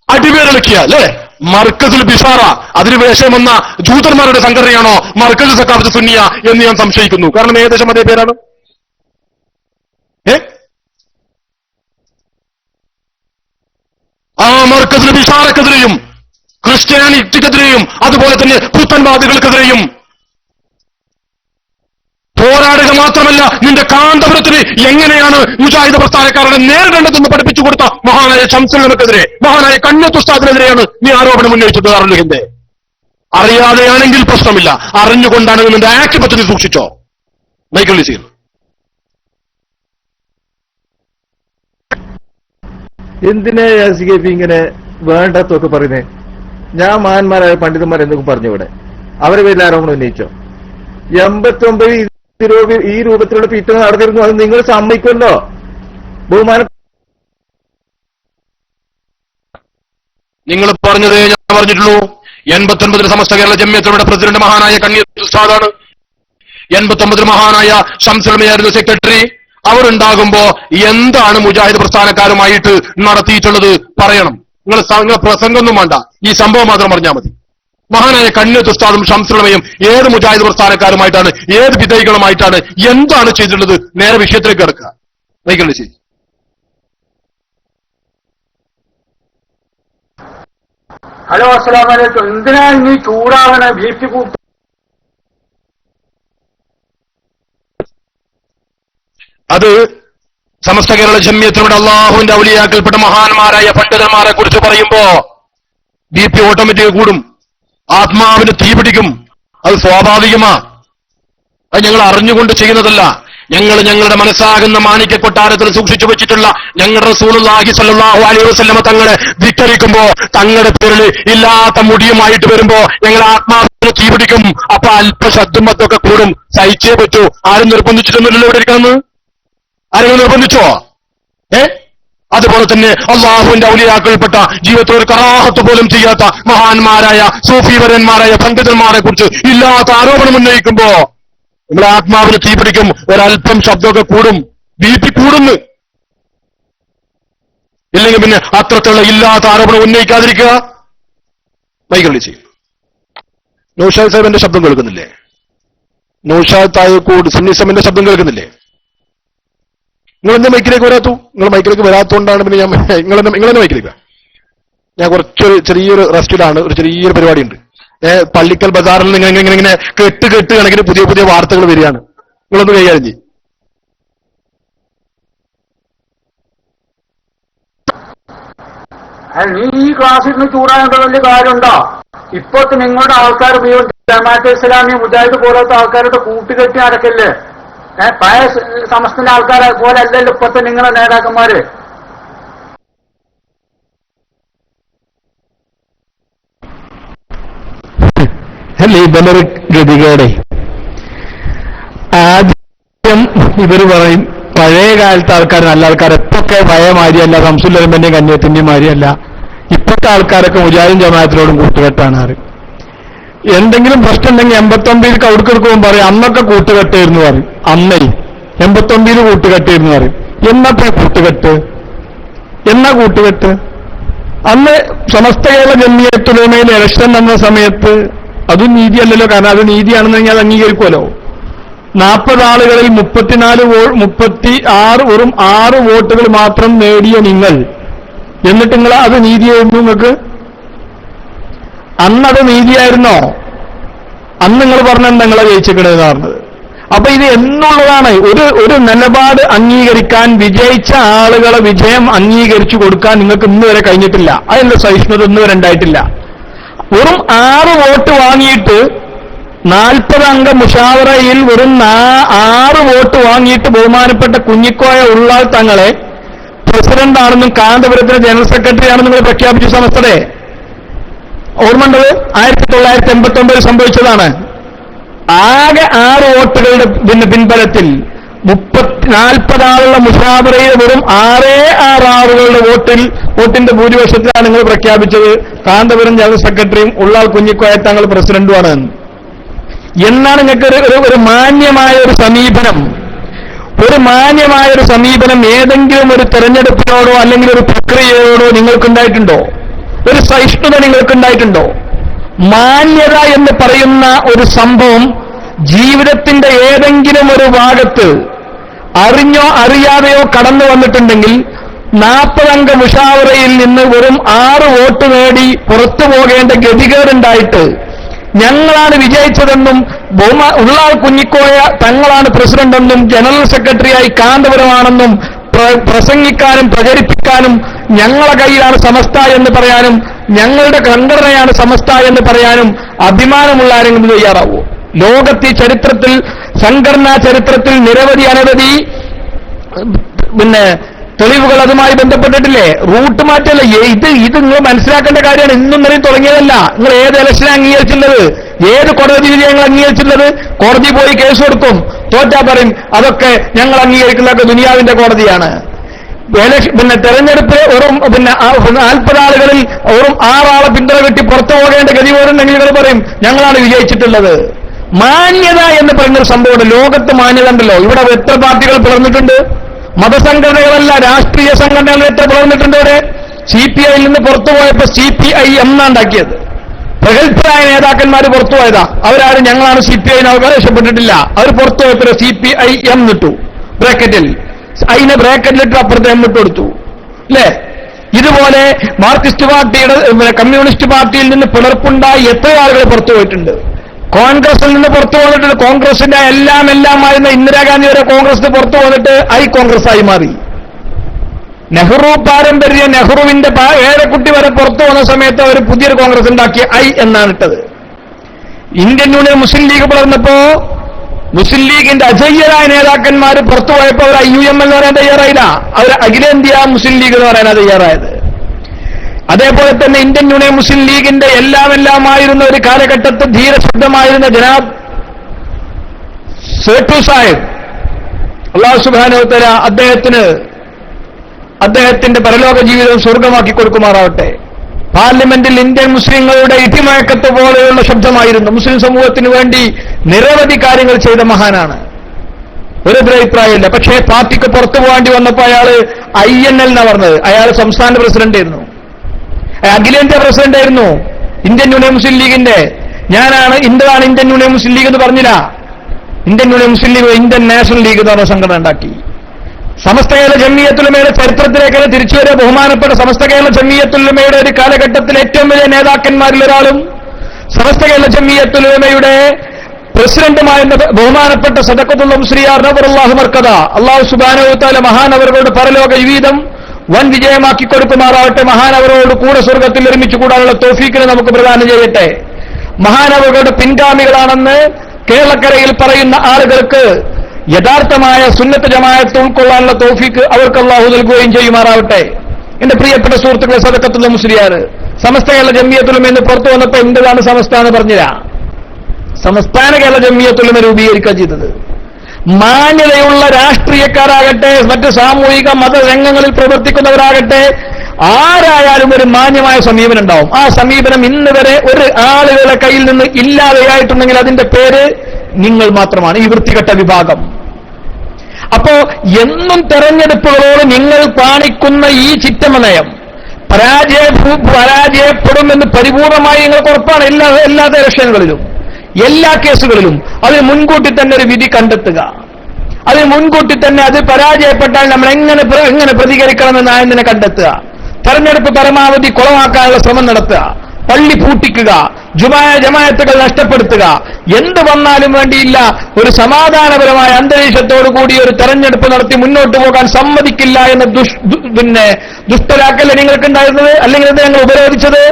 അടിവേരിളക്കിയ അല്ലെ മർക്കസുൽ ബിഷാറ, അതിന് വേഷം വന്ന ജൂതന്മാരുടെ സംഘടനയാണോ മർക്കസ് സഖാഫത്ത് സുന്നിയ എന്ന് ഞാൻ സംശയിക്കുന്നു. കാരണം ഏകദേശം അതേ പേരാണ്. ആ മർക്കസുൽ ബിഷാറക്കെതിരെയും ക്രിസ്ത്യാനിറ്റിക്കെതിരെയും അതുപോലെ തന്നെ പുത്തൻവാദികൾക്കെതിരെയും പോരാടുക മാത്രമല്ല, നിന്റെ കാന്തപുരത്തിന് എങ്ങനെയാണ് മുജാഹിദ് പ്രസ്ഥാനക്കാരുടെ നേരിടേണ്ടതെന്ന് പഠിപ്പിച്ചു കൊടുത്ത മഹാനായ ശംസുലമക്കെതിരെ, മഹാനായ കണ്യത്ത് ഉസ്താദിനെതിരെയാണ് നീ ആരോപണം ഉന്നയിച്ചത്. അറിഞ്ഞില്ലേ? അറിയാതെയാണെങ്കിൽ പ്രശ്നമില്ല, അറിഞ്ഞുകൊണ്ടാണെങ്കിൽ നിന്റെ ആക്ട് പറ്റി സൂക്ഷിച്ചോ. മൈക്കിൾ ലിസീർ. എന്തിനാ SKP ഇങ്ങനെ വേണ്ടാത്തൊക്കെ പറയുന്നേ? ഞാൻ മഹാന്മാരായ പണ്ഡിതന്മാർ എന്തൊക്കെ പറഞ്ഞു ഇവിടെ? അവരെ പേരിൽ ആരോപണം ഉന്നയിച്ചോ? 89 ഈ രൂപത്തിലുള്ള ഫിറ്റ് നടന്നിരുന്നു. അത് നിങ്ങൾ സമ്മതിക്കുമല്ലോ ബഹുമാനം. നിങ്ങൾ പറഞ്ഞതേ ഞാൻ പറഞ്ഞിട്ടുള്ളൂ. 89 സമസ്ത കേരള ജമിയത്തുലമയുടെ പ്രസിഡന്റ് മഹാനായ കണ്യത്ത് ഉസ്താദാണ്. 89 മഹാനായ ശംസുലമയായിരുന്നു സെക്രട്ടറി. അവരുണ്ടാകുമ്പോ എന്താണ് മുജാഹിദ് പ്രസ്ഥാനക്കാരുമായിട്ട് നടത്തിയിട്ടുള്ളത് പറയണം. നിങ്ങൾ പ്രസംഗമൊന്നും വേണ്ട, ഈ സംഭവം മാത്രം പറഞ്ഞാൽ മതി. മഹാനായ കണ്യത്ത് ഉസ്താദും ശംസുലമയും ഏത് മുജാഹിദ് പ്രസ്ഥാനക്കാരുമായിട്ടാണ്, ഏത് വിധേയികളുമായിട്ടാണ്, എന്താണ് ചെയ്തിട്ടുള്ളത്? നേരെ വിഷയത്തിലേക്ക് കിടക്കുക. വൈകല്യ ശരി. ഹലോ, അസ്സലാമു അലൈക്കും. എന്തിനാ നീ ചൂടാവണ? BP കൂട്ടി അത് സമസ്ത കേരള ജമിയത്തിലൂടെ അള്ളാഹുവിന്റെ ഔലിയാക്കൽപ്പെട്ട മഹാന്മാരായ പണ്ഡിതന്മാരെ കുറിച്ച് പറയുമ്പോ BP ഓട്ടോമാറ്റിക് കൂടും, ആത്മാവിന് തീപിടിക്കും. അത് സ്വാഭാവികമാ. അത് ഞങ്ങൾ അറിഞ്ഞുകൊണ്ട് ചെയ്യുന്നതല്ല. ഞങ്ങളുടെ മനസ്സാകുന്ന മാണിക്യ കൊട്ടാരത്തിൽ സൂക്ഷിച്ചു വെച്ചിട്ടുള്ള ഞങ്ങളുടെ റസൂലുള്ളാഹി സ്വല്ലല്ലാഹു അലൈഹി വസല്ലമ തങ്ങളെ ധിക്കരിക്കുമ്പോ, തങ്ങളുടെ പേരിൽ ഇല്ലാത്ത മുടിയുമായിട്ട് വരുമ്പോ ഞങ്ങൾ ആത്മാവിന് തീപിടിക്കും. അപ്പൊ അല്പശബ്ദം മറ്റൊക്കെ കൂടും, സഹിച്ചേ പറ്റൂ. ആരും നിർബന്ധിച്ചിട്ടൊന്നുമില്ലല്ലോ ഇവിടെ ഇരിക്കണമെന്ന്. ആരെങ്കിലും നിർബന്ധിച്ചോ? അതുപോലെ തന്നെ അള്ളാഹുവിന്റെ ഔലിയാക്കൾപ്പെട്ട ജീവിതത്തിൽ ഒരു കറാഹത്ത് പോലും ചെയ്യാത്ത മഹാന്മാരായ സൂഫീവരന്മാരായ പണ്ഡിതന്മാരെ കുറിച്ച് ഇല്ലാത്ത ആരോപണം ഉന്നയിക്കുമ്പോ നമ്മുടെ ആത്മാവിന് തീപിടിക്കും. ഒരല്പം ശബ്ദമൊക്കെ കൂടും, BP കൂടുന്നു. ഇല്ലെങ്കിൽ പിന്നെ അത്രത്തുള്ള ഇല്ലാത്ത ആരോപണം ഉന്നയിക്കാതിരിക്കുക. വൈകള്ളി ചെയ്യും. നൗഷാദ് സാഹിബിന്റെ ശബ്ദം കേൾക്കുന്നില്ലേ? നൗഷാദ് തായക്കൂട് സുന്നിസമിന്റെ ശബ്ദം കേൾക്കുന്നില്ലേ? നിങ്ങൾ എന്നെ മൈക്കിലേക്ക് വരാത്തു? നിങ്ങൾ മൈക്കിലേക്ക് വരാത്തതുകൊണ്ടാണ് പിന്നെ ഞാൻ നിങ്ങളെന്നെ മൈക്കിലേക്ക്. ഞാൻ കുറച്ചൊരു ചെറിയൊരു റെസ്റ്റിലാണ്, ഒരു ചെറിയൊരു പരിപാടിയുണ്ട്. പള്ളിക്കൽ ബസാറിൽ നിങ്ങൾ ഇങ്ങനെ കെട്ട് കണക്കിന് പുതിയ പുതിയ വാർത്തകൾ വരികയാണ്. നിങ്ങളൊന്ന് കൈകാര്യം ചെയ്യും. നീ ഈ ക്ലാസ്സിൽ നിന്ന് ചൂടാകേണ്ട വലിയ കാര്യമുണ്ടോ? ഇപ്പോഴത്തെ നിങ്ങളുടെ ആൾക്കാർ ഉപയോഗിച്ച് ജമാഅത്തെ ഇസ്ലാമി മുജാഹിദ് പോലത്തെ ആൾക്കാരുടെ കൂട്ടുകെട്ടി നടക്കല്ലേ? പഴയ സമസ്തന്റെ ആൾക്കാരെ പോലെ അല്ലല്ലോ ഇപ്പോഴത്തെ നിങ്ങളെ നേതാക്കന്മാര്. അല്ലേ ഇവരൊരു ഗതികേടെ. ആദ്യം ഇവര് പറയും പഴയ കാലത്തെ ആൾക്കാർ നല്ല ആൾക്കാർ, എപ്പൊക്കെ പഴയ മാരിയല്ല, ശംസുല്ലമന്റെയും കന്യത്തിന്റെയും മാരിയല്ല. ഇപ്പോഴത്തെ ആൾക്കാരൊക്കെ മുജാഹിദും ജമാഅത്തിനോടും കൂട്ടുകെട്ടാണ് പറയും. എന്തെങ്കിലും പ്രശ്നം ഉണ്ടെങ്കിൽ 89 കൗടുക്കെടുക്കുമ്പോൾ പറയും അന്നൊക്കെ കൂട്ടുകെട്ടായിരുന്നു പറയും. അന്നേ 89 കൂട്ടുകെട്ടായിരുന്നു പറയും. എന്നപ്പോ കൂട്ടുകെട്ട്? അന്ന് സമസ്ത കേരള ജമിയത്തുലമയിൽ ഇലക്ഷൻ വന്ന സമയത്ത് അതും നീതിയല്ലല്ലോ. കാരണം അത് നീതിയാണെന്ന് ഞാൻ അംഗീകരിക്കുമല്ലോ. 40 ആളുകളിൽ 36 വെറും 6 വോട്ടുകൾ മാത്രം നേടിയ നിങ്ങൾ, എന്നിട്ട് നിങ്ങൾ അത് നീതിയായിരുന്നു നിങ്ങൾക്ക്? അന്നത് നീതിയായിരുന്നോ? അന്ന് നിങ്ങൾ പറഞ്ഞത് നിങ്ങളെ ജയിച്ചിക്കണെന്ന് പറഞ്ഞത്. അപ്പൊ ഇത് എന്നുള്ളതാണ് ഒരു നിലപാട് അംഗീകരിക്കാൻ, വിജയിച്ച ആളുകളെ വിജയം അംഗീകരിച്ചു കൊടുക്കാൻ നിങ്ങൾക്ക് ഇന്ന് വരെ കഴിഞ്ഞിട്ടില്ല. അതിന്റെ സഹിഷ്ണുത ഇന്ന് വരെ ഉണ്ടായിട്ടില്ല. വെറും 6 വോട്ട് വാങ്ങിയിട്ട് 40 അംഗ മുഷാവറയിൽ വെറും 6 വോട്ട് വാങ്ങിയിട്ട് ബഹുമാനപ്പെട്ട കുഞ്ഞിക്കോയ ഉള്ളാൾ തങ്ങളെ പ്രസിഡന്റാണെന്നും കാന്തപുരത്തിന് ജനറൽ സെക്രട്ടറി ആണെന്നും നിങ്ങൾ പ്രഖ്യാപിച്ചു സമസ്തയെ. ഓർമ്മണ്ടത് 1989 സംഭവിച്ചതാണ്. ആകെ 6 വോട്ടുകളുടെ പിൻബലത്തിൽ 40 ആളുള്ള മുഷാവറയിൽ വെറും 6 ആളുകളുടെ വോട്ടിന്റെ ഭൂരിപക്ഷത്തിലാണ് നിങ്ങൾ പ്രഖ്യാപിച്ചത് കാന്തപുരം ജനറൽ സെക്രട്ടറിയും ഉള്ളാൾ കുഞ്ഞിക്കോയ തങ്ങൾ പ്രസിഡന്റുമാണ്. എന്നാണ് നിങ്ങൾക്ക് ഒരു മാന്യമായ ഒരു സമീപനം ഏതെങ്കിലും ഒരു തെരഞ്ഞെടുപ്പിനോടോ അല്ലെങ്കിൽ ഒരു പ്രക്രിയയോടോ നിങ്ങൾക്കുണ്ടായിട്ടുണ്ടോ? ഒരു സഹിഷ്ണുത നിങ്ങൾക്കുണ്ടായിട്ടുണ്ടോ? മാന്യത എന്ന് പറയുന്ന ഒരു സംഭവം ജീവിതത്തിന്റെ ഏതെങ്കിലും ഒരു ഭാഗത്ത് അറിഞ്ഞോ അറിയാതെയോ കടന്നു വന്നിട്ടുണ്ടെങ്കിൽ 40 അംഗ മുഷാവറയിൽ നിന്ന് വെറും 6 വോട്ട് നേടി പുറത്തു പോകേണ്ട ഗതികേടുണ്ടായിട്ട് ഞങ്ങളാണ് വിജയിച്ചതെന്നും ഉള്ളാൾ കുഞ്ഞിക്കോയ തങ്ങളാണ് പ്രസിഡന്റെന്നും ജനറൽ സെക്രട്ടറിയായി കാന്തപുരമാണെന്നും പ്രസംഗിക്കാനും പ്രചരിപ്പിക്കാനും ഞങ്ങളുടെ കയ്യിലാണ് സമസ്ത എന്ന് പറയാനും ഞങ്ങളുടെ സംഘടനയാണ് സമസ്ത എന്ന് പറയാനും അഭിമാനമുള്ള ആരെങ്കിലും തയ്യാറാവൂ? ലോകത്തെ ചരിത്രത്തിൽ, സംഘടനാ ചരിത്രത്തിൽ നിരവധി അനവധി തെളിവുകൾ അതുമായി ബന്ധപ്പെട്ടിട്ടില്ലേ? റൂട്ട് മാറ്റല്ല. ഇത് നിങ്ങൾ മനസ്സിലാക്കേണ്ട കാര്യമാണ്. ഇന്നും നിലയിൽ തുടങ്ങിയതല്ല. നിങ്ങൾ ഏത് ഇലക്ഷനെ അംഗീകരിച്ചിട്ടുള്ളത്? ഏത് കോടതി വിജയങ്ങൾ അംഗീകരിച്ചിട്ടുള്ളത്? കോടതി പോയി കേസ് കൊടുക്കും, തോറ്റാ പറയും അതൊക്കെ ഞങ്ങൾ അംഗീകരിക്കുന്നതൊക്കെ ദുനിയാവിന്റെ കോടതിയാണ്. തെരഞ്ഞെടുപ്പ് വെറും 40 ആളുകളിൽ വെറും 6 ആളെ പിന്തുണ കിട്ടി പുറത്തു പോകേണ്ട ഗതി പോലുണ്ടെങ്കിൽ നിങ്ങൾ പറയും ഞങ്ങളാണ് വിജയിച്ചിട്ടുള്ളത്. മാന്യത എന്ന് പറയുന്നൊരു സംഭവമുണ്ട്. ലോകത്ത് മാന്യത ഉണ്ടല്ലോ. ഇവിടെ എത്ര പാർട്ടികൾ പിളർന്നിട്ടുണ്ട്? മതസംഘടനകളല്ല, രാഷ്ട്രീയ സംഘടനകൾ എത്ര പിളർന്നിട്ടുണ്ട്? ഇവിടെ CPI നിന്ന് പുറത്തുപോയപ്പോ CPIM എന്നാണ്ടാക്കിയത്. പ്രഗത്ഭരായ നേതാക്കന്മാർ പുറത്തുപോയതാ. അവരാരും ഞങ്ങളാണ് CPI അവകാശപ്പെട്ടിട്ടില്ല. അവർ പുറത്തുപോയപ്പോ CPIM ഇട്ടു ബ്രാക്കറ്റിൽ. അതിനെ ബ്രാക്കറ്റിലിട്ട് അപ്പുറത്ത് M ഇട്ട് കൊടുത്തു അല്ലേ? ഇതുപോലെ മാർക്സിസ്റ്റ് പാർട്ടിയുടെ കമ്മ്യൂണിസ്റ്റ് പാർട്ടിയിൽ നിന്ന് പിളർപ്പുണ്ടായി എത്ര ആളുകൾ പുറത്തു പോയിട്ടുണ്ട്. കോൺഗ്രസിൽ നിന്ന് പുറത്തു വന്നിട്ടുണ്ട്. കോൺഗ്രസിന്റെ എല്ലാമായിരുന്ന ഇന്ദിരാഗാന്ധി വരെ കോൺഗ്രസിന് പുറത്തു വന്നിട്ട് കോൺഗ്രസ് ആയി മാറി. നെഹ്റു പാരമ്പര്യ നെഹ്റുവിന്റെ ഏഴക്കുട്ടി വരെ പുറത്തു വന്ന സമയത്ത് അവർ പുതിയൊരു കോൺഗ്രസ് ഉണ്ടാക്കി എന്നാണ് ഇട്ടത്. ഇന്ത്യൻ യൂണിയൻ മുസ്ലിം ലീഗ് പിളർന്നപ്പോ മുസ്ലിം ലീഗിന്റെ അജയ്യരായ നേതാക്കന്മാർ പുറത്തുപോയപ്പോ അവർ IUM എന്ന് പറയാൻ തയ്യാറായില്ല. അവർ അഖിലേന്ത്യാ മുസ്ലിം ലീഗ് എന്ന് പറയാനാണ് തയ്യാറായത്. അതേപോലെ തന്നെ ഇന്ത്യൻ യൂണിയൻ മുസ്ലിം ലീഗിന്റെ എല്ലാമായിരുന്ന ഒരു കാലഘട്ടത്തിൽ ധീരശബ്ദമായിരുന്ന ജനാബ് സേട്ടു സാഹിബ്, അല്ലാഹു സുബ്ഹാനഹു വ തആല അദ്ദേഹത്തിന്റെ പരലോക ജീവിതം സ്വർഗമാക്കി കൊടുക്കുമാറാവട്ടെ. പാർലമെന്റിൽ ഇന്ത്യൻ മുസ്ലിങ്ങളുടെ ഇടിമയക്കത്ത് പോലെയുള്ള ശബ്ദമായിരുന്നു. മുസ്ലിം സമൂഹത്തിന് വേണ്ടി നിരവധി കാര്യങ്ങൾ ചെയ്ത മഹാനാണ്, ഒരു അഭിപ്രായമില്ല. പക്ഷേ പാർട്ടിക്ക് പുറത്തു പോകേണ്ടി വന്നപ്പോൾ അയാള് INL എന്നാ പറഞ്ഞത്. അയാൾ സംസ്ഥാന പ്രസിഡന്റ് ആയിരുന്നു, അഖിലേന്ത്യാ പ്രസിഡന്റ് ആയിരുന്നു ഇന്ത്യൻ യൂണിയൻ മുസ്ലിം ലീഗിന്റെ. ഇന്റതാണ് ഇന്ത്യൻ യൂണിയൻ മുസ്ലിം ലീഗ് എന്ന് പറഞ്ഞില്ല. ഇന്ത്യൻ യൂണിയൻ മുസ്ലിം ലീഗ് ഇന്ത്യൻ നാഷണൽ ലീഗ് എന്ന് പറഞ്ഞ സംഘടന ഉണ്ടാക്കി. സമസ്ത കേരള ജംഇയ്യത്തുൽ ഉലമയുടെ ചരിത്രത്തിലേക്ക് തിരിച്ചു വരെ ബഹുമാനപ്പെട്ട സമസ്ത കേരള ജംഇയ്യത്തുൽ ഉലമയുടെ ഒരു കാലഘട്ടത്തിൽ ഏറ്റവും വലിയ നേതാക്കന്മാരിൽ ഒരാളും സമസ്ത കേരള ജംഇയ്യത്തുൽ ഉലമയുടെ പ്രസിഡന്റുമായിരുന്ന ബഹുമാനപ്പെട്ട സദഖത്തുൽ മുസ്ലിയാർ നബറുല്ലാഹു മർക്കദ, അല്ലാഹു സുബ്ഹാനഹു വ തആല മഹാനവറുകളുടെ പരലോക ജീവിതം വൻ വിജയമാക്കി കൊടുക്കുമാറാവട്ടെ. മഹാനവരോട് കൂടെ സ്വർഗത്തിൽ നിർമ്മിച്ചു കൂടാനുള്ള തൗഫീക്കിനെ നമുക്ക് പ്രദാനം ചെയ്യട്ടെ. മഹാനവറുകളുടെ പിൻഗാമികളാണെന്ന് കേരളക്കരയിൽ പറയുന്ന ആളുകൾക്ക് യഥാർത്ഥമായ സുന്നത്ത് ജമാഅത്ത് ഉൾക്കൊള്ളാനുള്ള തൗഫീക്ക് അവർക്ക് അല്ലാഹു നൽകുകയും ചെയ്യുമാറാവട്ടെ. എന്റെ പ്രിയപ്പെട്ട സുഹൃത്തുക്കളെ, സദഖത്തുൽ മുസ്ലിയാർ സമസ്ത കേരള ജംഇയ്യത്തുൽ ഉലമ എന്ന് പുറത്തു വന്നപ്പോൾ എന്താണ് സമസ്ത എന്ന് പറഞ്ഞില്ല. സംസ്ഥാന കേരള ജംഇയ്യത്തുൽ ഉലമ രൂപീകരിക്കുക ചെയ്തത്. മാന്യതയുള്ള രാഷ്ട്രീയക്കാരാകട്ടെ, മറ്റ് സാമൂഹിക മതരംഗങ്ങളിൽ പ്രവർത്തിക്കുന്നവരാകട്ടെ, ആരായാലും ഒരു മാന്യമായ സമീപനം ഉണ്ടാവും. ആ സമീപനം ഇന്ന് വരെ ഒരു ആളുകളുടെ കയ്യിൽ നിന്ന് ഇല്ലാതെയായിട്ടുണ്ടെങ്കിൽ അതിന്റെ പേര് നിങ്ങൾ മാത്രമാണ്, ഈ വൃത്തികെട്ട വിഭാഗം. അപ്പോ എന്നും തെരഞ്ഞെടുപ്പുകളോട് നിങ്ങൾ കാണിക്കുന്ന ഈ ചിറ്റമനയം പരാജയപ്പെടുമെന്ന് പരിപൂർണമായി നിങ്ങൾക്ക് ഉറപ്പാണ്. എല്ലാ ഇലക്ഷനുകളിലും, എല്ലാ കേസുകളിലും അതിന് മുൻകൂട്ടി തന്നെ ഒരു വിധി കണ്ടെത്തുക. അതിന് മുൻകൂട്ടി തന്നെ അത് പരാജയപ്പെട്ടാൽ നമ്മൾ എങ്ങനെ പ്രതികരിക്കണമെന്ന് ആയതിനെ കണ്ടെത്തുക. തെരഞ്ഞെടുപ്പ് പരമാവധി കുളമാക്കാനുള്ള ശ്രമം നടത്തുക. പള്ളി പൂട്ടിക്കുക, ജമാഅത്തുകൾ നഷ്ടപ്പെടുത്തുക, എന്ത് വന്നാലും വേണ്ടിയില്ല ഒരു സമാധാനപരമായ അന്തരീക്ഷത്തോടുകൂടി ഒരു തെരഞ്ഞെടുപ്പ് നടത്തി മുന്നോട്ട് പോകാൻ സമ്മതിക്കില്ല എന്ന ദുഷ്ടരാക്കല്ലേ നിങ്ങൾക്കുണ്ടായിരുന്നത്? അല്ലെങ്കിൽ എന്താ ഞങ്ങൾ ഉപരോധിച്ചത്?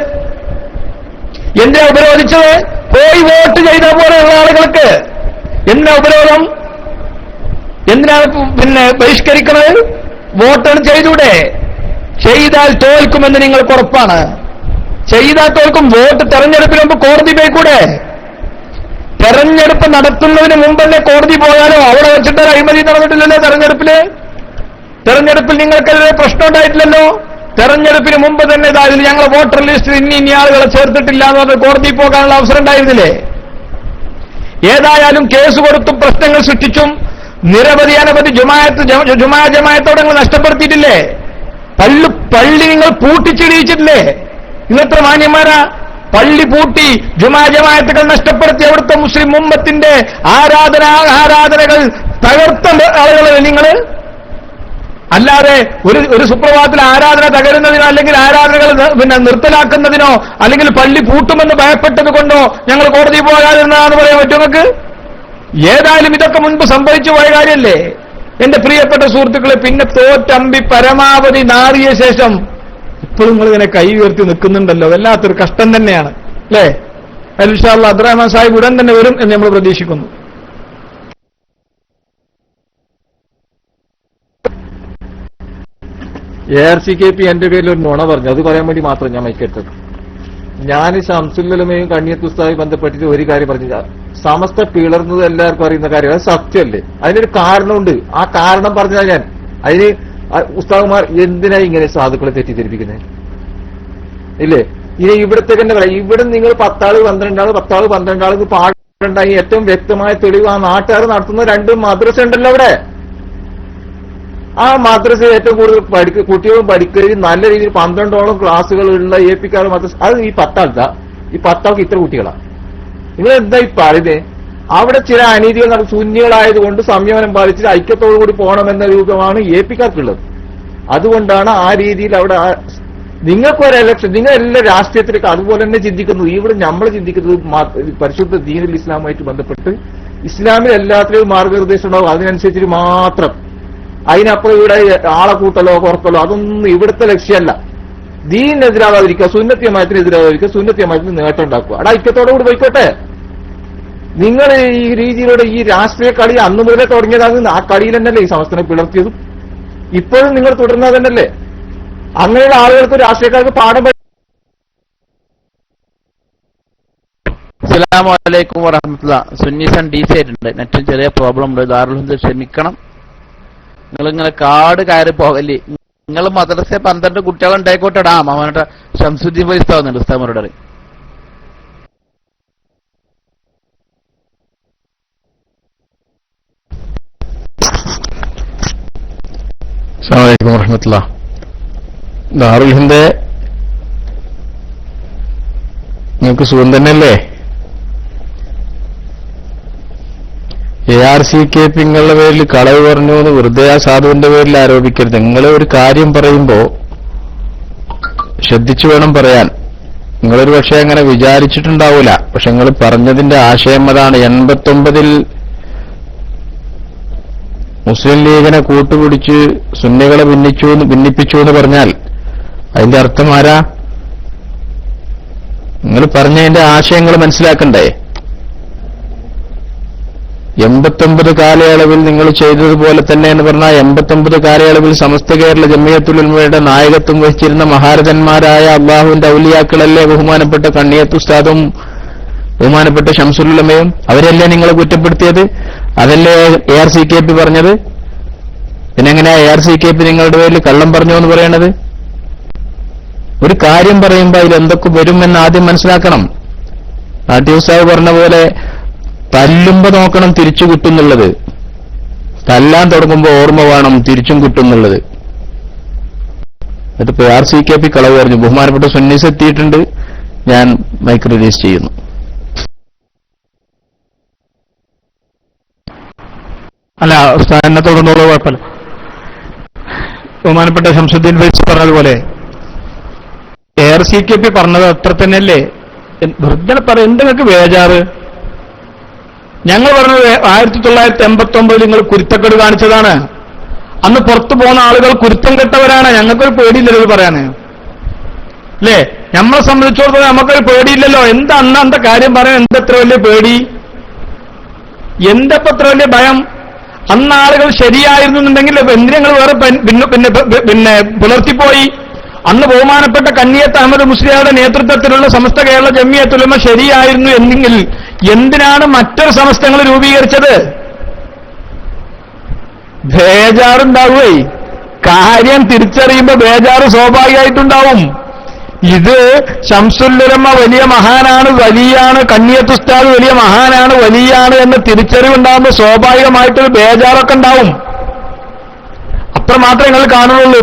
എന്തിനാ ഉപരോധിച്ചത്? പോയി വോട്ട് ചെയ്ത പോലെയുള്ള ആളുകൾക്ക് എന്തിനാ ഉപരോധം? എന്തിനാണ് ബഹിഷ്കരിക്കുന്നത്? വോട്ടാണ് ചെയ്തൂടെ? ചെയ്താൽ തോൽക്കുമെന്ന് നിങ്ങൾക്ക് ഉറപ്പാണ്. ചെയ്താൽ തോൽക്കും. വോട്ട് തെരഞ്ഞെടുപ്പിന് മുമ്പ് കോടതി പോയിക്കൂടെ? തെരഞ്ഞെടുപ്പ് നടത്തുന്നതിന് മുമ്പ് തന്നെ കോടതി പോയാലോ? അവിടെ വെച്ചിട്ട് അഴിമതി നടന്നിട്ടില്ലല്ലോ തെരഞ്ഞെടുപ്പിൽ നിങ്ങൾക്കെതിരെ പ്രശ്നം ഉണ്ടായിട്ടില്ലല്ലോ. തെരഞ്ഞെടുപ്പിന് മുമ്പ് തന്നെ ഇതിൽ ഞങ്ങൾ വോട്ടർ ലിസ്റ്റിൽ ഇനി ആളുകളെ ചേർത്തിട്ടില്ല എന്ന് പറഞ്ഞ് കോടതി പോകാനുള്ള അവസരം ഉണ്ടായിരുന്നില്ലേ? ഏതായാലും കേസ് കൊടുത്തും പ്രശ്നങ്ങൾ സൃഷ്ടിച്ചും നിരവധി അനവധി ജമാഅത്തോടെ നിങ്ങൾ നഷ്ടപ്പെടുത്തിയിട്ടില്ലേ? പള്ളി നിങ്ങൾ പൂട്ടിച്ചിടിയിച്ചിട്ടില്ലേ? ഇന്നത്തെ മാന്യന്മാരാ? പള്ളി പൂട്ടി ജമാഅത്തുകൾ നഷ്ടപ്പെടുത്തി അവിടുത്തെ മുസ്ലിം ഉമ്മത്തിന്റെ ആരാധനകൾ തകർത്ത ആളുകളെ നിങ്ങൾ. അല്ലാതെ ഒരു സുപ്രഭാതത്തിൽ ആരാധന തകരുന്നതിനോ അല്ലെങ്കിൽ ആരാധനകൾ നിർത്തലാക്കുന്നതിനോ അല്ലെങ്കിൽ പള്ളി പൂട്ടുമെന്ന് ഭയപ്പെട്ടത് കൊണ്ടോ ഞങ്ങൾ കോടതിയിൽ പോകാതിരുന്നതാണെന്ന് പറയാൻ പറ്റുമോ നിങ്ങൾക്ക്? ഏതായാലും ഇതൊക്കെ മുൻപ് സംഭവിച്ചു പോയ കാര്യമല്ലേ? എന്റെ പ്രിയപ്പെട്ട സുഹൃത്തുക്കളെ, പിന്നെ തോറ്റമ്പി പരമാവധി നാറിയ ശേഷം ഇപ്പോഴും നിങ്ങൾ ഇങ്ങനെ കൈ ഉയർത്തി നിൽക്കുന്നുണ്ടല്ലോ, വല്ലാത്തൊരു കഷ്ടം തന്നെയാണ് അല്ലേ? ഇൻഷാ അല്ലാഹ് അബ്ദുറഹ്മാൻ സാഹിബ് ഉടൻ തന്നെ വരും എന്ന് നമ്മൾ പ്രതീക്ഷിക്കുന്നു. ARCKP എന്റെ പേരിൽ ഒരു നുണ പറഞ്ഞു, അത് പറയാൻ വേണ്ടി മാത്രം ഞാൻ മൈക്കെടുത്തത്. ഞാൻ ശംസുലുലമയും കണ്ണിയത്ത് ഉസ്താദുമായി ബന്ധപ്പെട്ടിട്ട് ഒരു കാര്യം പറഞ്ഞു. സമസ്ത പിളർന്നത് എല്ലാവർക്കും അറിയുന്ന കാര്യം, അത് സത്യമല്ലേ? അതിനൊരു കാരണമുണ്ട്. ആ കാരണം പറഞ്ഞാൽ ഞാൻ അതിന് ഉസ്താദുമാർ എന്തിനാ ഇങ്ങനെ സാധുക്കളെ തെറ്റിദ്ധരിപ്പിക്കുന്നത്? ഇല്ലേ? ഇനി ഇവിടത്തെ തന്നെ പറയാം, ഇവിടെ നിങ്ങൾ 10 ആള് 12 ആള് 10 ആള് 12 ആൾക്ക് പാടുണ്ടായി. ഏറ്റവും വ്യക്തമായ തെളിവ് ആ നാട്ടുകാർ നടത്തുന്ന 2 മദ്രസ ഉണ്ടല്ലോ അവിടെ. ആ മദ്രസ ഏറ്റവും കൂടുതൽ കുട്ടികളും പഠിക്കുകയും നല്ല രീതിയിൽ 12ഓളം ക്ലാസ്സുകളുള്ള APK മദ്രസ, അത് ഈ 10 ആൾക്കാ. ഈ 10 ആൾക്ക് ഇത്ര കുട്ടികളാ. നിങ്ങൾ എന്താ ഈ പറയുന്നത്? അവിടെ ചില അനീതികൾ നടക്കും. ശൂന്യങ്ങളായതുകൊണ്ട് സംയമനം പാലിച്ച് ഐക്യത്തോടുകൂടി പോകണമെന്ന രൂപമാണ് APKർക്കുള്ളത്. അതുകൊണ്ടാണ് ആ രീതിയിൽ അവിടെ നിങ്ങൾക്കൊരു ഇലക്ഷൻ, നിങ്ങൾ എല്ലാ രാഷ്ട്രീയത്തിലേക്ക് അതുപോലെ തന്നെ ചിന്തിക്കുന്നത്. ഇവിടെ നമ്മൾ ചിന്തിക്കുന്നത് പരിശുദ്ധ ദീനുൽ ഇസ്ലാമുമായിട്ട് ബന്ധപ്പെട്ട് ഇസ്ലാമിൽ എല്ലാത്തിലും മാർഗനിർദ്ദേശം ഉണ്ടാവും, അതിനനുസരിച്ച് മാത്രം. അതിനപ്പുറം ഇവിടെ ആളെ കൂട്ടലോ കുറക്കലോ അതൊന്നും ഇവിടുത്തെ ലക്ഷ്യമല്ല. ദീനിനെതിരാകാതിരിക്കുക, സുന്നത്യമായത്തിനെതിരാകാതിരിക്കുക, സുന്നത്യമായത്തിന് നേട്ടം ഉണ്ടാക്കുക. അവിടെ ഐക്യത്തോടുകൂടി പോയിക്കോട്ടെ. നിങ്ങൾ ഈ രീതിയിലൂടെ ഈ രാഷ്ട്രീയ കളി അന്നു മുതലേ തുടങ്ങിയതാണ്. ആ കളിയിൽ തന്നെയല്ലേ ഈ സംസ്ഥാനം പിളർത്തിയതും ഇപ്പോഴും നിങ്ങൾ തുടരുന്നത് തന്നെയല്ലേ? അങ്ങനെയുള്ള ആളുകൾക്ക് രാഷ്ട്രീയക്കാർക്ക് പാഠം. അസ്സലാമു അലൈക്കും വറഹ്മത്തുള്ളാഹി. സുന്നീസൺ DC ആയിട്ടുണ്ട്, നെറ്റിൽ ചെറിയ പ്രോബ്ലം ഉണ്ട്. ദാറുൽ ഹുദ ക്ഷമിക്കണം. നിങ്ങളിങ്ങനെ കാട് കയറി പോകല്ലേ. നിങ്ങൾ മദ്രസ 12 കുട്ടികളുണ്ടായിക്കോട്ടെടാ. അവനോട്ട് ഷംസുദ്ദീൻ പോയി ഉസ്താവുന്നുണ്ട്, ഉസ്താദ് പറയും. അസ്സലാമു അലൈക്കും വറഹ്മത്തുള്ളാഹി. ദാറുൽ ഹിന്ദ് നിങ്ങൾക്ക് സുഖം തന്നെയല്ലേ? ARCKP നിങ്ങളുടെ പേരിൽ കളവ് പറഞ്ഞു എന്ന് വെറുതെ ആ സാധുവിന്റെ പേരിൽ ആരോപിക്കരുത്. നിങ്ങൾ ഒരു കാര്യം പറയുമ്പോ ശ്രദ്ധിച്ചു വേണം പറയാൻ. നിങ്ങളൊരു പക്ഷേ അങ്ങനെ വിചാരിച്ചിട്ടുണ്ടാവൂല, പക്ഷെ നിങ്ങൾ പറഞ്ഞതിന്റെ ആശയം അതാണ്. 89-ൽ മുസ്ലിം ലീഗിനെ കൂട്ടുപിടിച്ച് സുന്നികളെ ഭിന്നിപ്പിച്ചു എന്ന് പറഞ്ഞാൽ അതിന്റെ അർത്ഥം ആരാ? നിങ്ങൾ പറഞ്ഞതിന്റെ ആശയങ്ങൾ മനസ്സിലാക്കണ്ടേ? 89 കാലയളവിൽ നിങ്ങൾ ചെയ്തതുപോലെ തന്നെ എന്ന് പറഞ്ഞാൽ 89 കാലയളവിൽ സമസ്ത കേരള ജമിയത്തുൽ ഉലമയുടെ നായകത്വം വഹിച്ചിരുന്ന മഹാരഥന്മാരായ അള്ളാഹുവിന്റെ ഔലിയാക്കളല്ലേ ബഹുമാനപ്പെട്ട കണ്ണിയത്ത് ഉസ്താദും ബഹുമാനപ്പെട്ട ശംസുൽ ഉലമയും? അവരല്ലേ നിങ്ങളെ കുറ്റപ്പെടുത്തിയത്? അതല്ലേ ARCKP പറഞ്ഞത്? പിന്നെങ്ങനെയാ ARCKP നിങ്ങളുടെ പേരിൽ കള്ളം പറഞ്ഞു എന്ന് പറയണത്? ഒരു കാര്യം പറയുമ്പോൾ അതിൽ എന്തൊക്കെ വരുമെന്ന് ആദ്യം മനസ്സിലാക്കണം. നാട്ടി ഉസ്താദ് പറഞ്ഞ പോലെ തല്ലുമ്പോ നോക്കണം തിരിച്ചു കിട്ടുന്നുള്ളത്, തല്ലാൻ തുടങ്ങുമ്പോ ഓർമ്മ വേണം തിരിച്ചും കിട്ടുന്നുള്ളത്. എന്നിട്ട് ARCKP കളവ് പറഞ്ഞു. ബഹുമാനപ്പെട്ട സുന്നീസ് എത്തിയിട്ടുണ്ട്, ഞാൻ മൈക്ക് റിലീസ് ചെയ്യുന്നു. അല്ല ഉസ്താദ് എന്നെ തുടർന്നുള്ള കുഴപ്പമില്ല. ബഹുമാനപ്പെട്ട ശംസുദ്ദീൻ വൈസ് പറഞ്ഞതുപോലെ ARCKP പറഞ്ഞത് അത്ര തന്നെയല്ലേ? വെറുതെ പറയാം, എന്തെങ്കിലും ബേജാറ്? ഞങ്ങൾ പറഞ്ഞത് 1989 നിങ്ങൾ കുരുത്തക്കേട് കാണിച്ചതാണ്. അന്ന് പുറത്തു പോകുന്ന ആളുകൾ കുരുത്തം കെട്ടവരാണ്. ഞങ്ങൾക്കൊരു പേടിയില്ലല്ലോ പറയാന്, അല്ലേ? നമ്മളെ സംബന്ധിച്ചിടത്തോളം നമുക്കൊരു പേടിയില്ലല്ലോ. എന്താ അന്ന് അന്ത കാര്യം പറയാൻ എന്തെത്ര വലിയ പേടി, എന്തത്ര വലിയ ഭയം? അന്ന് ആളുകൾ ശരിയായിരുന്നുണ്ടെങ്കിൽ എന്തിനു ഞങ്ങൾ വേറെ പിന്നെ പുലർത്തിപ്പോയി? അന്ന് ബഹുമാനപ്പെട്ട കണ്ണിയത്ത് അഹമ്മദ് മുസ്ലിയാരുടെ നേതൃത്വത്തിലുള്ള സമസ്ത കേരള ജമിയത്തുൽ ഉലമ ശരിയായിരുന്നു എന്നെങ്കിൽ എന്തിനാണ് മറ്റൊരു സമസ്തകൾ രൂപീകരിച്ചത്? ബേജാറുണ്ടാവേ. കാര്യം തിരിച്ചറിയുമ്പോ ബേജാറ് സ്വാഭാവികമായിട്ടുണ്ടാവും. ഇത് ശംസുൽ ഉലമ വലിയ മഹാനാണ്, വലിയാണ്, കണ്ണിയത്ത് ഉസ്താദ് വലിയ മഹാനാണ്, വലിയാണ് എന്ന് തിരിച്ചറിവുണ്ടാകുമ്പോൾ സ്വാഭാവികമായിട്ടൊരു ബേജാറൊക്കെ ഉണ്ടാവും. അത്രമാത്രമേ നിങ്ങൾ കാണുന്നുള്ളൂ.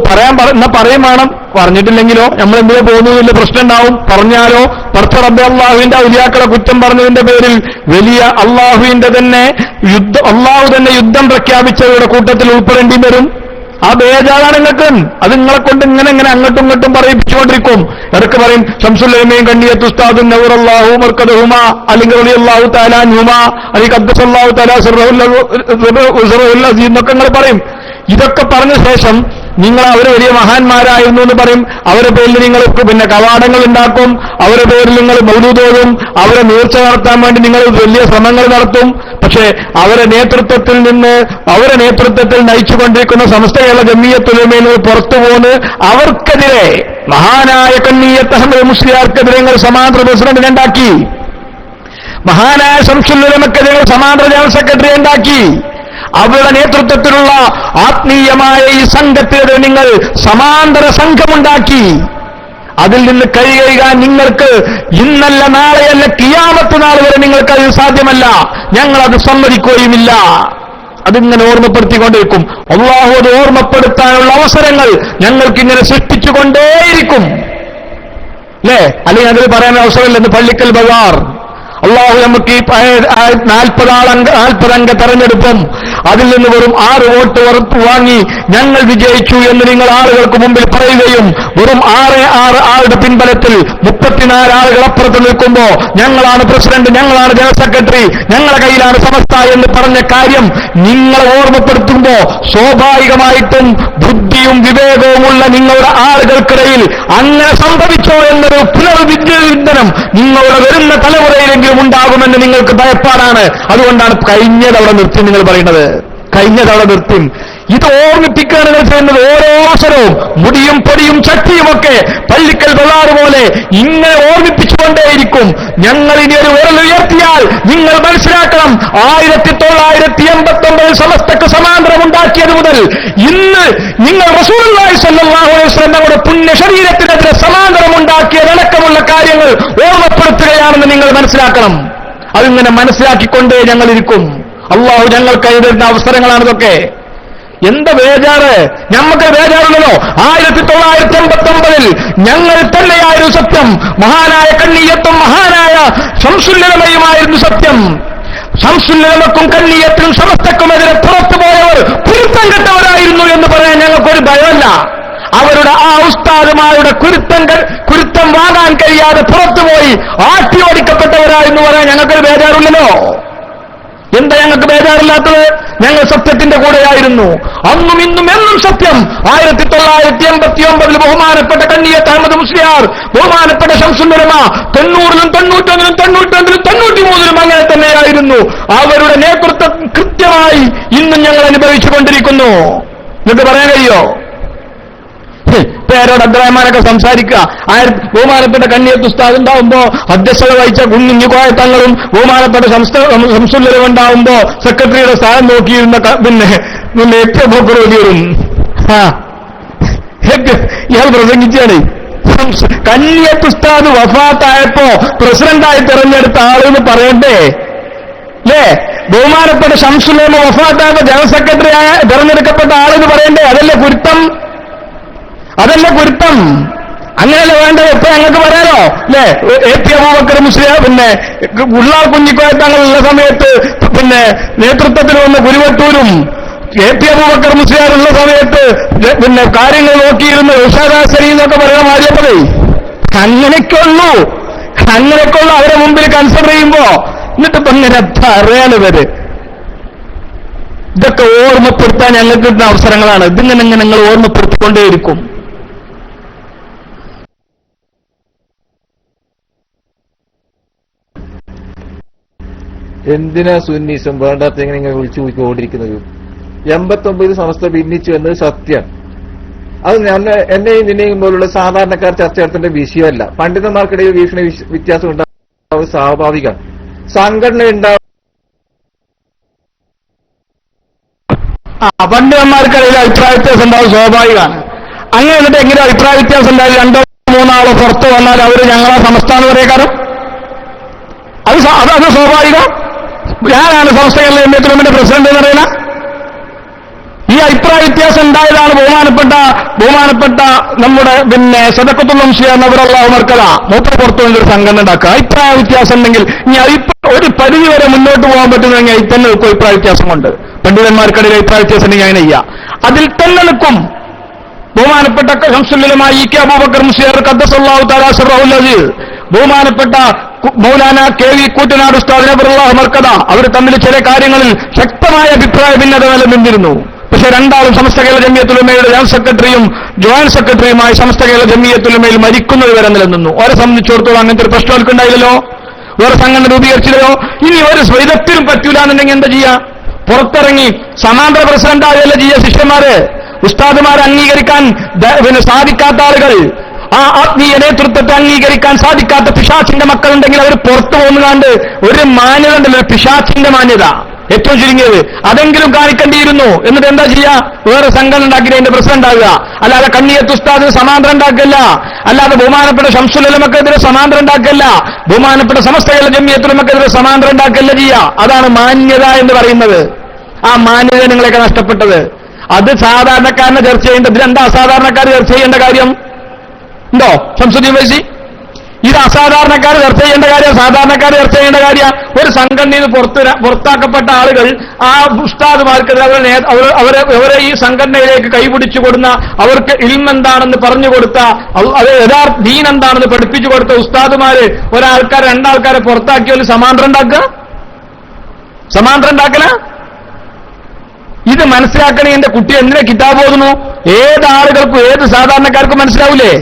എന്നാ പറയും വേണം. പറഞ്ഞിട്ടില്ലെങ്കിലോ നമ്മൾ എന്തിനു പോകുന്നതിന്റെ പ്രശ്നം ഉണ്ടാവും. പറഞ്ഞാലോ പർത്ത റബ്ബ് അള്ളാഹുവിന്റെ ഔലിയാക്കളെ കുറ്റം പറഞ്ഞതിന്റെ പേരിൽ വലിയ അള്ളാഹു തന്നെ യുദ്ധം പ്രഖ്യാപിച്ചവരുടെ കൂട്ടത്തിൽ ഉൾപ്പെടേണ്ടി വരും. ആ ബേജാറാണ് നിങ്ങൾക്ക്. അത് നിങ്ങളെ കൊണ്ട് ഇങ്ങനെ അങ്ങോട്ടും ഇങ്ങോട്ടും പറയിപ്പിച്ചുകൊണ്ടിരിക്കും. ഇടയ്ക്ക് പറയും ശംസുല്ലമയും കണ്ണിയത്ത് ഉസ്താദും നൗറല്ലാഹു മർക്കദഹുമ അല്ലെങ്കിൽ റളിയല്ലാഹു തആല അൻഹുമ അല്ലെങ്കിൽ ഖദ്ദസല്ലാഹു തആല സിർറഹുൽ അസീം എന്നൊക്കെ നിങ്ങൾ പറയും. ഇതൊക്കെ പറഞ്ഞ ശേഷം നിങ്ങൾ അവർ വലിയ മഹാന്മാരായിരുന്നു എന്ന് പറയും. അവരുടെ പേരിൽ നിങ്ങൾ പിന്നെ കവാടങ്ങൾ ഉണ്ടാക്കും, അവരുടെ പേരിൽ നിങ്ങൾ മൗലൂദോടും, അവരെ നേർച്ച നടത്താൻ വേണ്ടി നിങ്ങൾ വലിയ ശ്രമങ്ങൾ നടത്തും. പക്ഷേ അവരെ നേതൃത്വത്തിൽ നയിച്ചുകൊണ്ടിരിക്കുന്ന സമസ്ത കേരള ജംഇയ്യത്തുൽ ഉലമയിൽ നിന്ന് പുറത്തു പോന്ന് അവർക്കെതിരെ മഹാനായ കണ്ണിയത്ത് അഹ്മദ് മുസ്ലിയാർക്കെതിരെ നിങ്ങൾ സമാന്തര പ്രസിഡന്റിനെ ഉണ്ടാക്കി, മഹാനായ ശംസുൽ ഉലമക്കെതിരെ സമാന്തര ജനറൽ സെക്രട്ടറി ഉണ്ടാക്കി. അവരുടെ നേതൃത്വത്തിലുള്ള ആത്മീയമായ ഈ സംഘത്തിനെതിരെ നിങ്ങൾ സമാന്തര സംഘമുണ്ടാക്കി. അതിൽ നിന്ന് കഴിയുക നിങ്ങൾക്ക് ഇന്നല്ല നാളെയല്ല കിയാമത്ത് നാൾ വരെ നിങ്ങൾക്കത് സാധ്യമല്ല. ഞങ്ങളത് സമ്മതിക്കുകയുമില്ല. അതിങ്ങനെ ഓർമ്മപ്പെടുത്തിക്കൊണ്ടിരിക്കും. അല്ലാഹു അത് ഓർമ്മപ്പെടുത്താനുള്ള അവസരങ്ങൾ ഞങ്ങൾക്കിങ്ങനെ സൃഷ്ടിച്ചുകൊണ്ടേയിരിക്കും. അല്ലേ? അല്ലെങ്കിൽ അതിൽ പറയാൻ അവസരമില്ലെന്ന് പള്ളിക്കൽ ബസാർ. അള്ളാഹു നമുക്ക് ഈ 40 അംഗ തെരഞ്ഞെടുപ്പും അതിൽ നിന്ന് വെറും 6 വോട്ട് ഉറപ്പ് വാങ്ങി ഞങ്ങൾ വിജയിച്ചു എന്ന് നിങ്ങൾ ആളുകൾക്ക് മുമ്പിൽ പറയുകയും വെറും 6 ആളുടെ പിൻബലത്തിൽ 34 ആളുകൾ അപ്പുറത്ത് നിൽക്കുമ്പോ ഞങ്ങളാണ് പ്രസിഡന്റ്, ഞങ്ങളാണ് ജനറൽ സെക്രട്ടറി, ഞങ്ങളുടെ കയ്യിലാണ് സമസ്ത എന്ന് പറഞ്ഞ കാര്യം നിങ്ങളെ ഓർമ്മപ്പെടുത്തുമ്പോ സ്വാഭാവികമായിട്ടും ബുദ്ധിയും വിവേകവുമുള്ള നിങ്ങളുടെ ആളുകൾക്കിടയിൽ അങ്ങനെ സംഭവിച്ചോ എന്നൊരു പുനർവിചിന്തനം നിങ്ങളുടെ വരുന്ന തലമുറയിലെങ്കിലും ഉണ്ടാകുമെന്ന് നിങ്ങൾക്ക് ഭയപ്പാടാണ്. അതുകൊണ്ടാണ് കഴിഞ്ഞ തവണ നിർത്തി നിങ്ങൾ പറയുന്നത്. കഴിഞ്ഞ തവണ നിർത്തി. ഇത് ഓർമ്മിപ്പിക്കുകയാണ് നിങ്ങൾ ചെയ്യുന്നത്. ഓരോ അവസരവും മുടിയും പൊടിയും ശക്തിയുമൊക്കെ പള്ളിക്കൽ ബസാർ പോലെ ഇങ്ങനെ ഓർമ്മിപ്പിച്ചുകൊണ്ടേയിരിക്കും. ഞങ്ങൾ ഇനി ഒരു വിരൽ ഉയർത്തിയാൽ നിങ്ങൾ മനസ്സിലാക്കണം, 1989 സമസ്തക്ക് സമാന്തരം ഉണ്ടാക്കിയത് മുതൽ ഇന്ന് നിങ്ങൾ റസൂലുള്ളാഹി സ്വല്ലല്ലാഹു അലൈഹി വസല്ലം തങ്ങളുടെ പുണ്യ ശരീരത്തിനെതിരെ സമാന്തരം ഉണ്ടാക്കിയതടക്കമുള്ള കാര്യങ്ങൾ ഓർമ്മപ്പെടുത്തുകയാണെന്ന് നിങ്ങൾ മനസ്സിലാക്കണം. അതിങ്ങനെ മനസ്സിലാക്കിക്കൊണ്ടേ ഞങ്ങളിരിക്കും. അള്ളാഹു ഞങ്ങൾക്ക് എഴുതുന്ന അവസരങ്ങളാണിതൊക്കെ. എന്താ ബേജാറ്? ഞമ്മക്ക് ബേജാറുണ്ടല്ലോ. 1989 ഞങ്ങൾ തന്നെയായിരുന്നു സത്യം. മഹാനായ കണ്ണിയത്തും മഹാനായ ശംസുൽ ഉലമയുമായിരുന്നു സത്യം. ശംസുൽ ഉലമക്കും കണ്ണിയത്തിനും സമസ്തക്കുമെതിരെ പുറത്തുപോയവർ കുരുത്തം കെട്ടവരായിരുന്നു എന്ന് പറയാൻ ഞങ്ങൾക്കൊരു ഭയമല്ല. അവരുടെ ആ ഉസ്താദുമാരുടെ കുരുത്തം വാങ്ങാൻ കഴിയാതെ പുറത്തുപോയി ആട്ടി ഓടിക്കപ്പെട്ടവരായിരുന്നു പറയാൻ ഞങ്ങൾക്കൊരു ബേജാറില്ലല്ലോ. എന്താ ഞങ്ങൾക്ക് ബേജാറില്ലാത്തത്? ഞങ്ങൾ സത്യത്തിന്റെ കൂടെയായിരുന്നു. അന്നും ഇന്നും എന്നും സത്യം. 1989 ബഹുമാനപ്പെട്ട കണ്ണിയത്ത് അഹ്മദ് മുസ്ലിയാർ, ബഹുമാനപ്പെട്ട ശംസുൽ ഉലമ 90-ലും 91-ലും 92-ലും 93-ലും അങ്ങനെ തന്നെയായിരുന്നു. അവരുടെ നേതൃത്വം കൃത്യമായി ഇന്നും ഞങ്ങൾ അനുഭവിച്ചുകൊണ്ടിരിക്കുന്നു. എന്നിട്ട് പറയാൻ കഴിയോ? പേരോട് അബ്ദുറഹ്മാനൊക്കെ സംസാരിക്കുക. ബഹുമാനപ്പെട്ട കണ്ണിയത്ത് ഉസ്താദ് ഉണ്ടാവുമ്പോ അധ്യക്ഷത വഹിച്ച കുഞ്ഞിക്കോയ തങ്ങളും ബഹുമാനപ്പെട്ട ശംസുൽ ഉലമ ഉണ്ടാവുമ്പോ സെക്രട്ടറിയുടെ സ്ഥാനം നോക്കിയിരുന്ന പിന്നെ ബോക്കറോലിയറും ഇയാൾ പ്രസംഗിച്ചാണ്. കണ്ണിയത്ത് ഉസ്താദ് വഫാത്തായപ്പോ പ്രസിഡന്റായി തെരഞ്ഞെടുത്ത ആളെന്ന് പറയണ്ടേ? അല്ലേ? ബഹുമാനപ്പെട്ട ശംസുൽ ഉലമ വഫാത്തായപ്പോ ജനറൽ സെക്രട്ടറി തെരഞ്ഞെടുക്കപ്പെട്ട ആളെന്ന് പറയണ്ടേ? അതല്ലേ കുരുത്തം? അങ്ങനെയല്ലേ വേണ്ടത്? ഇപ്പൊ ഞങ്ങൾക്ക് പറയാലോ അല്ലേ? AP അബൂബക്കർ മുസ്ലിയാർ പിന്നെ ഉള്ളാൾ കുഞ്ഞിക്കോയ തങ്ങളുള്ള സമയത്ത് പിന്നെ നേതൃത്വത്തിൽ വന്ന കുരുവട്ടൂരും AP അബൂബക്കർ മുസ്ലിയാറുള്ള സമയത്ത് പിന്നെ കാര്യങ്ങൾ നോക്കിയിരുന്ന ഉഷാദാസരി എന്നൊക്കെ പറയാൻ മാറിയപ്പോഴേ അങ്ങനെയൊക്കെയുള്ളൂ അവരെ മുമ്പിൽ കൺസിഡർ ചെയ്യുമ്പോ എന്നിട്ട് ഇപ്പൊ ഇങ്ങനെ പറയാനിവര് ഇതൊക്കെ ഓർമ്മപ്പെടുത്താൻ ഞങ്ങൾക്ക് കിട്ടുന്ന അവസരങ്ങളാണ്. ഇതിങ്ങനെ നിങ്ങൾ ഓർമ്മപ്പെടുത്തിക്കൊണ്ടേയിരിക്കും. എന്തിനാ സുന്നീസും വേണ്ടാത്ത എങ്ങനെ നിങ്ങൾ വിളിച്ചു പോയിക്കൊണ്ടിരിക്കുന്നത്? 89 സമസ്ത ഭിന്നിച്ചു എന്നത് സത്യം. അത് എന്നെയും നിന്നെയും പോലുള്ള സാധാരണക്കാർ ചർച്ച നടത്തേണ്ട വിഷയമല്ല. പണ്ഡിതന്മാർക്കിടയിൽ വീക്ഷണ വ്യത്യാസം ഉണ്ടാവുന്നത് സ്വാഭാവികമാണ്. സംഘടന ഉണ്ടാവും. പണ്ഡിതന്മാർക്കിടയിൽ അഭിപ്രായ വ്യത്യാസം ഉണ്ടാവും, സ്വാഭാവികമാണ്. അങ്ങനെ എന്നിട്ട് എങ്ങനെ അഭിപ്രായ വ്യത്യാസം ഉണ്ടായി 2-3 ആളോ പുറത്ത് വന്നാൽ അവര് ഞങ്ങളെ സമസ്താന്ന് പറയേക്കാരും അത് സ്വാഭാവികം. ഞാനാണ് സമസ്ത കേരള ജംഇയ്യത്തുൽ പ്രസിഡന്റ് എന്ന് പറയുന്ന ഈ അഭിപ്രായ വ്യത്യാസം ഉണ്ടായതാണ് ബഹുമാനപ്പെട്ട നമ്മുടെ പിന്നെ സദഖത്തുൽ മുസ്ലിം നബറല്ലാഹു മർക്കദ മൂപ്പർ പുറത്തു വന്നൊരു സംഘടന ഉണ്ടാക്കുക. അഭിപ്രായ വ്യത്യാസം ഉണ്ടെങ്കിൽ ഇനി ഒരു പരിധി വരെ മുന്നോട്ട് പോകാൻ പറ്റുന്നെങ്കിൽ അതിൽ തന്നെ അഭിപ്രായ വ്യത്യാസം കൊണ്ട് പണ്ഡിതന്മാർക്കിടയിൽ അഭിപ്രായ വ്യത്യാസം ഞാൻ ചെയ്യാം. അതിൽ തന്നെ നിൽക്കും. ബഹുമാനപ്പെട്ട ശംസുല്ലുലമായ ഇ കെ അബൂബക്കർ മുസ്ലിയാർ ഖദ്ദസല്ലാഹു തആല സിർറഹുൽ അസീസ്, ബഹുമാനപ്പെട്ട മൗലാന കെ വി കൂറ്റനാട് ഉസ്താദ് നബറുല്ലാഹ് മർക്കദ, അവർ തമ്മിൽ ചില കാര്യങ്ങളിൽ ശക്തമായ അഭിപ്രായ ഭിന്നത നിലനിന്നിരുന്നു. പക്ഷെ രണ്ടാളും സമസ്ത കേരള ജമിയത്തുൽ ഉലമയുടെ ജനറൽ സെക്രട്ടറിയും ജോയിന്റ് സെക്രട്ടറിയുമായി സമസ്ത കേരള ജമിയത്തുൽ ഉലമയിൽ മരിക്കുന്നത് വരെ നിലനിന്നു. അവരെ സംബന്ധിച്ചിടത്തോളം അങ്ങനത്തെ ഒരു പ്രശ്നം അവർക്കുണ്ടായില്ലല്ലോ, വേറെ സംഘടന രൂപീകരിച്ചില്ലല്ലോ. ഇനി ഒരു സ്വൈതത്തിനും പറ്റൂല എന്നുണ്ടെങ്കിൽ എന്താ ചെയ്യാ? പുറത്തിറങ്ങി സമാന്തര പ്രസിഡന്റായല്ല ചെയ്യുക. ശിഷ്യന്മാര് ഉസ്താദുമാരെ അംഗീകരിക്കാൻ സാധിക്കാത്ത ആളുകൾ, ആ ആത്മീയ നേതൃത്വത്തെ അംഗീകരിക്കാൻ സാധിക്കാത്ത പിശാച്ചിന്റെ മക്കളുണ്ടെങ്കിൽ അവർ പുറത്തു പോകുന്നതാണ്ട് ഒരു മാന്യത ഉണ്ടല്ലോ, ഒരു പിശാച്ചിന്റെ മാന്യത ഏറ്റവും ചുരുങ്ങിയത് അതെങ്കിലും കാണിക്കേണ്ടിയിരുന്നു. എന്നിട്ട് എന്താ ചെയ്യാ? വേറെ സംഘടന ഉണ്ടാക്കി അതിന്റെ പ്രസിഡന്റ് ആകുക. അല്ലാതെ കണ്ണിയത്ത് ഉസ്താദിന് സമാന്തരം ഉണ്ടാക്കല്ല, അല്ലാതെ ബഹുമാനപ്പെട്ട ശംസുൽ ഉലമക്കെതിരെ സമാന്തരം ഉണ്ടാക്കല്ല, ബഹുമാനപ്പെട്ട സമസ്ത കേരള ജമിയത്തുൽ ഉലമക്കെതിരെ സമാന്തരം ഉണ്ടാക്കല്ല ചെയ്യുക. അതാണ് മാന്യത എന്ന് പറയുന്നത്. ആ മാന്യത നിങ്ങളെയൊക്കെ നഷ്ടപ്പെട്ടത്. അത് സാധാരണക്കാരനെ ചർച്ച ചെയ്യേണ്ടത്. ഇതിലെന്താ അസാധാരണക്കാർ ചർച്ച ചെയ്യേണ്ട കാര്യം ഉണ്ടോ? ശംസുദ്ദീൻ ഫൈസി, ഇത് അസാധാരണക്കാർ ചർച്ച ചെയ്യേണ്ട കാര്യം, സാധാരണക്കാർ ചർച്ച ചെയ്യേണ്ട കാര്യം. ഒരു സംഘടനയിൽ നിന്ന് പുറത്താക്കപ്പെട്ട ആളുകൾ ആ ഉസ്താദുമാർക്കെതിരെ അവരെ ഈ സംഘടനയിലേക്ക് കൈപിടിച്ചു കൊടുന്ന, അവർക്ക് ഇൽമെന്താണെന്ന് പറഞ്ഞു കൊടുത്ത, അത് യഥാർത്ഥ ദീൻ എന്താണെന്ന് പഠിപ്പിച്ചു കൊടുത്ത ഉസ്താദുമാര് ഒരാൾക്കാർ രണ്ടാൾക്കാരെ പുറത്താക്കിയാൽ സമാന്തരം ഉണ്ടാക്കുക, സമാന്തരം ഉണ്ടാക്കല. ഇത് മനസ്സിലാക്കണേ. എന്റെ കുട്ടി എന്തിനാ കിതാബ് ഓതുന്നു? ഏതാളുകൾക്കും ഏത് സാധാരണക്കാർക്കും മനസ്സിലാവൂലേ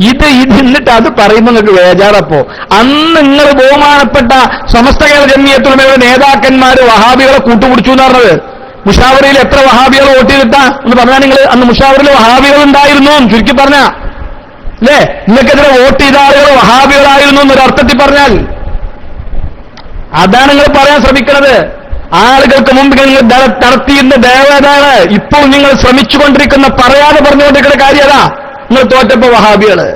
ഇത്? എന്നിട്ട് അത് പറയുമ്പോൾ നിങ്ങൾക്ക് വേജാറപ്പോ. അന്ന് നിങ്ങൾ ബഹുമാനപ്പെട്ട സമസ്ത കേരള ജമിയത്തുൽ ഉലമയുടെ നേതാക്കന്മാര് വഹാബികളെ കൂട്ടുപിടിച്ചു എന്ന് പറഞ്ഞത്. മുഷാവറയിൽ എത്ര വഹാബികൾ വോട്ട് ചെയ്തിട്ടാ എന്ന് പറഞ്ഞാൽ നിങ്ങൾ അന്ന് മുഷാവറിൽ വഹാബികൾ ഉണ്ടായിരുന്നു ചുരുക്കി പറഞ്ഞ അല്ലേ? നിങ്ങൾക്കെതിരെ വോട്ട് ചെയ്ത ആളുകൾ വഹാബികളായിരുന്നു എന്നൊരർത്ഥത്തിൽ പറഞ്ഞാൽ അതാണ് നിങ്ങൾ പറയാൻ ശ്രമിക്കുന്നത്. ആളുകൾക്ക് മുമ്പ് നിങ്ങൾ നടത്തിയിരുന്ന ദേവതാണ് ഇപ്പോൾ നിങ്ങൾ ശ്രമിച്ചുകൊണ്ടിരിക്കുന്ന, പറയാതെ പറഞ്ഞുകൊണ്ടിരിക്കുന്ന കാര്യം അതാ. നിങ്ങൾ തോറ്റപ്പോ വഹാബികള്,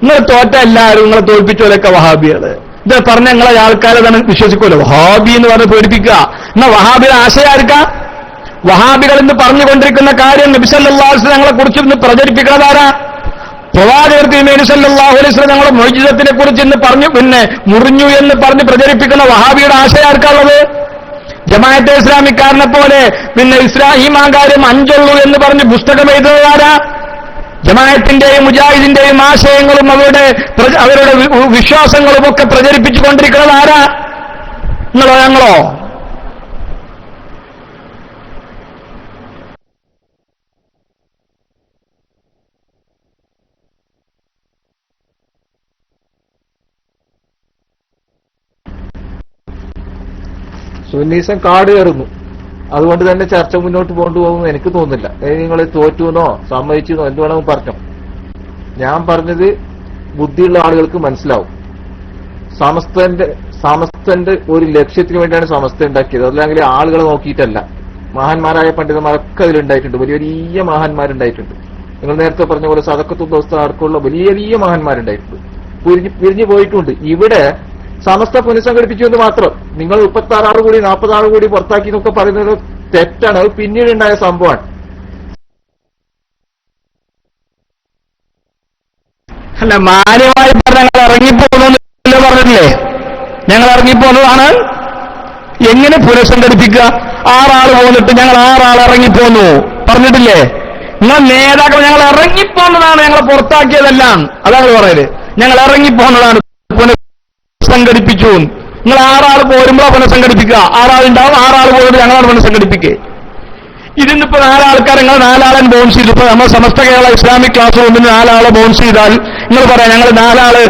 നിങ്ങൾ തോറ്റ എല്ലാവരും നിങ്ങളെ തോൽപ്പിച്ചോലൊക്കെ വഹാബികള്. ഇത് പറഞ്ഞ നിങ്ങളെ ആൾക്കാരെ തന്നെ വിശ്വസിക്കുമല്ലോ. വഹാബി എന്ന് പറഞ്ഞ് പേടിപ്പിക്കുക. എന്നാൽ വഹാബിയുടെ ആശയം ആർക്കാ? വഹാബികൾ എന്ന് പറഞ്ഞുകൊണ്ടിരിക്കുന്ന കാര്യം നബി സല്ലല്ലാഹു അലൈഹി വസല്ലം ഞങ്ങളെ കുറിച്ച് ഇന്ന് പ്രചരിപ്പിക്കുന്നതാരാ? പ്രവാചകർ തിരുമേനി സല്ലല്ലാഹു അലൈഹി വസല്ലം ഞങ്ങളെ മുഅ്ജിസത്തിനെ കുറിച്ച് ഇന്ന് പറഞ്ഞു മുറിഞ്ഞു എന്ന് പറഞ്ഞ് പ്രചരിപ്പിക്കുന്ന വഹാബിയുടെ ആശയം ആർക്കാണുള്ളത്? ജമാഅത്തെ ഇസ്ലാമിക്കാരനെ പോലെ ഇസ്രാഹിമാകാര്യം അഞ്ചുള്ളൂ എന്ന് പറഞ്ഞ് പുസ്തകം എഴുതുന്നതാരാ? ജമാഅത്തിന്റെയും മുജാഹിദിന്റെയും ആശയങ്ങളും അവരുടെ വിശ്വാസങ്ങളും ഒക്കെ പ്രചരിപ്പിച്ചുകൊണ്ടിരിക്കുന്നത് ആരാ? നിങ്ങളോ ഞങ്ങളോ? സുന്നീസം കാട് കയറുന്നു. അതുകൊണ്ട് തന്നെ ചർച്ച മുന്നോട്ട് കൊണ്ടുപോകുമെന്ന് എനിക്ക് തോന്നുന്നില്ല. നിങ്ങൾ തോറ്റുവെന്നോ സമ്മതിച്ചെന്നോ എന്ത് വേണമെന്ന് പറഞ്ഞു. ഞാൻ പറഞ്ഞത് ബുദ്ധിയുള്ള ആളുകൾക്ക് മനസ്സിലാവും. സമസ്തന്റെ ഒരു ലക്ഷ്യത്തിന് വേണ്ടിയാണ് സമസ്ത ഉണ്ടാക്കിയത്. അതല്ലെങ്കിൽ ആളുകളെ നോക്കിയിട്ടല്ല. മഹാന്മാരായ പണ്ഡിതന്മാരൊക്കെ അതിലുണ്ടായിട്ടുണ്ട്. വലിയ വലിയ മഹാന്മാരുണ്ടായിട്ടുണ്ട്. നിങ്ങൾ നേരത്തെ പറഞ്ഞ പോലെ സദഖത്തുൽ ദോസ്ത അടക്കമുള്ള വലിയ വലിയ മഹാന്മാരുണ്ടായിട്ടുണ്ട്. പിരിഞ്ഞു പോയിട്ടുണ്ട്. ഇവിടെ സമസ്ത പുനഃസംഘടിപ്പിച്ചു എന്ന് മാത്രം. നിങ്ങൾ 36 കൂടി 40 കൂടി പുറത്താക്കി എന്നൊക്കെ പറയുന്നത് തെറ്റാണ്. അത് പിന്നീട് ഉണ്ടായ സംഭവമാണ്. അല്ല, മാന്യമായി പറഞ്ഞ ഞങ്ങൾ ഇറങ്ങിപ്പോകുന്നു പറഞ്ഞിട്ടില്ലേ? ഞങ്ങൾ ഇറങ്ങിപ്പോന്നതാണ്. എങ്ങനെ പുനഃസംഘടിപ്പിക്കുക? 6 ആൾ പോന്നിട്ട് ഞങ്ങൾ 6 ആൾ ഇറങ്ങിപ്പോന്നു പറഞ്ഞിട്ടില്ലേ? നിങ്ങൾ നേതാക്കൾ ഞങ്ങൾ ഇറങ്ങിപ്പോന്നതാണ്, ഞങ്ങളെ പുറത്താക്കിയതെല്ലാം. അതാണ് പറയല്. ഞങ്ങൾ ഇറങ്ങിപ്പോന്നതാണ്, പുനഃസംഘടിപ്പിച്ചു. നിങ്ങൾ 6 ആൾ പോരുമ്പോഴാണ് പുനഃസംഘടിപ്പിക്കുക. 6 ആളുണ്ടാവും, 6 ആൾ പോയിട്ട് ഞങ്ങളാണ് പുനഃസംഘടിപ്പിക്കുക. ഇതിന്നിപ്പോ 4 ആൾക്കാർ നിങ്ങൾ 4 ആളെ ബൗൺസ് ചെയ്തു. ഇപ്പൊ നമ്മൾ സമസ്ത കേരള ഇസ്ലാമിക് ക്ലാസ് റൂമിന് 4 ആളെ ബൗൺസ് ചെയ്താൽ നിങ്ങൾ പറയാം ഞങ്ങൾ 4 ആള്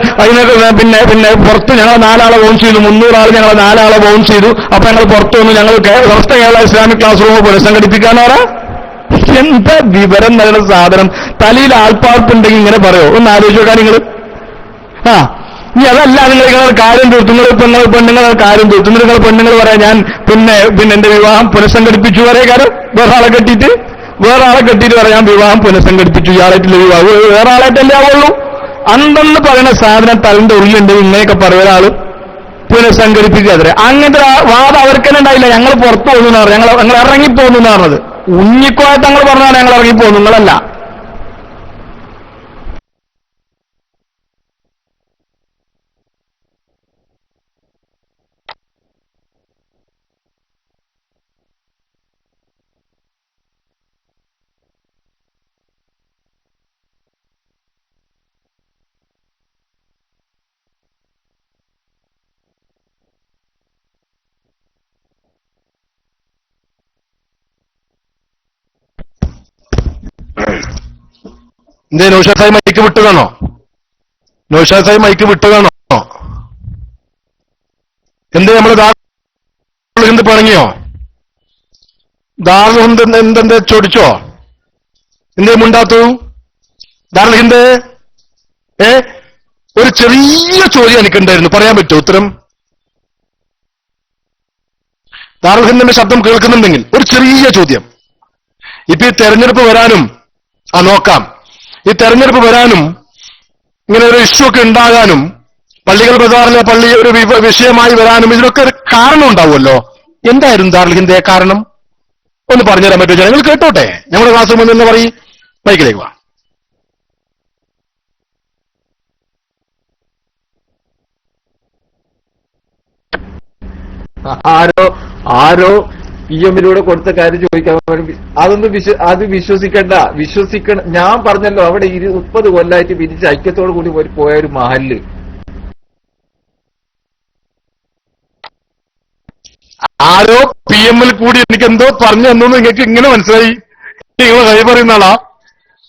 പിന്നെ പുറത്ത് ഞങ്ങൾ 4 ആളെ ബൗൺസ് ചെയ്തു, 300 ആൾ ഞങ്ങൾ 4 ആളെ ബൗൺസ് ചെയ്തു. അപ്പൊ ഞങ്ങൾ പുറത്തു വന്നു, ഞങ്ങൾ Samastha Kerala Islamic class room പുനഃസംഘടിപ്പിക്കാന്ന് പറയാം. എന്താ വിവരം നൽകുന്ന സാധനം? തലയിൽ ആൾപ്പാർപ്പുണ്ടെങ്കിൽ ഇങ്ങനെ പറയോ? ഒന്ന് ആലോചിച്ച് നോക്കാൻ നിങ്ങൾ. ഇനി അതല്ല, നിങ്ങൾ കാര്യം തീർത്തു, നിങ്ങൾ പെണ്ണുങ്ങൾ കാര്യം തീർത്തു. നിങ്ങൾ പെണ്ണുങ്ങൾ പറയാം ഞാൻ പിന്നെ എന്റെ വിവാഹം പുനഃസംഘടിപ്പിച്ചു പറയാ. കാര്യം വേറെ ആളെ കെട്ടിയിട്ട് പറയാം ഞാൻ വിവാഹം പുനഃസംഘടിപ്പിച്ചു, ഇയാളായിട്ടില്ല വിവാഹം, വേറെ ആളായിട്ടല്ലേ ആവുള്ളൂ. അന്തെന്ന് പറയുന്ന സാധനം തലന്റെ ഉള്ളിലുണ്ട്. ഇങ്ങനെയൊക്കെ പറയും ഒരാള് പുനഃസംഘടിപ്പിക്കാതെ. അങ്ങനത്തെ വാദം അവർക്ക് തന്നെ ഉണ്ടായില്ല. ഞങ്ങൾ പുറത്തു പോകുന്നു പറഞ്ഞു, ഞങ്ങൾ ഇറങ്ങിപ്പോന്നു എന്ന് പറഞ്ഞത്. ഉഞ്ഞിക്കോയ തങ്ങൾ പറഞ്ഞാണ് ഞങ്ങൾ ഇറങ്ങിപ്പോന്നു, നിങ്ങളല്ല. എന്തേ നൗഷാദ് സാഹിബ് മൈക്ക് വിട്ടതാണോ? നൗഷാദ് സാഹിബ് മൈക്ക് വിട്ടതാണോ? എന്തേ നമ്മള് ദാറുൽ ഹിന്ദ് പിണങ്ങിയോ? ദാറുൽ ഹിന്ദ് എന്തെന്താ ചോദിച്ചോ? എന്തേ മുണ്ടാത്തു? ദാറുൽ ഹിന്ദ് ഒരു ചെറിയ ചോദ്യം എനിക്കുണ്ടായിരുന്നു, പറയാൻ പറ്റുമോ ഉത്തരം? ദാറുൽ ഹിന്ദിന്റെ ശബ്ദം കേൾക്കുന്നുണ്ടെങ്കിൽ ഒരു ചെറിയ ചോദ്യം. ഇപ്പൊ ഈ തെരഞ്ഞെടുപ്പ് വരാനും നോക്കാം, ഈ തെരഞ്ഞെടുപ്പ് വരാനും ഇങ്ങനെ ഒരു ഇഷ്യൂ ഒക്കെ ഉണ്ടാകാനും പള്ളികൾ ബസാറിലെ പള്ളി ഒരു വിഷയമായി വരാനും ഇതിനൊക്കെ ഒരു കാരണം ഉണ്ടാവുമല്ലോ. എന്തായിരുന്നു ദാറുൽ ഹിന്ദേ കാരണം? ഒന്ന് പറഞ്ഞുതരാൻ പറ്റുമോ? ജനങ്ങൾ കേട്ടോട്ടെ. നമ്മുടെ ക്ലാസ് മുന്നിൽ നിന്ന് പറയും, മൈക്കിലേക്ക് വാ. ആരോ പി എമ്മിലൂടെ കൊടുത്ത കാര്യം ചോദിക്കാൻ വേണ്ടി അത് വിശ്വസിക്കണം. ഞാൻ പറഞ്ഞല്ലോ, അവിടെ 30 കൊല്ലമായിട്ട് പിരിച്ച് ഐക്യത്തോടു കൂടി പോയ ഒരു മഹല്ല്. ആരോ പി എമ്മിൽ കൂടി എനിക്ക് എന്തോ പറഞ്ഞു തന്നു നിങ്ങൾക്ക് ഇങ്ങനെ മനസ്സിലായി? നിങ്ങൾ കൈ പറയുന്ന ആളാ?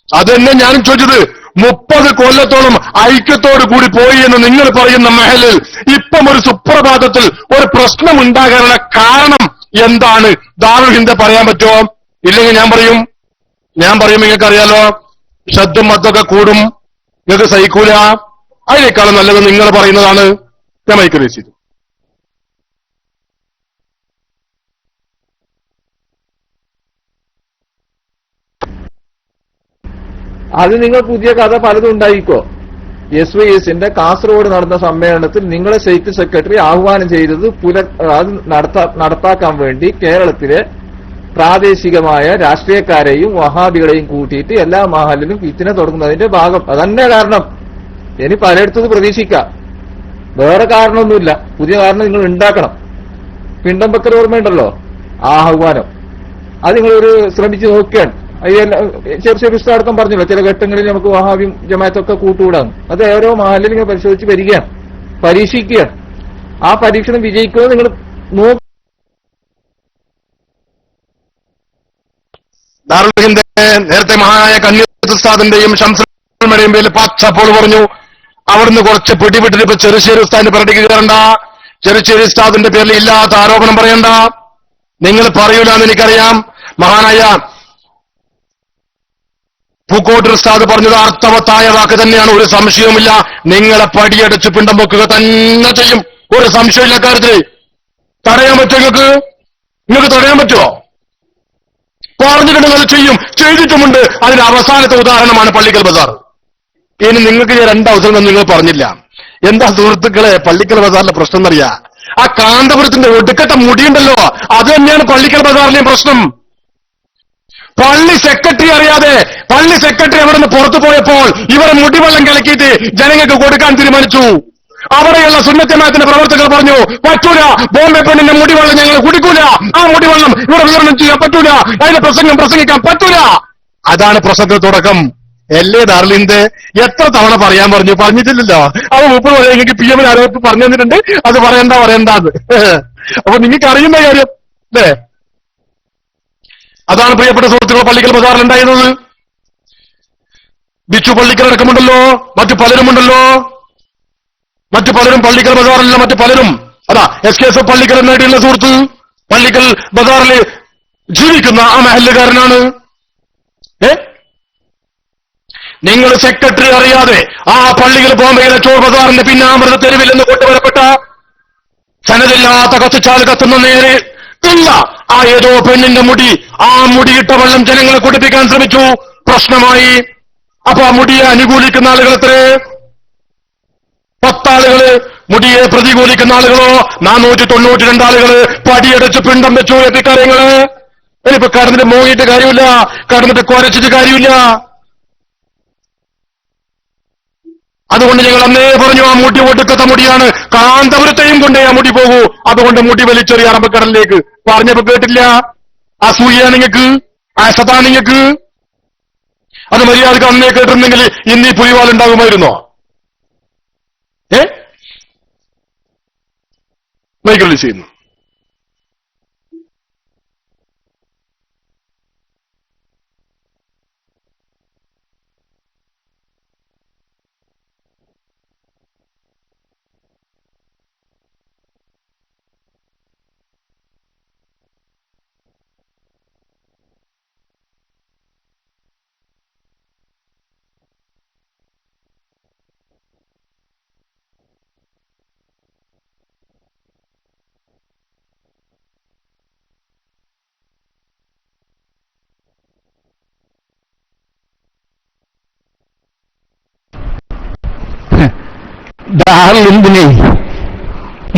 അത് തന്നെ ഞാനും ചോദിച്ചത്. 30 കൊല്ലത്തോളം ഐക്യത്തോട് കൂടി പോയി എന്ന് നിങ്ങൾ പറയുന്ന മഹലിൽ ഇപ്പം ഒരു സുപ്രഭാതത്തിൽ ഒരു പ്രശ്നം ഉണ്ടാകാനുള്ള കാരണം എന്താണ്? ദാറുൽ ഹിന്ദ് പറയാൻ പറ്റുമോ? ഇല്ലെങ്കിൽ ഞാൻ പറയും നിങ്ങൾക്കറിയാലോ, ശബ്ദം മദ്ദൊക്കെ കൂടും, നിങ്ങൾക്ക് സഹിക്കൂല. അതിനേക്കാളും നല്ലത് നിങ്ങൾ പറയുന്നതാണ്. ഞാൻ മൈക്ക് റേസ് ചെയ്തു. അത് നിങ്ങൾ പുതിയ കഥ പലതും ഉണ്ടായിക്കോ. SYSന്റെ കാസർഗോഡ് നടന്ന സമ്മേളനത്തിൽ നിങ്ങളെ സ്റ്റേറ്റ് സെക്രട്ടറി ആഹ്വാനം ചെയ്തത് അത് നടപ്പാക്കാൻ വേണ്ടി കേരളത്തിലെ പ്രാദേശികമായ രാഷ്ട്രീയക്കാരെയും വഹാബികളെയും കൂട്ടിയിട്ട് എല്ലാ മഹലിലും ഫിത്ന തുടങ്ങുന്നതിന്റെ ഭാഗം അതന്നെ കാരണം. ഇനി പലയിടത്തും പ്രതീക്ഷിക്കാം. വേറെ കാരണമൊന്നുമില്ല, പുതിയ കാരണം നിങ്ങൾ ഉണ്ടാക്കണം. പിണ്ടം വെക്കൽ ഓർമ്മയുണ്ടല്ലോ, ആ ആഹ്വാനം അത് നിങ്ങളൊരു ശ്രമിച്ച് നോക്കുകയാണ്. ചെറിയ അടക്കം പറഞ്ഞല്ലോ, ചില ഘട്ടങ്ങളിൽ നമുക്ക് വഹാബിയും ജമാഅത്തൊക്കെ കൂട്ടുകൂടാന്ന്. അത് ഓരോ മഹലിൽ നിങ്ങൾ പരിശോധിച്ച് വരികയാണ്, പരീക്ഷിക്കുകയാണ്. ആ പരീക്ഷണം വിജയിക്കുമോ നിങ്ങൾ നോക്കുക. ദാറുൽ ഹിന്ദ് നേരത്തെ മഹാനായ കന്യാസ് ഉസ്താദിന്റെയും ശംസുൽ പേരിൽ പച്ചപ്പോൾ പറഞ്ഞു. അവിടുന്ന് കുറച്ച് പിടിവിട്ടിട്ട് ഇപ്പൊ ചെറുശ്ശേരി ഉസ്താദിന്റെ പിറടിക്ക് കയറണ്ട, ചെറുശ്ശേരി ഉസ്താദിന്റെ പേരിൽ ഇല്ലാത്ത ആരോപണം പറയണ്ട. നിങ്ങൾ പറയൂല എന്ന് എനിക്കറിയാം. മഹാനായ പൂക്കോട്ടൂർ ഉസ്താദ് പറഞ്ഞത് അർത്ഥവത്തായ വാക്ക് തന്നെയാണ്, ഒരു സംശയവുമില്ല. നിങ്ങളെ പടിയടച്ച് പിണ്ടം പൊക്കുക തന്നെ ചെയ്യും, ഒരു സംശയമില്ല കാര്യത്തിൽ. തടയാൻ പറ്റുമോ? നിങ്ങൾക്ക് തടയാൻ പറ്റുമോ? പറഞ്ഞിട്ടുണ്ടെങ്കിൽ അത് ചെയ്യും, ചെയ്തിട്ടുമുണ്ട്. അതിന്റെ അവസാനത്തെ ഉദാഹരണമാണ് പള്ളിക്കൽ ബസാർ. ഇനി നിങ്ങൾക്ക് ഞാൻ 2 അവസരം നിങ്ങൾ പറഞ്ഞില്ല. എന്താ സുഹൃത്തുക്കളെ പള്ളിക്കൽ ബസാറിലെ പ്രശ്നം എന്നറിയാ? ആ കാന്തപുരത്തിന്റെ ഒടുക്കട്ട മുടിയുണ്ടല്ലോ, അത് തന്നെയാണ് പള്ളിക്കൽ ബസാറിലെയും പ്രശ്നം. പള്ളി സെക്രട്ടറി അറിയാതെ പള്ളി സെക്രട്ടറി അവിടെ നിന്ന് പുറത്തു പോയപ്പോൾ ഇവരെ മുടിവെള്ളം കലക്കിയിട്ട് ജനങ്ങൾക്ക് കൊടുക്കാൻ തീരുമാനിച്ചു. അവിടെയുള്ള സുന്നത്തമാത്തിന്റെ പ്രവർത്തകർ പറഞ്ഞു, പറ്റൂല, ബോംബെ പെണ്ണിന്റെ മുടിവെള്ളം ഞങ്ങൾ കുടിക്കൂല, ആ മുടിവെള്ളം ഇവിടെ വിതരണം ചെയ്യാൻ പറ്റൂല, അതിന്റെ പ്രസംഗിക്കാൻ പറ്റൂല. അതാണ് പ്രസംഗ തുടക്കം. എല്ലേ ദാറുൽ ഹിന്ദ് എത്ര തവണ പറയാൻ പറഞ്ഞിട്ടില്ലല്ലോ. അപ്പൊ 30 വരെ നിങ്ങൾക്ക് പി എമ്മിന് ആരോഗ്യം പറഞ്ഞു തന്നിട്ടുണ്ട്, അത് പറയണ്ടാന്ന്. അപ്പൊ നിങ്ങൾക്ക് അറിയുന്ന കാര്യം അല്ലേ? അതാണ് പ്രിയപ്പെട്ട സുഹൃത്തുക്കൾ പള്ളിക്കൽ ബസാറിൽ ഉണ്ടായിരുന്നത്. ബിച്ചു പള്ളിക്കലടക്കമുണ്ടല്ലോ, മറ്റു പലരുമുണ്ടല്ലോ, മറ്റു പലരും പള്ളിക്കൽ ബസാറിലുള്ള മറ്റു പലരും. അതാ SKSF പള്ളിക്കൽ നേടിയുള്ള സുഹൃത്ത് പള്ളിക്കൽ ബസാറിൽ ജീവിക്കുന്ന ആ മഹല്ലുകാരനാണ്. നിങ്ങൾ സെക്രട്ടറി അറിയാതെ ആ പള്ളിയിൽ ബോംബെയിലെ ചോർ ബസാറിന്റെ പിന്നാമ്പുറത്തെ തെരുവിൽ നിന്ന് കൊണ്ടുവരപ്പെട്ട സനദില്ലാത്ത കത്തിച്ചാൽ കത്തുന്ന നേരെ ഇല്ല ആ ഏതോ പെണ്ണിന്റെ മുടി, ആ മുടിയിട്ട വെള്ളം ജനങ്ങളെ കുടിപ്പിക്കാൻ ശ്രമിച്ചു, പ്രശ്നമായി. അപ്പൊ ആ മുടിയെ അനുകൂലിക്കുന്ന ആളുകൾ എത്രേ? 10 ആളുകള്. മുടിയെ പ്രതികൂലിക്കുന്ന ആളുകളോ 492 ആളുകള്. പടിയടച്ച് പിണ്ടം വെച്ചു. എത്തിക്കാര്യങ്ങള് ഇനിയിപ്പോ കടന്നിട്ട് മോങ്ങിയിട്ട് കാര്യമില്ല, കടന്നിട്ട് കുരച്ചിട്ട് കാര്യമില്ല. അതുകൊണ്ട് ഞങ്ങൾ അന്നേ പറഞ്ഞു, ആ മുടി ഒടുക്കത്ത മുടിയാണ്, കാന്തപുരത്തെയും കൊണ്ടേ ആ മുടി പോകൂ, അതുകൊണ്ട് മുടി വലിച്ചെറിയ അറബക്കടലിലേക്ക്. പറഞ്ഞപ്പോ കേട്ടില്ല. അസൂയ നിങ്ങൾക്ക്, അസതാ നിങ്ങൾക്ക്. അത് മര്യാദക്ക് അന്നേ കേട്ടിരുന്നെങ്കിൽ ഇന്നീ പുലിവാൽ ഉണ്ടാകുമായിരുന്നോ? മൈക്കിൾ ചെയ്യുന്നു. ദാറുലുന്ദിനെ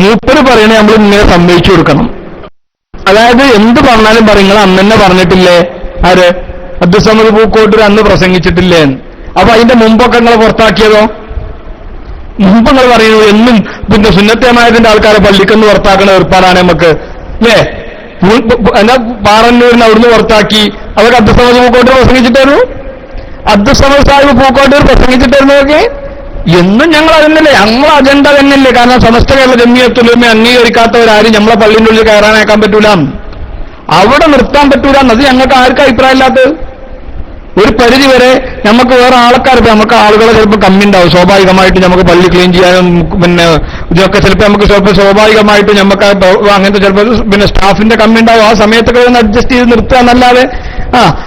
മൂപ്പര് പറയണേ നമ്മൾ ഇങ്ങനെ സമ്മതിച്ചു കൊടുക്കണം. അതായത് എന്ത് പറഞ്ഞാലും പറയുങ്ങൾ അന്ന് തന്നെ പറഞ്ഞിട്ടില്ലേ, ആര് അബ്ദുസമദ് പൂക്കോട്ടൂർ അന്ന് പ്രസംഗിച്ചിട്ടില്ലേ? അപ്പൊ അതിന്റെ മുമ്പൊക്കെ നിങ്ങൾ പുറത്താക്കിയതോ? മുമ്പ് നിങ്ങൾ പറയുന്നു എന്നും പിന്നെ സുന്നത്തേമായതിന്റെ ആൾക്കാരെ പള്ളിക്കെന്ന് പുറത്താക്കുന്ന ഏർപ്പാടാണ് നമുക്ക്, അല്ലേ? എന്നാ പാറന്നൂരിന് അവിടുന്ന് പുറത്താക്കി. അവർക്ക് അബ്ദുസമദ് പൂക്കോട്ടൂർ പ്രസംഗിച്ചിട്ടായിരുന്നു, അബ്ദുസമദ് സാഹിബ് പൂക്കോട്ടൂർ പ്രസംഗിച്ചിട്ടായിരുന്നു. ഒക്കെ എന്നും ഞങ്ങൾ അതന്നല്ലേ, ഞങ്ങൾ അജണ്ട തന്നെയല്ലേ. കാരണം സമസ്ത കേരള ജമിയത്തുലമ അംഗീകരിക്കാത്തവരാരും നമ്മളെ പള്ളിൻ്റെ ഉള്ളിൽ കയറാനാക്കാൻ പറ്റൂല, അവിടെ നിർത്താൻ പറ്റൂല. അത് ഞങ്ങൾക്ക് ആർക്കും അഭിപ്രായമില്ലാത്തത്. ഒരു പരിധി വരെ നമുക്ക് വേറെ ആൾക്കാർ, നമുക്ക് ആളുകളെ ചിലപ്പോൾ കമ്മി ഉണ്ടാവും. സ്വാഭാവികമായിട്ട് നമുക്ക് പള്ളി ക്ലീൻ ചെയ്യാനും പിന്നെ ഇതൊക്കെ ചിലപ്പോൾ നമുക്ക് ചിലപ്പോൾ സ്വാഭാവികമായിട്ട് നമുക്ക് അങ്ങനത്തെ ചിലപ്പോൾ പിന്നെ സ്റ്റാഫിന്റെ കമ്മി ഉണ്ടാവും. ആ സമയത്തൊക്കെ ഒന്ന് അഡ്ജസ്റ്റ് ചെയ്ത് നിർത്തുക എന്നല്ലാതെ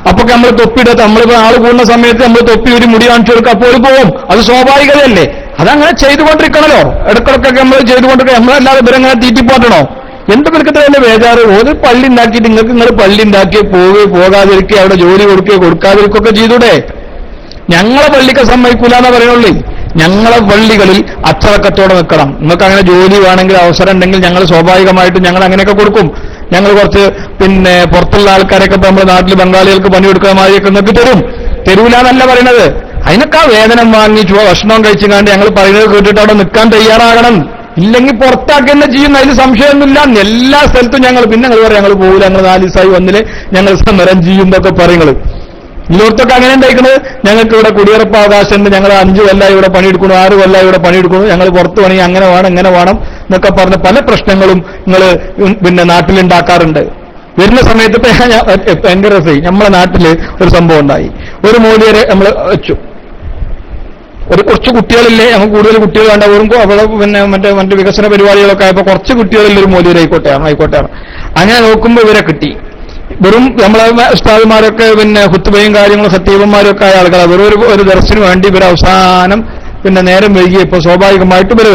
അപ്പൊ നമ്മൾ തൊപ്പിയിടത്ത് നമ്മളിപ്പോ ആള് കൂടുന്ന സമയത്ത് നമ്മൾ തൊപ്പി ഒരു മുടി കാണിച്ചു കൊടുക്കുക, അപ്പോൾ ഒരു പോവും. അത് സ്വാഭാവികതയല്ലേ, അതങ്ങനെ ചെയ്തുകൊണ്ടിരിക്കണല്ലോ. ഇടക്കിടക്കൊക്കെ നമ്മൾ ചെയ്തുകൊണ്ടിരിക്കുക. നമ്മളല്ലാതെ ഇവരെങ്ങനെ തീറ്റിപ്പോട്ടണോ? എന്ത് നിൽക്കത്തില്ല ബേജാറ്. ഒരു പള്ളി ഉണ്ടാക്കിയിട്ട് നിങ്ങൾ പള്ളി ഉണ്ടാക്കി പോകാതിരിക്കുക, അവിടെ ജോലി കൊടുക്കാതിരിക്കുകയൊക്കെ ചെയ്തൂടെ? ഞങ്ങളെ പള്ളിക്ക് സമ്മതിക്കൂല എന്ന് പറയുള്ളൂ. ഞങ്ങളെ പള്ളികളിൽ അച്ചടക്കത്തോടെ നിൽക്കണം. നിങ്ങൾക്ക് അങ്ങനെ ജോലി വേണമെങ്കിൽ അവസരം ഉണ്ടെങ്കിൽ ഞങ്ങൾ സ്വാഭാവികമായിട്ടും ഞങ്ങൾ അങ്ങനെയൊക്കെ കൊടുക്കും. ഞങ്ങൾ കുറച്ച് പിന്നെ പുറത്തുള്ള ആൾക്കാരൊക്കെ ഇപ്പൊ നമ്മുടെ നാട്ടിൽ ബംഗാളികൾക്ക് പണി കൊടുക്കാൻ മാതിരിയൊക്കെ നിങ്ങൾക്ക് തരൂല എന്നല്ല പറയണത്. അതിനൊക്കെ വേതനം വാങ്ങി ഭക്ഷണം കഴിച്ചുകൊണ്ട് ഞങ്ങൾ പറയുന്നത് കേട്ടിട്ട് അവിടെ നിൽക്കാൻ തയ്യാറാകണം. ഇല്ലെങ്കിൽ പുറത്താക്കി തന്നെ ചെയ്യും, അതിൽ സംശയമൊന്നുമില്ല. എല്ലാ സ്ഥലത്തും ഞങ്ങൾ പിന്നെ ഞങ്ങൾ പറയാം ഞങ്ങൾ പോകില്ല, ഞങ്ങൾ 4 ദിവസമായി വന്നില് ഞങ്ങൾ സമരം ചെയ്യും എന്നൊക്കെ പറയുന്നത്. ഇല്ലോടത്തൊക്കെ അങ്ങനെ ഉണ്ടായിരിക്കുന്നത്. ഞങ്ങൾക്ക് ഇവിടെ കുടിയുറപ്പ് അവകാശമുണ്ട്, ഞങ്ങൾ 5 കൊല്ലമായി ഇവിടെ പണിയെടുക്കുന്നു, 6 കൊല്ലമായി ഇവിടെ പണിയെടുക്കുന്നു, ഞങ്ങൾ പുറത്ത് പണി അങ്ങനെ വേണം ഇങ്ങനെ വേണം എന്നൊക്കെ പറഞ്ഞ് പല പ്രശ്നങ്ങളും നിങ്ങൾ പിന്നെ നാട്ടിലുണ്ടാക്കാറുണ്ട്. വരുന്ന സമയത്ത് ഭയങ്കര രസമായി. നമ്മളെ നാട്ടില് ഒരു സംഭവം ഉണ്ടായി. ഒരു മോദിയെ നമ്മൾ വെച്ചു. കുറച്ച് കുട്ടികളില്ലേ, നമുക്ക് കൂടുതൽ കുട്ടികൾ വേണ്ട, വരുമ്പോൾ അവിടെ പിന്നെ മറ്റേ വികസന പരിപാടികളൊക്കെ ആയപ്പോൾ കുറച്ച് കുട്ടികളിൽ ഒരു മോദിയെ ആയിക്കോട്ടെ. അങ്ങനെ നോക്കുമ്പോൾ ഇവരെ കിട്ടി. വെറും നമ്മളെ ഉസ്താദുമാരൊക്കെ പിന്നെ ഖുത്ബയും കാര്യങ്ങളും ഖത്തീബന്മാരൊക്കെ ആയ ആളുകൾ വെറും ഒരു ദർശനത്തിന് വേണ്ടി ഇവർ അവസാനം പിന്നെ നേരം വൈകിയപ്പോൾ സ്വാഭാവികമായിട്ട് ഇവരെ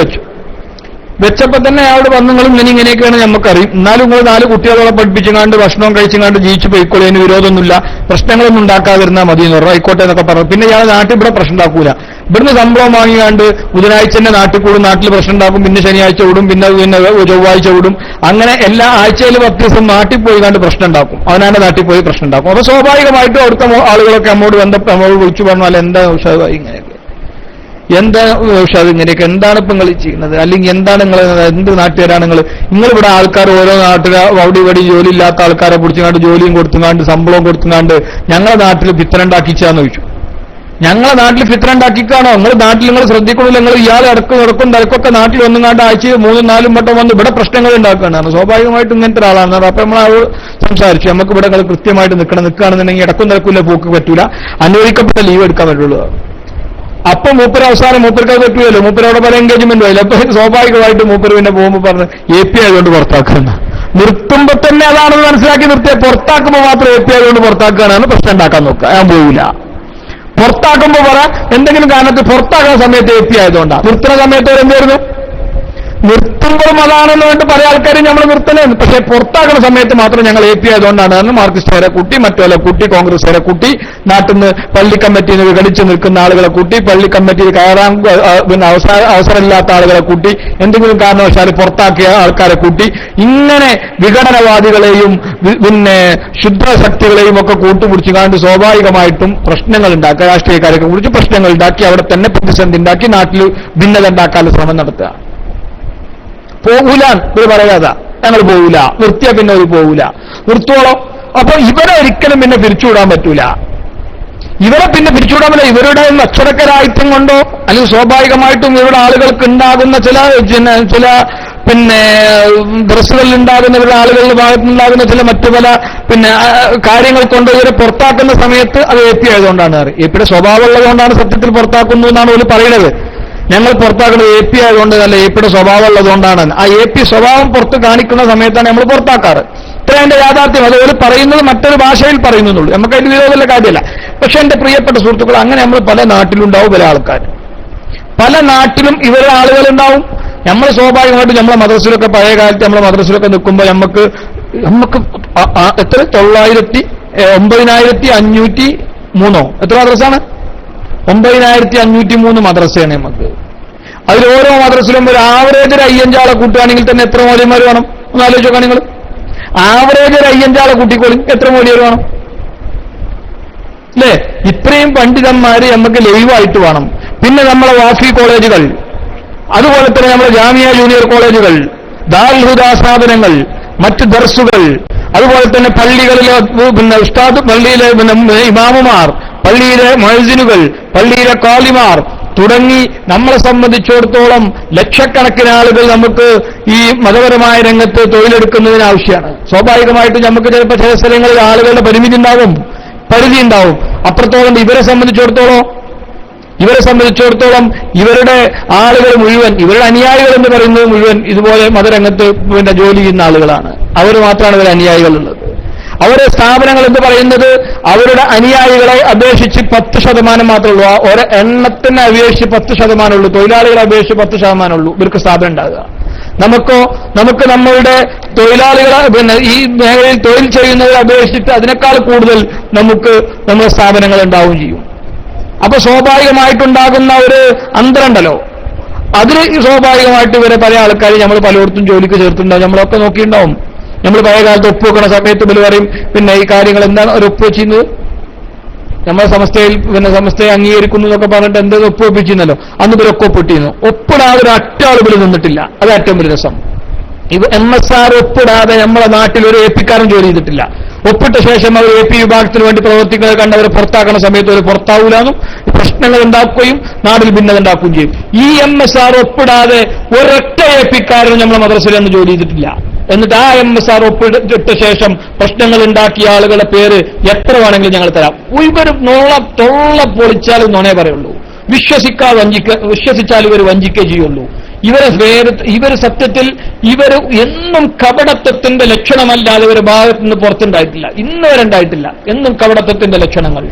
വെച്ചപ്പോ തന്നെ അയാളോട് വന്നങ്ങളും ഇങ്ങനെയൊക്കെയാണ് നമുക്കറിയും. എന്നാലും നിങ്ങൾ 4 കുട്ടികളെ പഠിപ്പിച്ചുകൊണ്ട് ഭക്ഷണം കഴിച്ചുകൊണ്ട് ജീവിച്ചു പോയിക്കോളൂ, അതിന് വിരോധമൊന്നുമില്ല, പ്രശ്നങ്ങളൊന്നും ഉണ്ടാക്കാതിരുന്നാൽ മതി എന്ന് പറഞ്ഞു. ആയിക്കോട്ടെ എന്നൊക്കെ പറഞ്ഞു. പിന്നെ ഇയാൾ നാട്ടിൽ ഇവിടെ പ്രശ്നം ഉണ്ടാക്കൂല. ഇവിടുന്ന് ശമ്പളം വാങ്ങിക്കാണ്ട് ബുധനാഴ്ച തന്നെ നാട്ടിൽ കൂടും, നാട്ടിൽ പ്രശ്നം ഉണ്ടാക്കും, പിന്നെ ശനിയാഴ്ച വിടും, പിന്നെ ചൊവ്വാഴ്ച വിടും. അങ്ങനെ എല്ലാ ആഴ്ചയിലും 10 ദിവസം നാട്ടിൽ പോയി കണ്ട് പ്രശ്നം ഉണ്ടാക്കും. അവനാന്റെ നാട്ടിൽ പോയി പ്രശ്നം ഉണ്ടാക്കും. അപ്പൊ സ്വാഭാവികമായിട്ടും അവിടുത്തെ ആളുകളൊക്കെ നമ്മോട് വിളിച്ചു പറഞ്ഞു, അല്ല എന്താ ഇങ്ങനെയൊക്കെ, എന്താ അത് ഇങ്ങനെയൊക്കെ, എന്താണ് ഇപ്പൊ നിങ്ങൾ ചെയ്യുന്നത്, അല്ലെങ്കിൽ എന്താണ് നിങ്ങൾ എന്ത് നാട്ടുകാരാണ് നിങ്ങൾ ഇവിടെ ആൾക്കാർ ഓരോ നാട്ടിൽ അവിടെ ഇവിടെ ജോലി ഇല്ലാത്ത ആൾക്കാരെ പിടിച്ചുകൊണ്ട് ജോലിയും കൊടുത്തുകൊണ്ട് ശമ്പളവും കൊടുത്തുകൊണ്ട് ഞങ്ങളെ നാട്ടിൽ ഫിത്തന ഉണ്ടാക്കിച്ചാന്ന് ചോദിച്ചു. ഞങ്ങളെ നാട്ടിൽ ഫിത്തന ഉണ്ടാക്കിക്കാണോ? നാട്ടിൽ നിങ്ങൾ ശ്രദ്ധിക്കണില്ല, നിങ്ങൾ ഇയാളെ ഇടക്കും തിരക്കൊക്കെ നാട്ടിൽ ഒന്നുങ്ങാണ്ട് ആഴ്ച 3-4 വട്ടം വന്ന് ഇവിടെ പ്രശ്നങ്ങൾ ഉണ്ടാക്കുകയാണ്. സ്വാഭാവികമായിട്ടും ഇങ്ങനത്തെ ഒരാളാണ്. അപ്പൊ നമ്മളവരോട് സംസാരിച്ചു, നമുക്ക് ഇവിടെ നിങ്ങൾ കൃത്യമായിട്ട് നിൽക്കുകയാണെന്നുണ്ടെങ്കിൽ ഇടക്കും തിരക്കില്ല, പോക്ക് പറ്റൂല, അനുവദിക്കപ്പെട്ട ലീവ് എടുക്കാൻ പറ്റുള്ളൂ. അപ്പൊ മൂപ്പര് അവസാനം മൂപ്പർക്ക് പറ്റുമല്ലോ, മൂപ്പരവിടെ പല എൻഗേജ്മെന്റ് ആയില്ല. അപ്പൊ സ്വാഭാവികമായിട്ട് മൂപ്പര് പിന്നെ പോകുമ്പോൾ പറഞ്ഞ് AP ആയതുകൊണ്ട് പുറത്താക്കുന്ന, നിർത്തുമ്പോ തന്നെ അതാണെന്ന് മനസ്സിലാക്കി നിർത്തിയ, പുറത്താക്കുമ്പോൾ മാത്രം AP ആയതുകൊണ്ട് പുറത്താക്കുകയാണ് പ്രശ്നം ഉണ്ടാക്കാൻ നോക്കുക. ഞാൻ പോകില്ല. പുറത്താക്കുമ്പോ പറ എന്തെങ്കിലും കാരണത്തിൽ പുറത്താക്കുന്ന സമയത്ത് AP ആയതുകൊണ്ടാണ്, നിർത്തുന്ന സമയത്ത് അവരെന്തായിരുന്നു നിർത്തുമ്പോഴും അതാണെന്ന് പറഞ്ഞിട്ട് പല ആൾക്കാരും നമ്മൾ നിർത്തലേ. പക്ഷേ പുറത്താക്കുന്ന സമയത്ത് മാത്രം ഞങ്ങൾ AP ആയതുകൊണ്ടാണ് എന്ന് മാർക്സിസ്റ്റുകാരെ കൂട്ടി, മറ്റുള്ള കൂട്ടി, കോൺഗ്രസുകാരെ കൂട്ടി, നാട്ടിൽ നിന്ന് പള്ളി കമ്മിറ്റിയിൽ നിന്ന് വിഘടിച്ച് നിൽക്കുന്ന ആളുകളെ കൂട്ടി, പള്ളി കമ്മിറ്റിയിൽ കയറാൻ പിന്നെ അവസരമില്ലാത്ത ആളുകളെ കൂട്ടി, എന്തെങ്കിലും കാരണവശാൽ പുറത്താക്കിയ ആൾക്കാരെ കൂട്ടി, ഇങ്ങനെ വിഘടനവാദികളെയും പിന്നെ ശുദ്ധശക്തികളെയും ഒക്കെ കൂട്ടുപിടിച്ചുകൊണ്ട് സ്വാഭാവികമായിട്ടും പ്രശ്നങ്ങൾ ഉണ്ടാക്കുക, രാഷ്ട്രീയക്കാരെയൊക്കെ കുറിച്ച് പ്രശ്നങ്ങൾ ഉണ്ടാക്കി അവിടെ തന്നെ പ്രതിസന്ധി ഉണ്ടാക്കി നാട്ടിൽ ഭിന്നത ഉണ്ടാക്കാനുള്ള ശ്രമം നടത്തുക. പോകൂല ഇവർ പറയാതാ, ഞങ്ങൾ പോകൂല, നിർത്തിയാ പിന്നെ അവർ പോകൂല, നിർത്തോളോ. അപ്പൊ ഇവരെ ഒരിക്കലും പിന്നെ പിരിച്ചുവിടാൻ പറ്റൂല. ഇവരെ പിന്നെ പിരിച്ചുവിടാൻ പറ്റില്ല. ഇവരുടെ അച്ചടക്കരാഹിത്യം കൊണ്ടോ അല്ലെങ്കിൽ സ്വാഭാവികമായിട്ടും ഇവരുടെ ആളുകൾക്ക് ഉണ്ടാകുന്ന ചില പിന്നെ ഡ്രസ്സുകളിൽ ഉണ്ടാകുന്ന ഇവരുടെ ആളുകളുടെ ഭാഗത്തുനിന്നുണ്ടാകുന്ന ചില മറ്റു പല പിന്നെ കാര്യങ്ങൾ കൊണ്ട് ഇവരെ പുറത്താക്കുന്ന സമയത്ത് അത് AP ആയതുകൊണ്ടാണ്. APയുടെ സ്വഭാവം ഉള്ളതുകൊണ്ടാണ് സത്യത്തിൽ പുറത്താക്കുന്നു എന്നാണ് അവർ പറയുന്നത്. ഞങ്ങൾ പുറത്താക്കുന്നത് AP ആയതുകൊണ്ട് അല്ല, APയുടെ സ്വഭാവം ഉള്ളതുകൊണ്ടാണ്. ആ AP സ്വഭാവം പുറത്ത് കാണിക്കുന്ന സമയത്താണ് നമ്മൾ പുറത്താക്കാറ്. ഇത്ര എന്റെ യാഥാർത്ഥ്യം. അതുപോലെ പറയുന്നത് മറ്റൊരു ഭാഷയിൽ പറയുന്നുള്ളൂ, നമുക്ക് അതിന് വിരോധമുള്ള കാര്യമല്ല. പക്ഷെ എന്റെ പ്രിയപ്പെട്ട സുഹൃത്തുക്കൾ, അങ്ങനെ നമ്മൾ പല നാട്ടിലുണ്ടാവും പല ആൾക്കാർ, പല നാട്ടിലും ഇവരുടെ ആളുകളുണ്ടാവും. നമ്മൾ സ്വാഭാവികമായിട്ടും നമ്മളെ മദ്രസയിലൊക്കെ പഴയ കാലത്ത് നമ്മളെ മദ്രസയിലൊക്കെ നിൽക്കുമ്പോൾ നമുക്ക് എത്ര 9503 എത്ര മദ്രസാണ്? 9503 മദ്രസയാണ് നമുക്ക്. അതിൽ ഓരോ മദ്രസിലും ഒരു ആവറേജ് ഒരു 5-5 ആളെ കൂട്ടുകയാണെങ്കിൽ തന്നെ എത്ര മൗലവിമാർ വേണം? ഒന്ന് ആലോചിച്ച് നോക്കാം നിങ്ങൾ. ആവറേജ് ഒരു 5-5 ആളെ കൂട്ടിക്കോളി, എത്ര മൗലവിമാർ വേണം? അല്ലേ? ഇത്രയും പണ്ഡിതന്മാര് നമുക്ക് ലൈവായിട്ട് വേണം. പിന്നെ നമ്മളെ വാഫി കോളേജുകൾ, അതുപോലെ തന്നെ നമ്മുടെ ജാമിയ ജൂനിയർ കോളേജുകൾ, ദാറുൽ ഹുദാ സ്ഥാപനങ്ങൾ, മറ്റ് ദർസുകൾ, അതുപോലെ തന്നെ പള്ളികളിലെ ഉസ്താദ്, പള്ളിയിലെ ഇമാമുമാർ, പള്ളിയിലെ മുഅ്സിനുകൾ, പള്ളിയിലെ ഖാലിമാർ തുടങ്ങി നമ്മളെ സംബന്ധിച്ചിടത്തോളം ലക്ഷക്കണക്കിന് ആളുകൾ നമുക്ക് ഈ മതപരമായ രംഗത്ത് തൊഴിലെടുക്കുന്നതിന് ആവശ്യമാണ്. സ്വാഭാവികമായിട്ടും നമുക്ക് ചിലപ്പോൾ ചില സ്ഥലങ്ങളിൽ ആളുകളുടെ പരിമിതി ഉണ്ടാവും, പരിധി ഉണ്ടാവും. അപ്പുറത്തോളം ഇവരെ സംബന്ധിച്ചിടത്തോളം ഇവരുടെ ആളുകൾ മുഴുവൻ, ഇവരുടെ അനുയായികൾ എന്ന് പറയുന്നത് മുഴുവൻ ഇതുപോലെ മതരംഗത്ത് ജോലി ചെയ്യുന്ന ആളുകളാണ്. അവർ മാത്രമാണ് ഇവർ അനുയായികളുള്ളത്. അവരുടെ സ്ഥാപനങ്ങൾ എന്ന് പറയുന്നത് അവരുടെ അനുയായികളെ അപേക്ഷിച്ച് 10% മാത്രമേ ഉള്ളൂ. ഒരു എണ്ണത്തിനെ അപേക്ഷിച്ച് 10% ഉള്ളൂ. തൊഴിലാളികളെ അപേക്ഷിച്ച് 10% ഉള്ളൂ ഇവർക്ക് സ്ഥാപനം ഉണ്ടാകുക. നമുക്ക് നമ്മളുടെ തൊഴിലാളികളെ ഈ മേഖലയിൽ തൊഴിൽ ചെയ്യുന്നവരെ അപേക്ഷിച്ചിട്ട് അതിനേക്കാൾ കൂടുതൽ നമുക്ക് നമ്മുടെ സ്ഥാപനങ്ങൾ ഉണ്ടാവുകയും ചെയ്യും. അപ്പൊ സ്വാഭാവികമായിട്ടുണ്ടാകുന്ന ഒരു അന്തരമുണ്ടല്ലോ, അതിന് സ്വാഭാവികമായിട്ട് ഇവരെ പല ആൾക്കാർ നമ്മൾ പലയിടത്തും ജോലിക്ക് ചേർത്തിട്ടുണ്ടാവും. നമ്മളൊക്കെ നോക്കിയിട്ടുണ്ടാവും. നമ്മൾ പഴയ കാലത്ത് ഒപ്പ് വെക്കുന്ന സമയത്ത് ഇവർ പറയും, പിന്നെ ഈ കാര്യങ്ങൾ എന്താണ് ഒരു ഒപ്പ് വെച്ചിരുന്നത്, നമ്മളെ സമസ്തയെ അംഗീകരിക്കുന്നു എന്നൊക്കെ പറഞ്ഞിട്ട് എന്തെങ്കിലും ഒപ്പ് വെപ്പിച്ചിരുന്നല്ലോ. അന്ന് ഇവരൊക്കെ ഒപ്പിട്ടിരുന്നു. ഒപ്പിടാതെ ഒരു ഒറ്റ ആൾ ഇവർ നിന്നിട്ടില്ല. അത് ഏറ്റവും വലിയ രസം. MSR ഒപ്പിടാതെ നമ്മളെ നാട്ടിൽ ഒരു AP ക്കാരൻ ജോലി ചെയ്തിട്ടില്ല. ഒപ്പിട്ട ശേഷം അവർ AP വിഭാഗത്തിന് വേണ്ടി പ്രവർത്തിക്കുന്നത് കണ്ടവരെ പുറത്താക്കുന്ന സമയത്ത് അവർ പുറത്താവൂലാന്നും പ്രശ്നങ്ങൾ ഉണ്ടാക്കുകയും നാടിൽ ഭിന്നത ഉണ്ടാക്കുകയും ചെയ്യും. ഈ MSR ഒപ്പിടാതെ ഒരൊറ്റ AP ക്കാരനും നമ്മളെ മദ്രസയിൽ അന്ന് ജോലി ചെയ്തിട്ടില്ല. എന്നിട്ട് ആ MSR ഒപ്പിട്ട ശേഷം പ്രശ്നങ്ങൾ ഉണ്ടാക്കിയ ആളുകളുടെ പേര് എത്ര വേണമെങ്കിലും ഞങ്ങൾ തരാം. ഇവർ തൊള്ള പൊളിച്ചാലും നുണേ പറയുള്ളൂ. വിശ്വസിച്ചാൽ ഇവർ വഞ്ചിക്കേ ചെയ്യുള്ളൂ. ഇവർ സത്യത്തിൽ ഇവർ എന്നും കപടത്വത്തിന്റെ ലക്ഷണമല്ലാതെ ഇവരുടെ ഭാഗത്ത് നിന്ന് പുറത്തുണ്ടായിട്ടില്ല, ഇന്ന് വരെ ഉണ്ടായിട്ടില്ല. എന്നും കപടത്വത്തിന്റെ ലക്ഷണങ്ങൾ.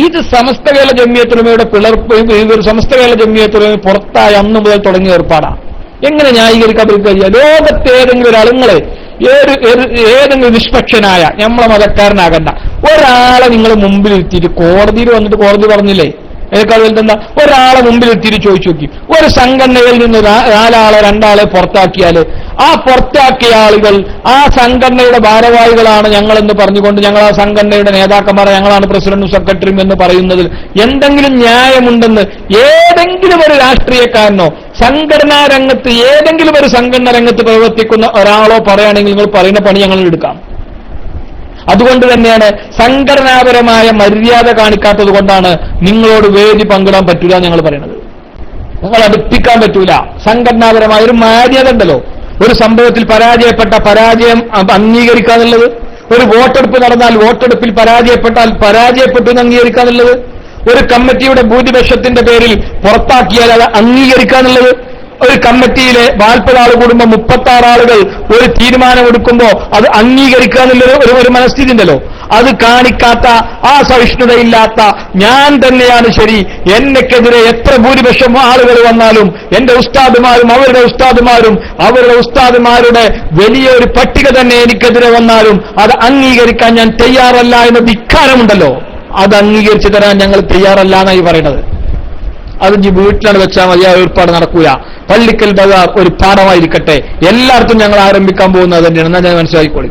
ഇത് സമസ്ത കേരള ജംഇയ്യത്തുലമയുടെ സമസ്ത കേരള ജംഇയ്യത്തുലമ പുറത്തായ അന്ന് മുതൽ തുടങ്ങിയ ഏർപ്പാടാണ്. എങ്ങനെ ന്യായീകരിക്കാൻ കഴിയുക? ലോകത്തെ ഏതെങ്കിലും ഒരാളുങ്ങളെ ഏതെങ്കിലും നിഷ്പക്ഷനായ നമ്മളെ മതക്കാരനാകണ്ട ഒരാളെ നിങ്ങൾ മുമ്പിൽ എത്തിയിട്ട് കോടതിയിൽ വന്നിട്ട് കോടതി പറഞ്ഞില്ലേ ഏക്കാളും ഒരാളെ മുമ്പിൽ എത്തിയിട്ട് ചോദിച്ചു നോക്കി, ഒരു സംഘടനയിൽ നിന്ന് 4 ആളെ 2 ആളെ പുറത്താക്കിയാൽ ആ പുറത്താക്കിയ ആളുകൾ ആ സംഘടനയുടെ ഭാരവാഹികളാണ് ഞങ്ങളെന്ന് പറഞ്ഞുകൊണ്ട് ഞങ്ങൾ ആ സംഘടനയുടെ നേതാക്കന്മാരെ ഞങ്ങളാണ് പ്രസിഡന്റും സെക്രട്ടറിയും എന്ന് പറയുന്നതിൽ എന്തെങ്കിലും ന്യായമുണ്ടെന്ന് ഏതെങ്കിലും ഒരു രാഷ്ട്രീയക്കാരനോ സംഘടനാ രംഗത്ത് ഏതെങ്കിലും ഒരു സംഘടനാ രംഗത്ത് പ്രവർത്തിക്കുന്ന ഒരാളോ പറയുകയാണെങ്കിൽ നിങ്ങൾ പറയുന്ന പണി ഞങ്ങൾ എടുക്കാം. അതുകൊണ്ട് തന്നെയാണ് സംഘടനാപരമായ മര്യാദ കാണിക്കാത്തത് കൊണ്ടാണ് നിങ്ങളോട് വേദി പങ്കിടാൻ പറ്റൂല ഞങ്ങൾ പറയുന്നത്. നിങ്ങൾ അടുപ്പിക്കാൻ പറ്റൂല. സംഘടനാപരമായ ഒരു മര്യാദ ഉണ്ടല്ലോ. ഒരു സംഭവത്തിൽ പരാജയം അംഗീകരിക്കാന്നുള്ളത്, ഒരു വോട്ടെടുപ്പ് നടന്നാൽ വോട്ടെടുപ്പിൽ പരാജയപ്പെട്ടാൽ പരാജയപ്പെട്ടു എന്ന് അംഗീകരിക്കാന്നുള്ളത്, ഒരു കമ്മിറ്റിയുടെ ഭൂരിപക്ഷത്തിന്റെ പേരിൽ പുറത്താക്കിയാൽ അത് അംഗീകരിക്കാന്നുള്ളത്, ഒരു കമ്മിറ്റിയിലെ 40 ആൾ കൂടുമ്പോൾ 36 ആളുകൾ ഒരു തീരുമാനമെടുക്കുമ്പോൾ അത് അംഗീകരിക്കുക എന്നുള്ളത് ഒരു മനസ്ഥിതി ഉണ്ടല്ലോ. അത് കാണിക്കാത്ത, ആ സഹിഷ്ണുതയില്ലാത്ത, ഞാൻ തന്നെയാണ് ശരി, എന്നെക്കെതിരെ എത്ര ഭൂരിപക്ഷം ആളുകൾ വന്നാലും എന്റെ ഉസ്താദുമാരും അവരുടെ ഉസ്താദുമാരുടെ വലിയൊരു പട്ടിക തന്നെ എനിക്കെതിരെ വന്നാലും അത് അംഗീകരിക്കാൻ ഞാൻ തയ്യാറല്ല എന്ന ധിക്കാരമുണ്ടല്ലോ, അത് അംഗീകരിച്ചു തരാൻ ഞങ്ങൾ തയ്യാറല്ല എന്നായി പറയുന്നത്. അത് വീട്ടിലാണ് വെച്ചാൽ മതി, ആ ഏർപ്പാട് നടക്കൂല. പള്ളിക്കൽ ബസാർ ഒരു പാഠമായിരിക്കട്ടെ. എല്ലായിടത്തും ഞങ്ങൾ ആരംഭിക്കാൻ പോകുന്നത് തന്നെയാണ്. എന്നാൽ ഞാൻ മനസ്സിലാക്കിക്കോളി.